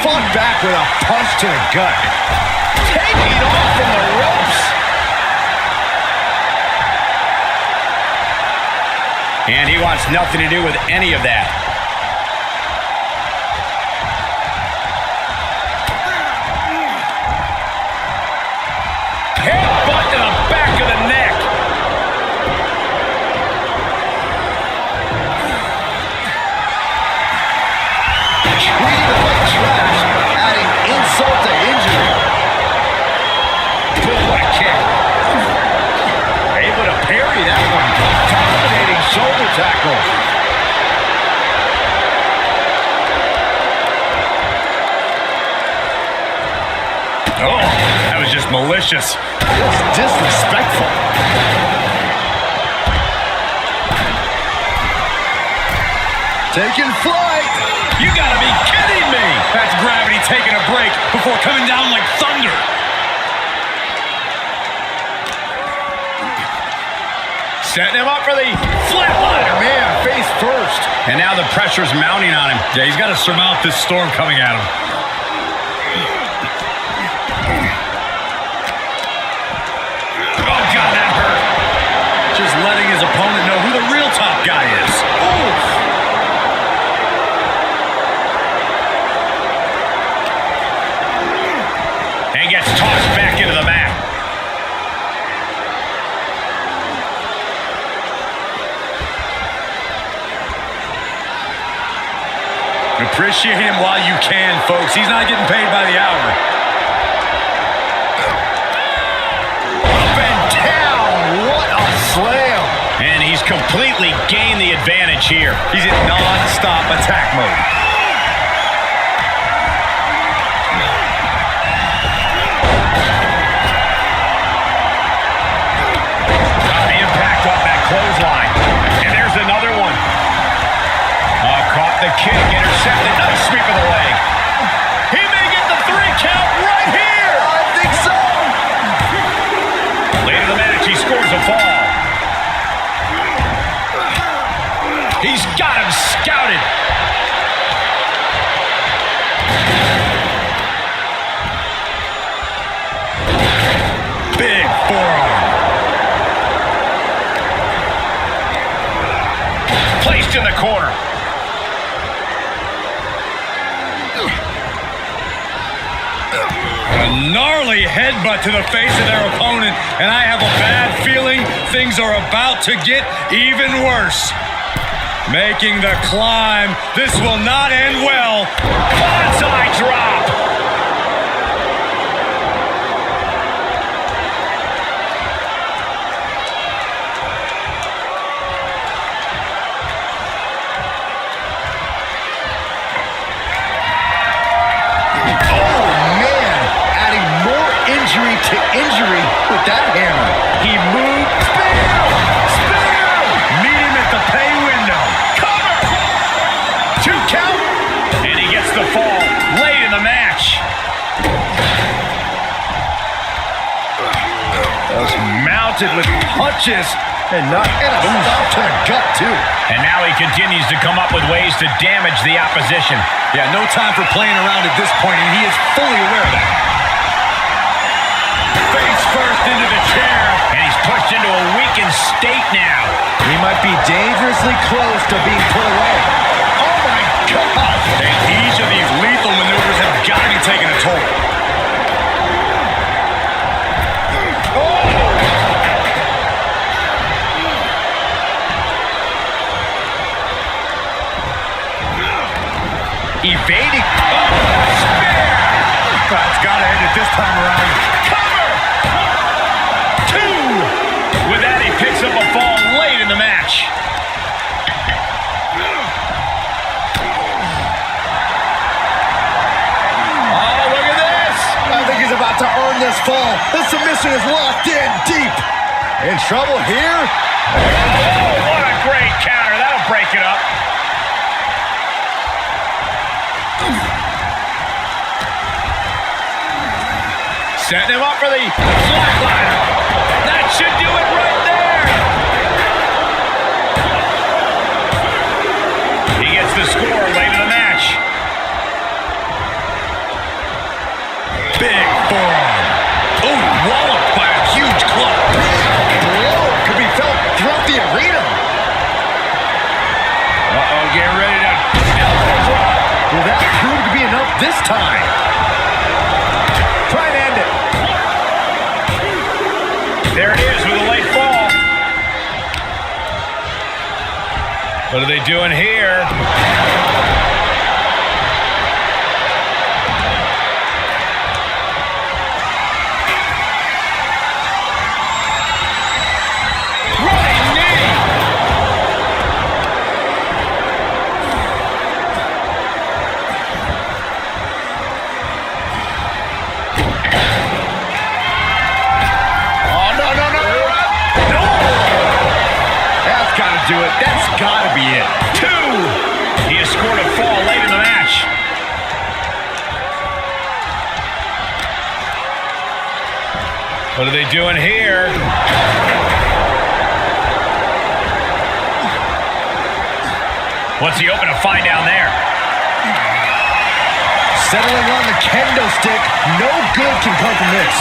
Fought back with a punch to the gut. Taking off from the ropes. And he wants nothing to do with any of that. Headbutt to the back of the neck. Treated him like trash, adding insult to injury. Boom, what a kick. Able to parry that one. Dominating shoulder tackle. Oh, that was just malicious. Just disrespectful. Taking flight. You gotta be kidding me! That's gravity taking a break before coming down like thunder. Setting him up for the flatliner. Man, face first. And now the pressure's mounting on him. Yeah, he's got to surmount this storm coming at him. Oh, God, that hurt. Just letting his opponent know who the real top guy is. Ooh. And gets tossed back into the mat. Appreciate him while you can, folks. He's not getting paid by the hour. Up and down. What a slam. And he's completely gained the advantage here. He's in non-stop attack mode. Got the impact off that clothesline. And there's another one. Caught the kick, intercepted. Nice sweep of the leg. He may get the 3 count right here. I think so. Late in the match, he scores a fall. He's got him scouted. Big forearm. Placed in the corner. A gnarly headbutt to the face of their opponent, and I have a bad feeling things are about to get even worse. Making the climb. This will not end well. Bonsai drop. Injury to injury with that hammer. He moved. Spear! Spear! Meet him at the pay window. Cover! 2 count. And he gets the fall late in the match. Just mounted with punches and a stop to the gut, too. And now he continues to come up with ways to damage the opposition. Yeah, no time for playing around at this point, and he is fully aware of that. Face first into the chair. And he's pushed into a weakened state now. He might be dangerously close to being put away. Oh, my God. And each of these lethal maneuvers have got to be taking a toll. Evading. Spear! It's got to end it this time around. Cover! 2! With that, he picks up a fall late in the match. Oh, look at this! I think he's about to earn this fall. The submission is locked in deep. In trouble here? Oh, what a great counter. That'll break it up. Setting him up for the flatliner. That should do it right there. He gets the score late in the match. Big forearm. Oh, walloped by a huge club. Blow could be felt throughout the arena. Uh-oh, getting ready to elbow drop. Will that prove to be enough this time? Try and end it. There it is with a late fall. What are they doing here? Running knee. Do it. That's got to be it. 2. He has scored a fall late in the match. What are they doing here? What's he open to find down there? Settling on the kendo stick. No good can come from this.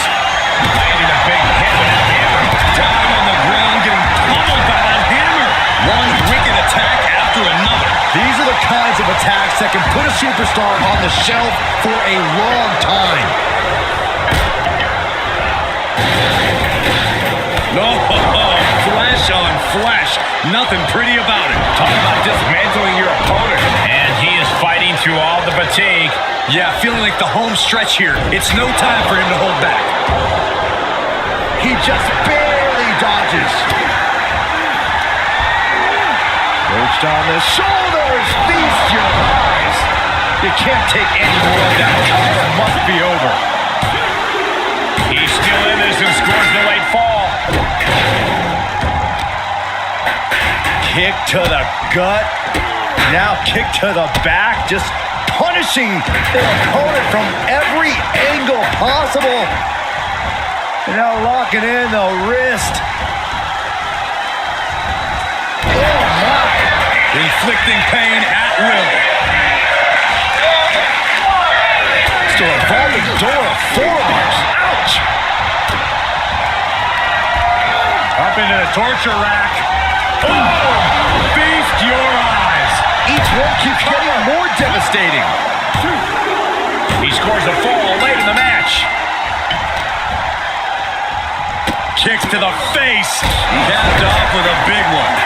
Landed a big hit with that hammer. Down on the ground, getting pummeled by that hammer. One wicked attack after another. These are the kinds of attacks that can put a superstar on the shelf for a long time. No, flesh on flesh. Nothing pretty about it. Talk about dismantling your opponent. And he is fighting through all the fatigue. Yeah, feeling like the home stretch here. It's no time for him to hold back. He just barely dodges. Perched on the shoulders, feast your eyes. You can't take any more of that. Cover must be over. He's still in this and scores the late fall. Kick to the gut. Now kick to the back. Just punishing their opponent from every angle possible. And now locking in the wrist. Oh, my. Inflicting pain at will. Still a revolving door of forearms. Ouch. Up into the torture rack. Oh! Feast your eyes. Each one keeps getting more devastating. He scores a fall late in the match. Kicks to the face. Capped off with a big one.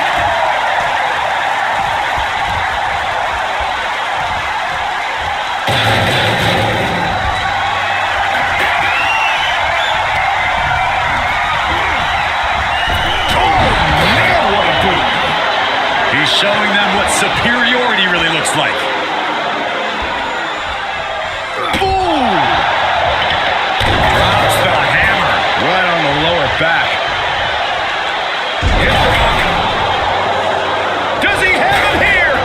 He's showing them what superiority really looks like. Ooh! Drops the hammer Right on the lower back. Does he have him here?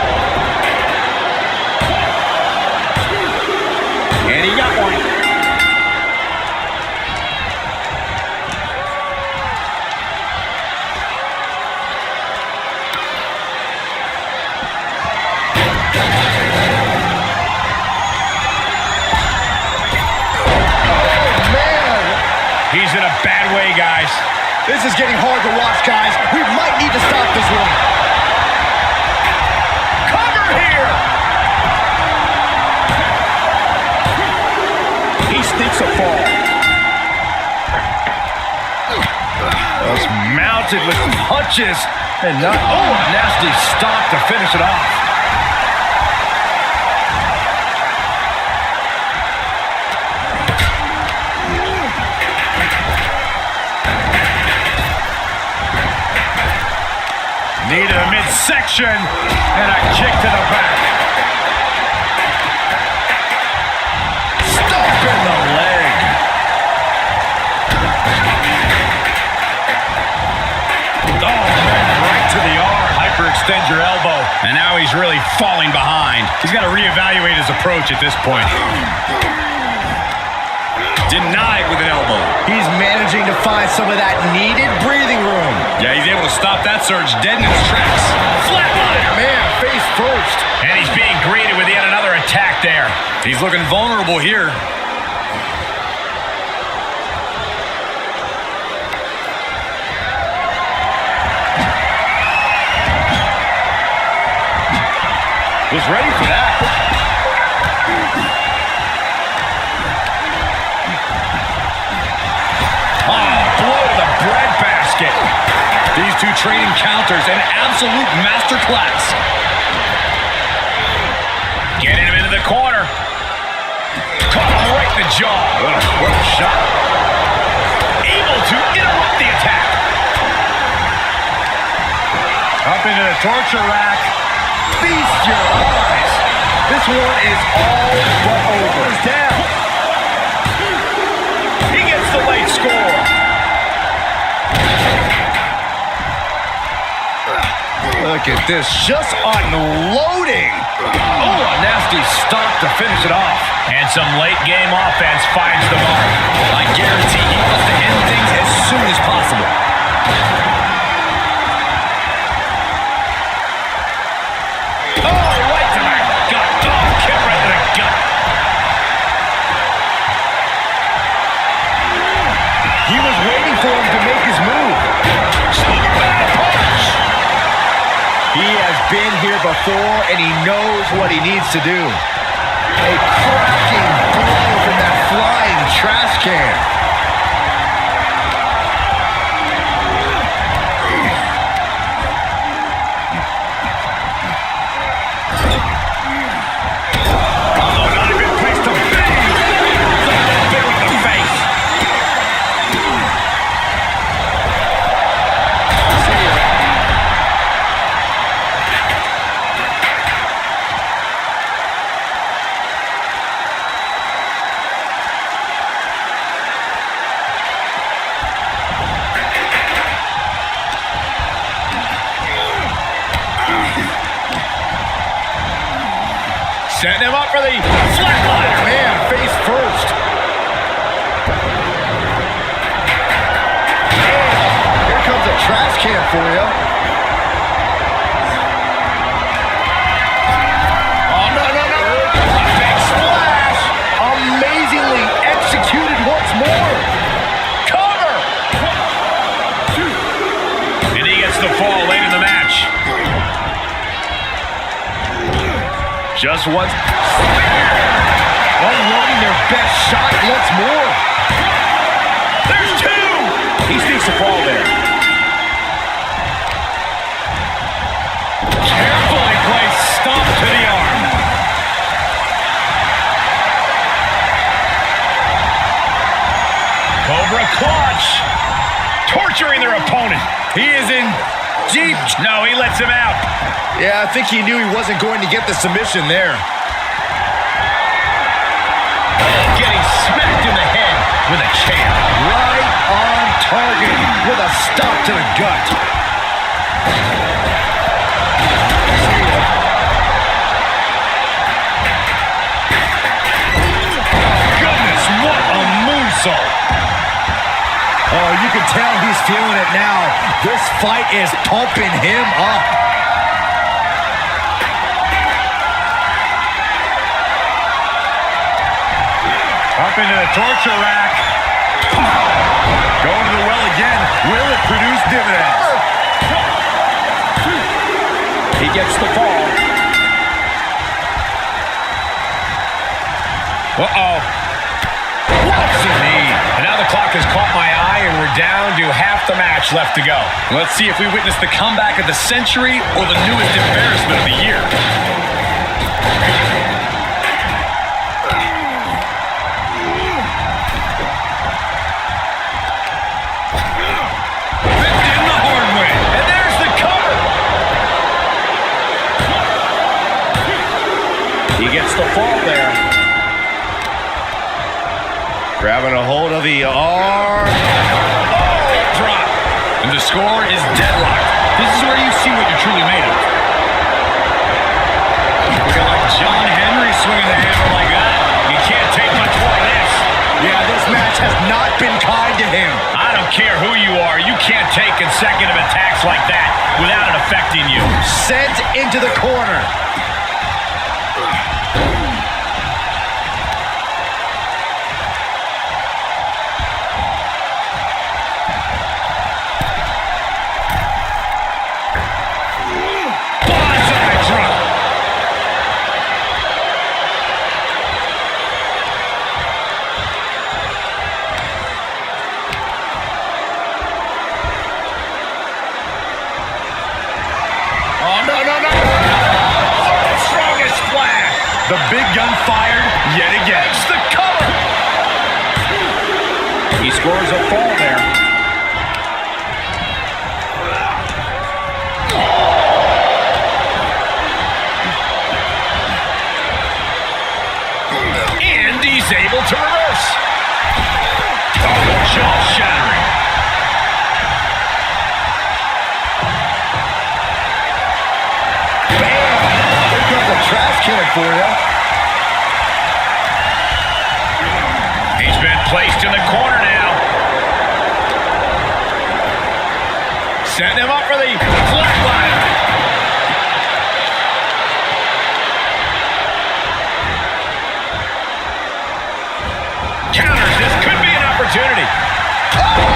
And he got one. He's in a bad way, guys. This is getting hard to watch, guys. We might need to stop this one. Cover here. He sneaks a fall. Just mounted with punches and not. Oh, a nasty stop to finish it off. Knee to the midsection, and a kick to the back. Stop in the leg. Oh, man, right to the arm. Hyperextend your elbow. And now he's really falling behind. He's got to reevaluate his approach at this point. Denied with an elbow. He's managing to find some of that needed breathing room. Yeah, he's able to stop that surge dead in its tracks. Flatliner. Man, face first. And he's being greeted with yet another attack there. He's looking vulnerable here. Was ready for that. Blow to the breadbasket. These two trading counters, an absolute masterclass. Getting him into the corner. Caught him right in the jaw. What a shot. Able to interrupt the attack. Up into the torture rack. Feast your eyes. This one is all but over. He's down. He gets the late score. Look at this, just unloading. Oh, a nasty stop to finish it off. And some late game offense finds the mark. I guarantee he wants to end things as soon as possible. Oh, right to the gut. Oh, kick right to the gut. He was waiting for him to make his move. Superman punch. He has been here before, and he knows what he needs to do. A cracking blow from that flying trash can. Oh, not a good place to be. Bit with the face. Setting him up for the flatliner. Man, face first. Here comes a trash can for you. Oh, no. A big splash. Amazingly executed once more. Cover. And he gets the fall late in the match. Just once. Unloading their best shot once more. There's two. He sneaks the fall there. Carefully placed stomp to the arm. Cobra clutch. Torturing their opponent. He is in deep. No, he lets him out. Yeah, I think he knew he wasn't going to get the submission there. Getting smacked in the head with a chair. Right on target with a stop to the gut. Goodness, what a moonsault. Oh, you can tell he's feeling it now. This fight is pumping him up. Up into the torture rack. Uh-oh. What's the knee? And now the clock has caught my eye, and we're down to half the match left to go. Let's see if we witness the comeback of the century or the newest embarrassment of the year. Ripped in the hard way. And there's the cover. He gets the fall there. Grabbing a hold of the arm. Drop. And the score is deadlocked. This is where you see what you're truly made of. Look at like John Henry swinging the hammer like that. You can't take much more of this. Yeah, this match has not been kind to him. I don't care who you are. You can't take consecutive attacks like that without it affecting you. Sent into the corner. The big gun fired yet again. It's the cover. He scores a fall there. And he's able to reverse. Oh, jaw-shattering. Trash can for you. He's been placed in the corner now. Setting him up for the flatline. Counters. This could be an opportunity. Oh,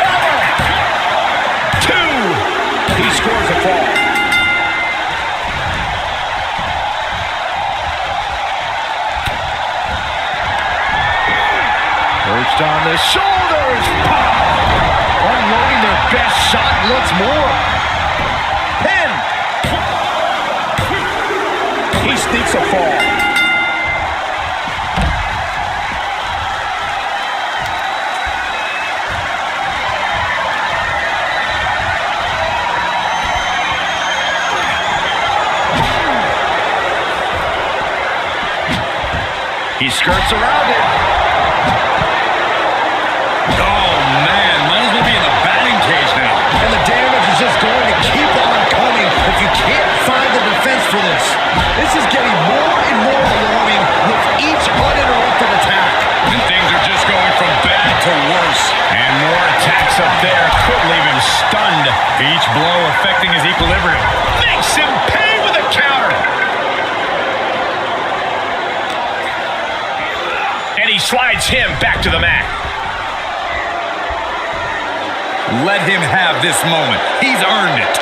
cover. 2. He scores a fall. Perched on the shoulders. Unloading their best shot once more. Pin. He sneaks a fall. He skirts around it. Oh, man. Might as well be in the batting cage now. And the damage is just going to keep on coming if you can't find the defense for this. This is getting more and more alarming with each uninterrupted attack. And things are just going from bad to worse. And more attacks up there could leave him stunned. Each blow affecting his equilibrium. Makes him pay with a counter. And he slides him back to the mat. Let him have this moment. He's earned it.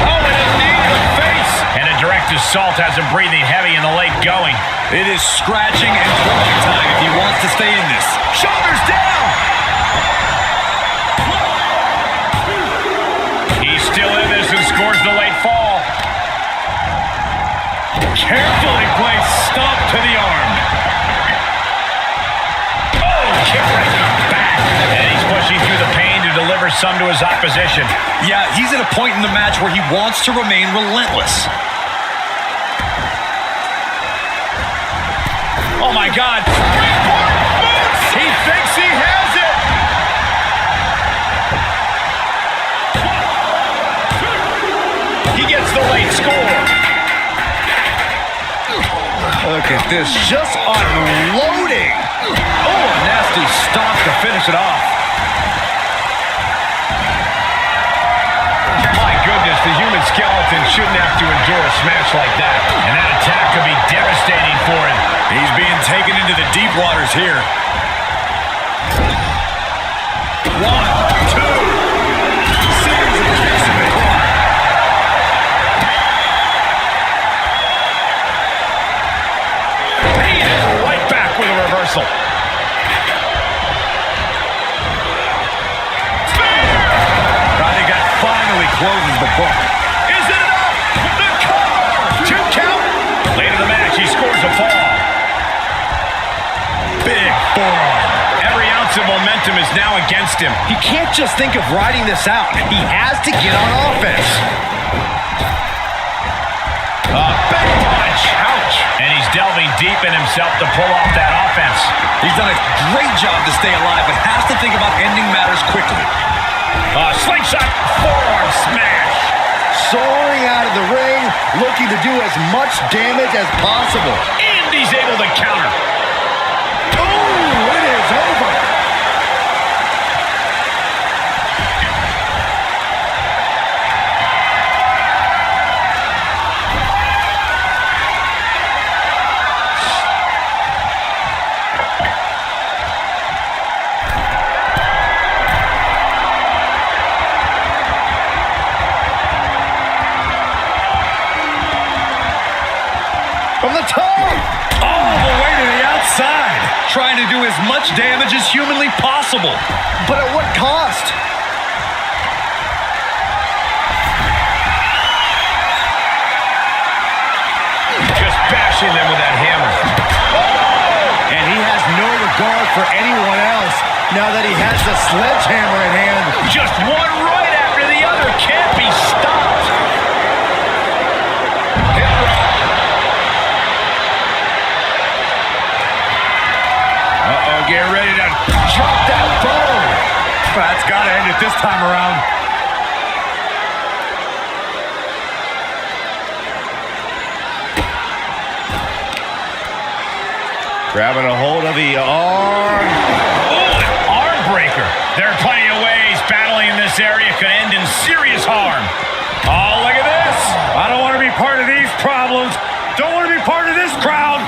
Oh, and a knee to the face. And a direct assault has him breathing heavy in the late going. It is scratching and clawing time if he wants to stay in this. Shoulders down. He's still in this and scores the late fall. Carefully placed stomp to the arm. Oh, kick right to the back. And he's pushing through the pain to deliver some to his opposition. Yeah, he's at a point in the match where he wants to remain relentless. Oh, my God. He thinks he has it. He gets the late score. Look at this, just unloading. Oh, a nasty stomp to finish it off. My goodness, the human skeleton shouldn't have to endure a smash like that. And that attack could be devastating for him. He waters here. 1, 2. Series of kicks in the corner. He is right back with a reversal. I think that finally closes the book. Is it enough? The cover! 2 count. Late in the match, he scores a fall. Big forearm. Every ounce of momentum is now against him. He can't just think of riding this out. He has to get on offense. A big punch. Ouch. And he's delving deep in himself to pull off that offense. He's done a great job to stay alive, but has to think about ending matters quickly. Slingshot forearm smash. Soaring out of the ring, looking to do as much damage as possible. And he's able to counter. Ooh, it is over. From the top! All the way to the outside. Trying to do as much damage as humanly possible. But at what cost? Just bashing them with that hammer. And he has no regard for anyone else now that he has the sledgehammer in hand. Just one right after the other. Can't be stopped. Get ready to drop that bone. That's got to end it this time around. Grabbing a hold of the arm. Ooh, an arm breaker. There are plenty of ways battling in this area could end in serious harm. Oh, look at this. I don't want to be part of these problems. Don't want to be part of this crowd.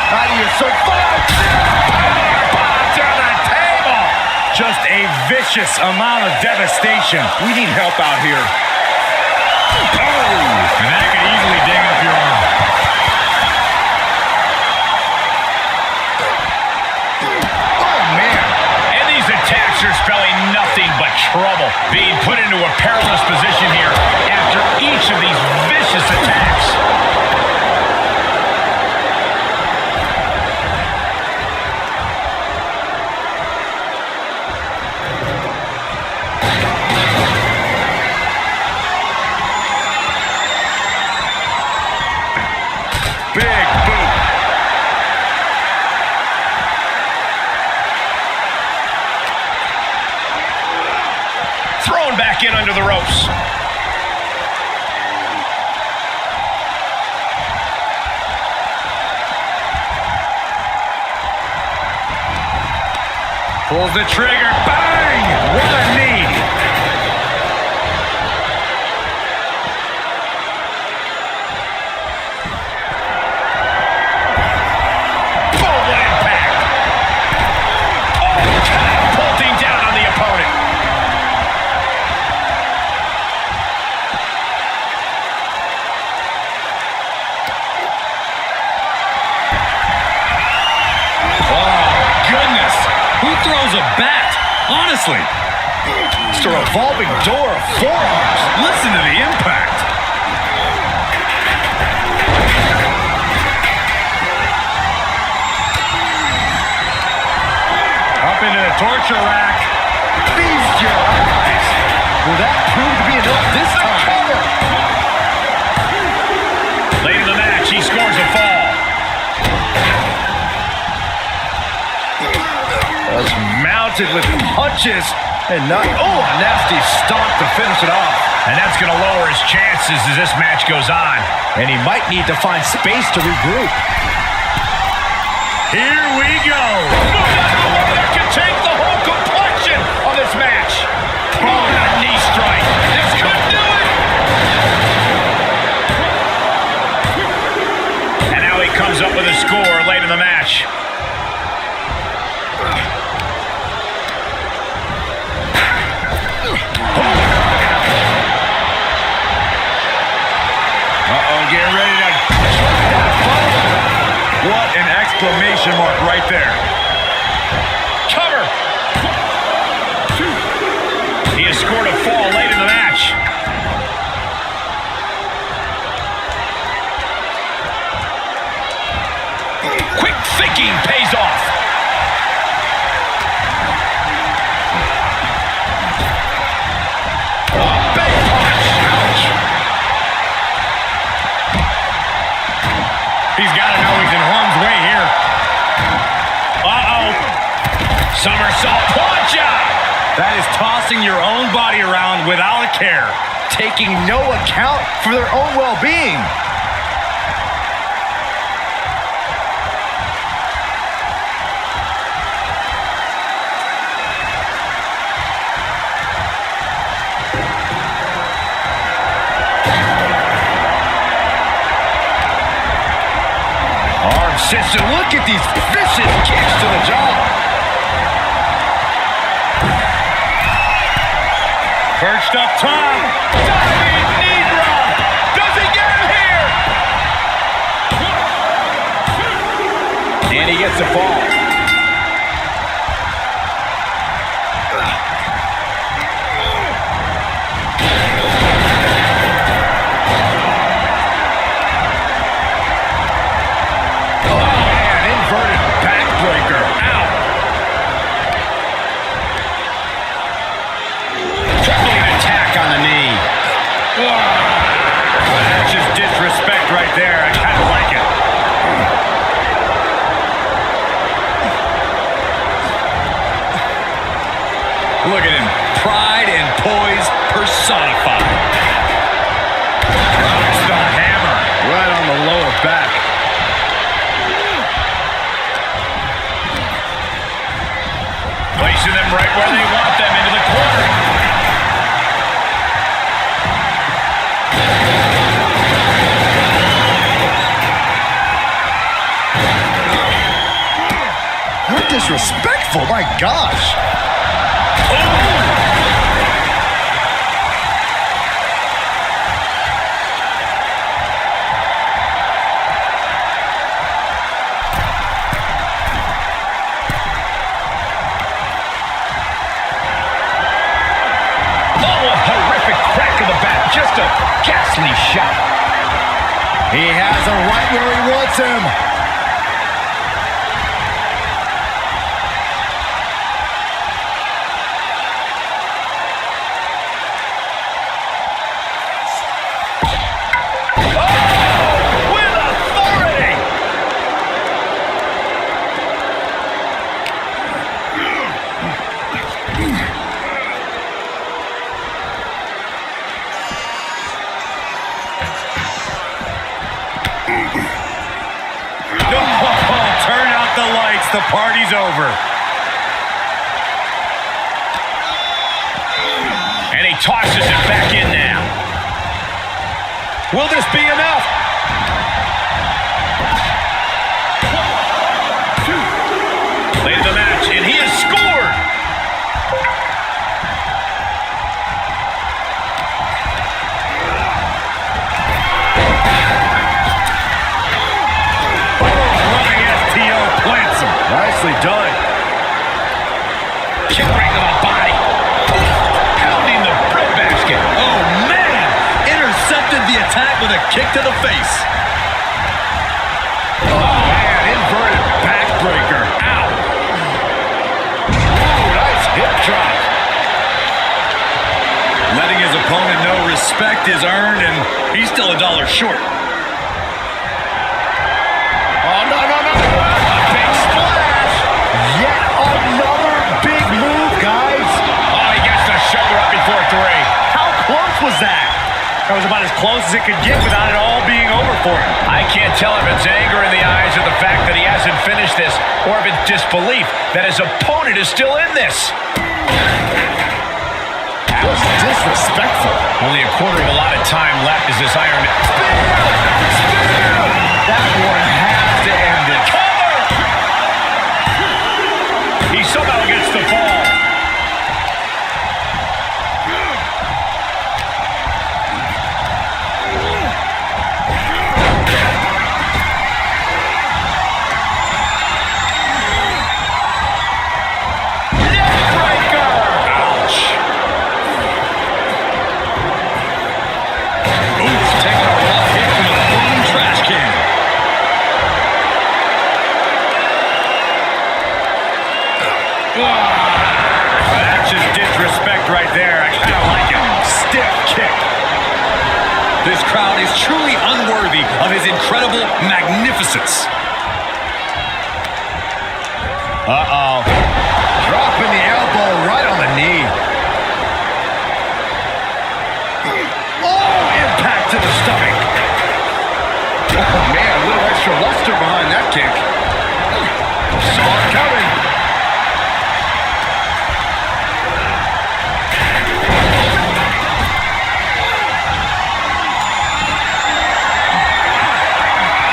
How do you survive? Bombs on the table. Just a vicious amount of devastation. We need help out here. Oh, and that could easily ding up your arm. Oh, man. And these attacks are spelling nothing but trouble. Being put into a perilous position here after each of these vicious attacks. Big boot. Thrown back in under the ropes. Pulls the trigger. Bang! What a knee. Full impact. Oh, catapulting down on the opponent. Who throws a bat? Honestly. It's a revolving door of forearms. Listen to the impact. Up into the torture rack. Feast your eyes. Will that prove to be enough this time? Late in the match, he scores a fall. Was mounted with punches and not, oh, a nasty stomp to finish it off. And that's going to lower his chances as this match goes on. And he might need to find space to regroup. Here we go. That can change the whole complexion of this match. Oh, right there. Cover. He has scored a fall late in the match. Quick thinking pays off. Oh, big punch. Ouch. He's got to know he's in harm's way here. Uh-oh. Somersault punch out. That is tossing your own body around without a care. Taking no account for their own well-being. Arm system. Look at these vicious kicks to the jaw. Perched up top. Diving knee drop. Does he get him here? And he gets the fall. Look at him. Pride and poise personified. Drops the hammer right on the lower back. Placing them right where they want them, into the corner. How disrespectful, my gosh. Just a ghastly shot. He has him right where he wants him. Oh, with authority. Turn out the lights. The party's over. And he tosses it back in now. Will this be enough? Late in the match, and he has scored. Nicely done. Kick right to the body. Pounding the breadbasket. Oh, man! Intercepted the attack with a kick to the face. Oh, man. Inverted backbreaker. Ow. Ooh, nice hip drop. Letting his opponent know respect is earned, and he's still $1 short. Oh, no, no, no. A big splash. Yet another big move, guys. Oh, he gets the shoulder up before 3. How close was that? That was about as close as it could get without it all being over for him. I can't tell if it's anger in the eyes or the fact that he hasn't finished this, or if it's disbelief that his opponent is still in this. That was disrespectful. Only a quarter of a lot of time left as this Iron Man. That one has to end it. Cover! He somehow gets the fall. This crowd is truly unworthy of his incredible magnificence. Uh-oh. Dropping the elbow right on the knee. Oh, impact to the stomach. Oh, man, a little extra luster behind that kick. Saw it coming.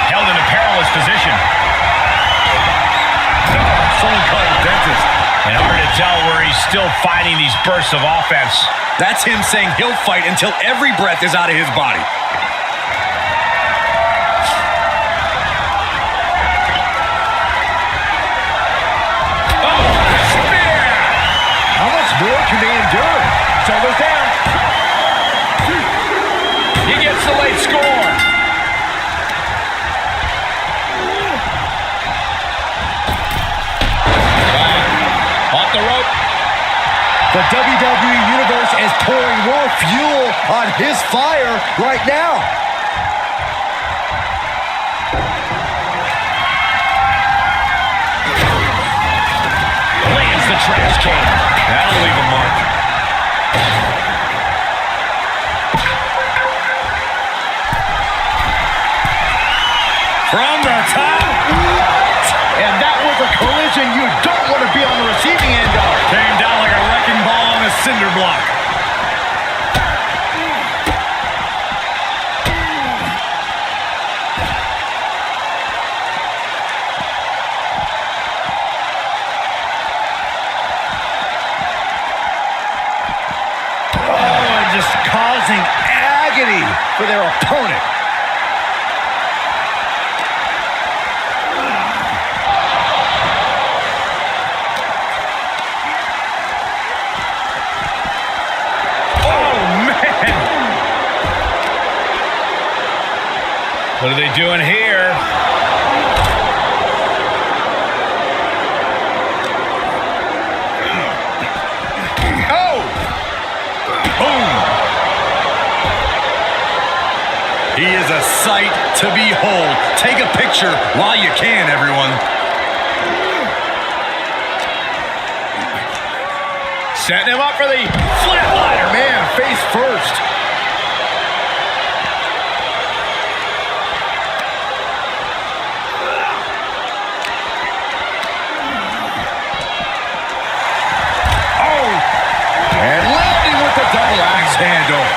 Held in a perilous position. Someone called a dentist. And hard to tell where he's still finding these bursts of offense. That's him saying he'll fight until every breath is out of his body. How much more can they endure? Shoulders down. He gets the late score. Off the rope. The WWE Universe is pouring more fuel on his fire right now. Lands the trash can. That'll leave a mark. From the top. And that was a collision you don't want to be on the receiving end of. Came down like a wrecking ball on a cinder block. Oh, and just causing agony for their opponent. What are they doing here? Oh! Boom! He is a sight to behold. Take a picture while you can, everyone. Setting him up for the flatliner. Man, face first. And landing with the double axe handle.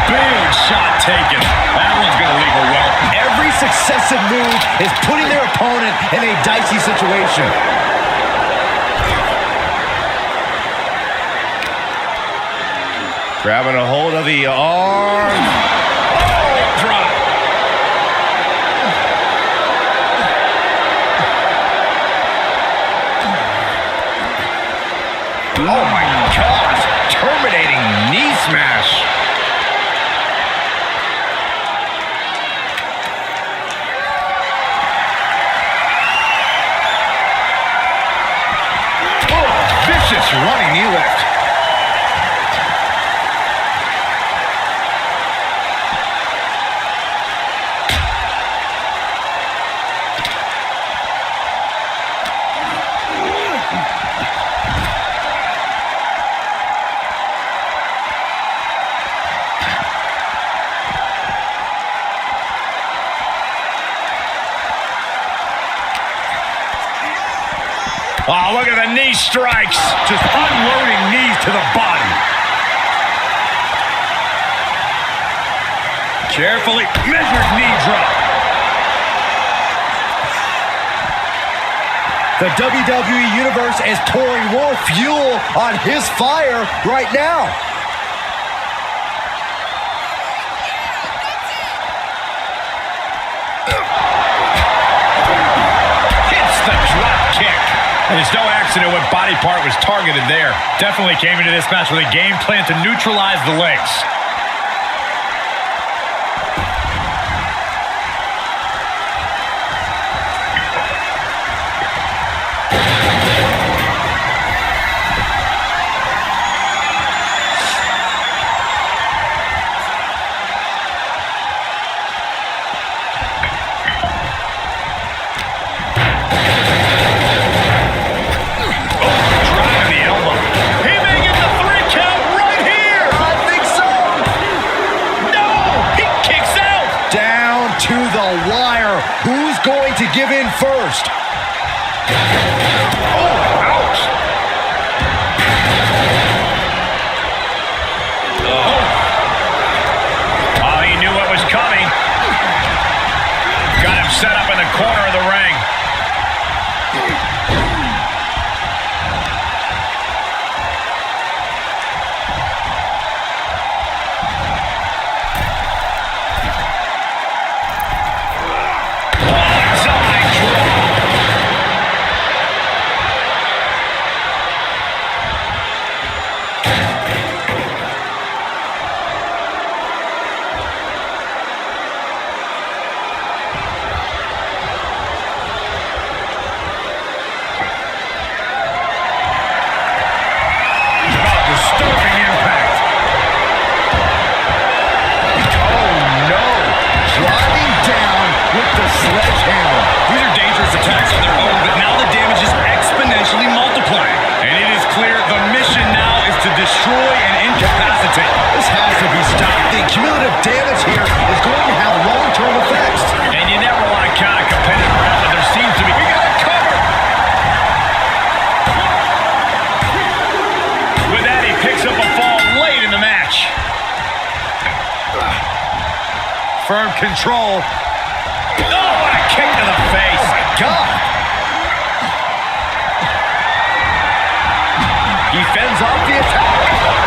Big shot taken. That one's going to leave a well. Every successive move is putting their opponent in a dicey situation. Grabbing a hold of the arm. Oh, drop. Oh my gosh. Terminating knee smash. Oh, vicious running knee lift. Oh, look at the knee strikes. Just unloading knees to the body. Carefully measured knee drop. The WWE Universe is pouring more fuel on his fire right now. Hits the drop kick. And it's no accident what body part was targeted there. Definitely came into this match with a game plan to neutralize the legs. give in first. Oh, ouch. Oh, he knew what was coming. Got him set up in the corner of the ring. Disturbing impact. Oh, no. Driving down with the sledgehammer. These are dangerous attacks on their own, but now the damage is exponentially multiplying. And it is clear the mission now is to destroy and incapacitate. This has to be stopped. The cumulative damage here is going to have long-term effects. And you never want to count a competitor out, but there seems to be... We got it covered! With that, he picks up a fall late in the match. Firm control. Oh, what a kick to the face. Oh, my God. He fends off the attack.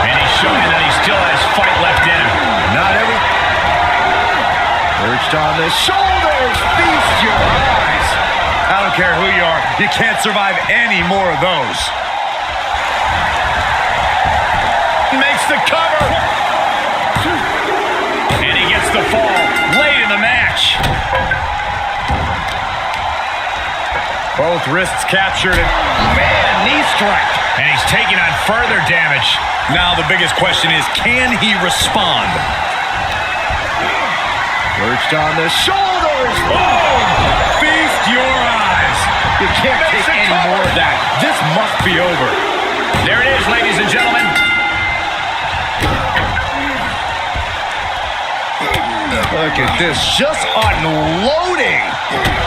And he's showing that he still has fight left in him. Not every... Perched on the shoulders. Feast your eyes. I don't care who you are, you can't survive any more of those. Makes the cover. And he gets the fall late in the match. Both wrists captured. Man, knee strike. And he's taking on further damage. Now the biggest question is, can he respond? Perched on the shoulders. Boom! Feast your eyes. You can't take any more of that. This must be over. There it is, ladies and gentlemen. Look at this. Just unloading.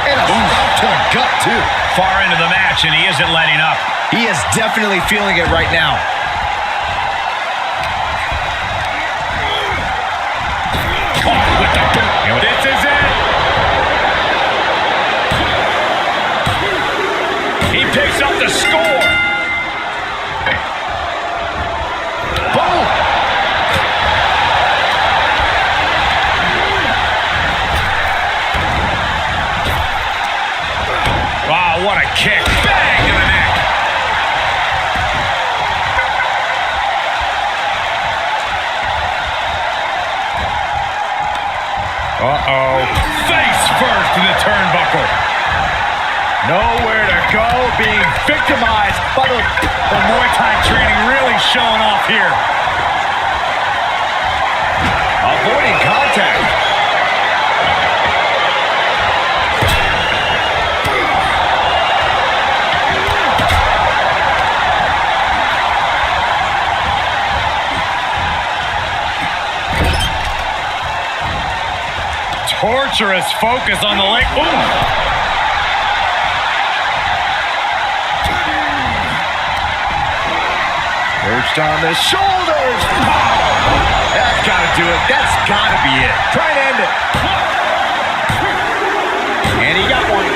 And a stop to the gut, too. Far into the match, and he isn't letting up. He is definitely feeling it right now. Oh, with the boot. This is it. He picks up the score. Boom. Wow, what a kick. Bang to the neck. Uh-oh. Face first in the turnbuckle. Nowhere to go. Being victimized by the Muay Thai training really showing off here. avoiding contact. Torturous focus on the leg. Ooh. Perched on the shoulders. That's got to do it. That's got to be it. Try and end it. And he got one.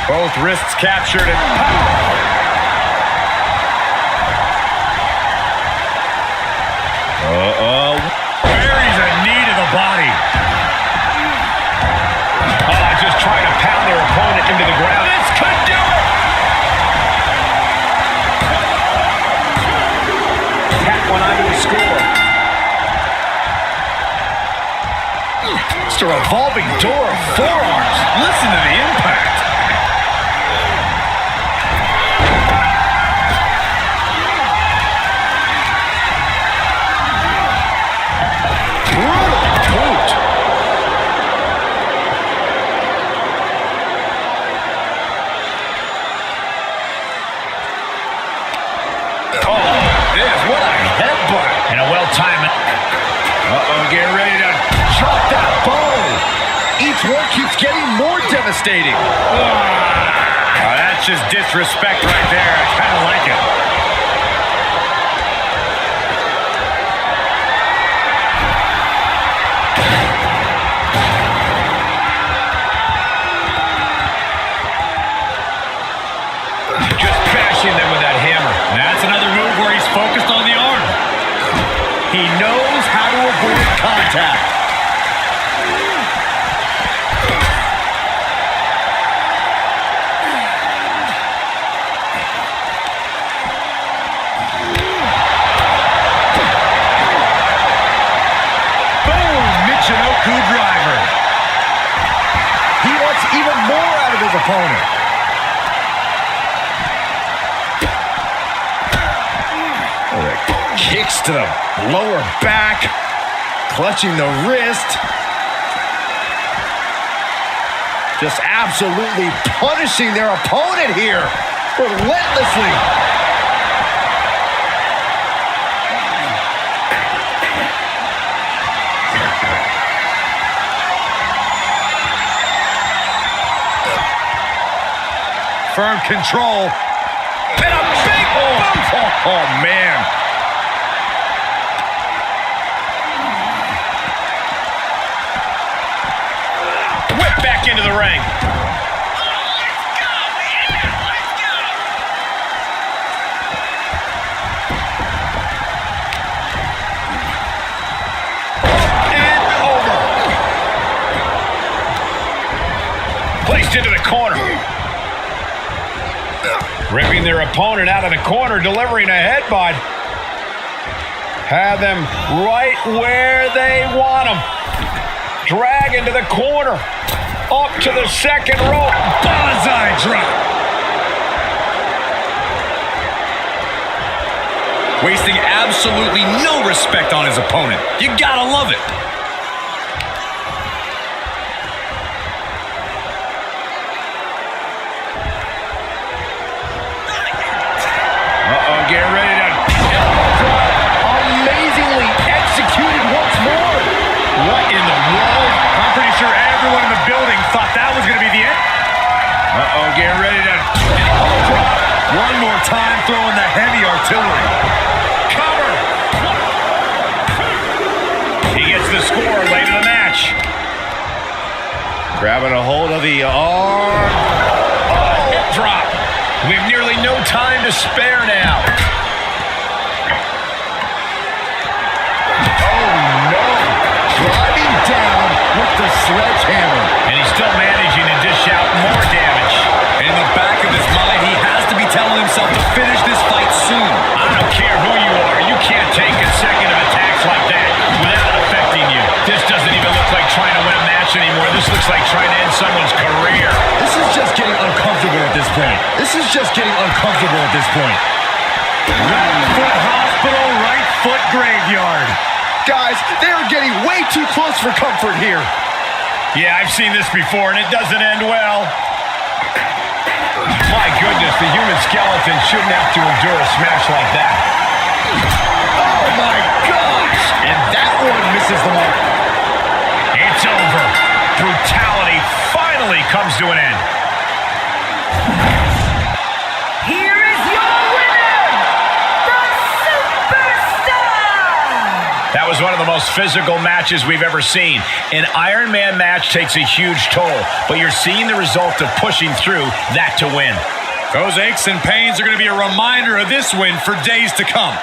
Both wrists captured it. Buries a knee to the body. Just trying to pound their opponent into the ground. This could do it! Tap one onto the score. Just a revolving door of forearms. Listen to the impact. And a well-timed. Uh-oh, get ready to devastating. That's just disrespect right there. I kind of like it. Just bashing them with that hammer. That's another move where he's focused on the arm. He knows how to avoid contact. Driver. He wants even more out of his opponent. Kicks to the lower back, clutching the wrist. Just absolutely punishing their opponent here relentlessly. Firm control. And a big boot. Oh, man. Whip back into the ring. And over. Placed into the corner. Ripping their opponent out of the corner, delivering a headbutt. Have them right where they want them. Drag into the corner. Up to the second rope. Banzai drop. Wasting absolutely no respect on his opponent. You gotta love it. Get ready to... Amazingly executed once more. What in the world? I'm pretty sure everyone in the building thought that was going to be the end. Get ready to... One more time, throwing the heavy artillery. Cover! He gets the score late in the match. Grabbing a hold of the arm. Hip drop. We have nearly no time to spare now. Oh, no. Driving down with the sledgehammer. And he's still managing to dish out more damage. In the back of his mind, he has to be telling himself to finish this fight soon. I don't care who you are. You can't take consecutive attacks like that without it affecting you. This doesn't even look like trying to win a match anymore. This looks like trying to end someone's career. This is just getting uncomfortable at this point. Left foot hospital, right foot graveyard. Guys, they are getting way too close for comfort here. Yeah, I've seen this before, and it doesn't end well. My goodness, the human skeleton shouldn't have to endure a smash like that. Oh, my gosh. And that one misses the mark. It's over. Brutality finally comes to an end. Here is your winner, the Superstar! That was one of the most physical matches we've ever seen. An Iron Man match takes a huge toll, but you're seeing the result of pushing through that to win. Those aches and pains are going to be a reminder of this win for days to come.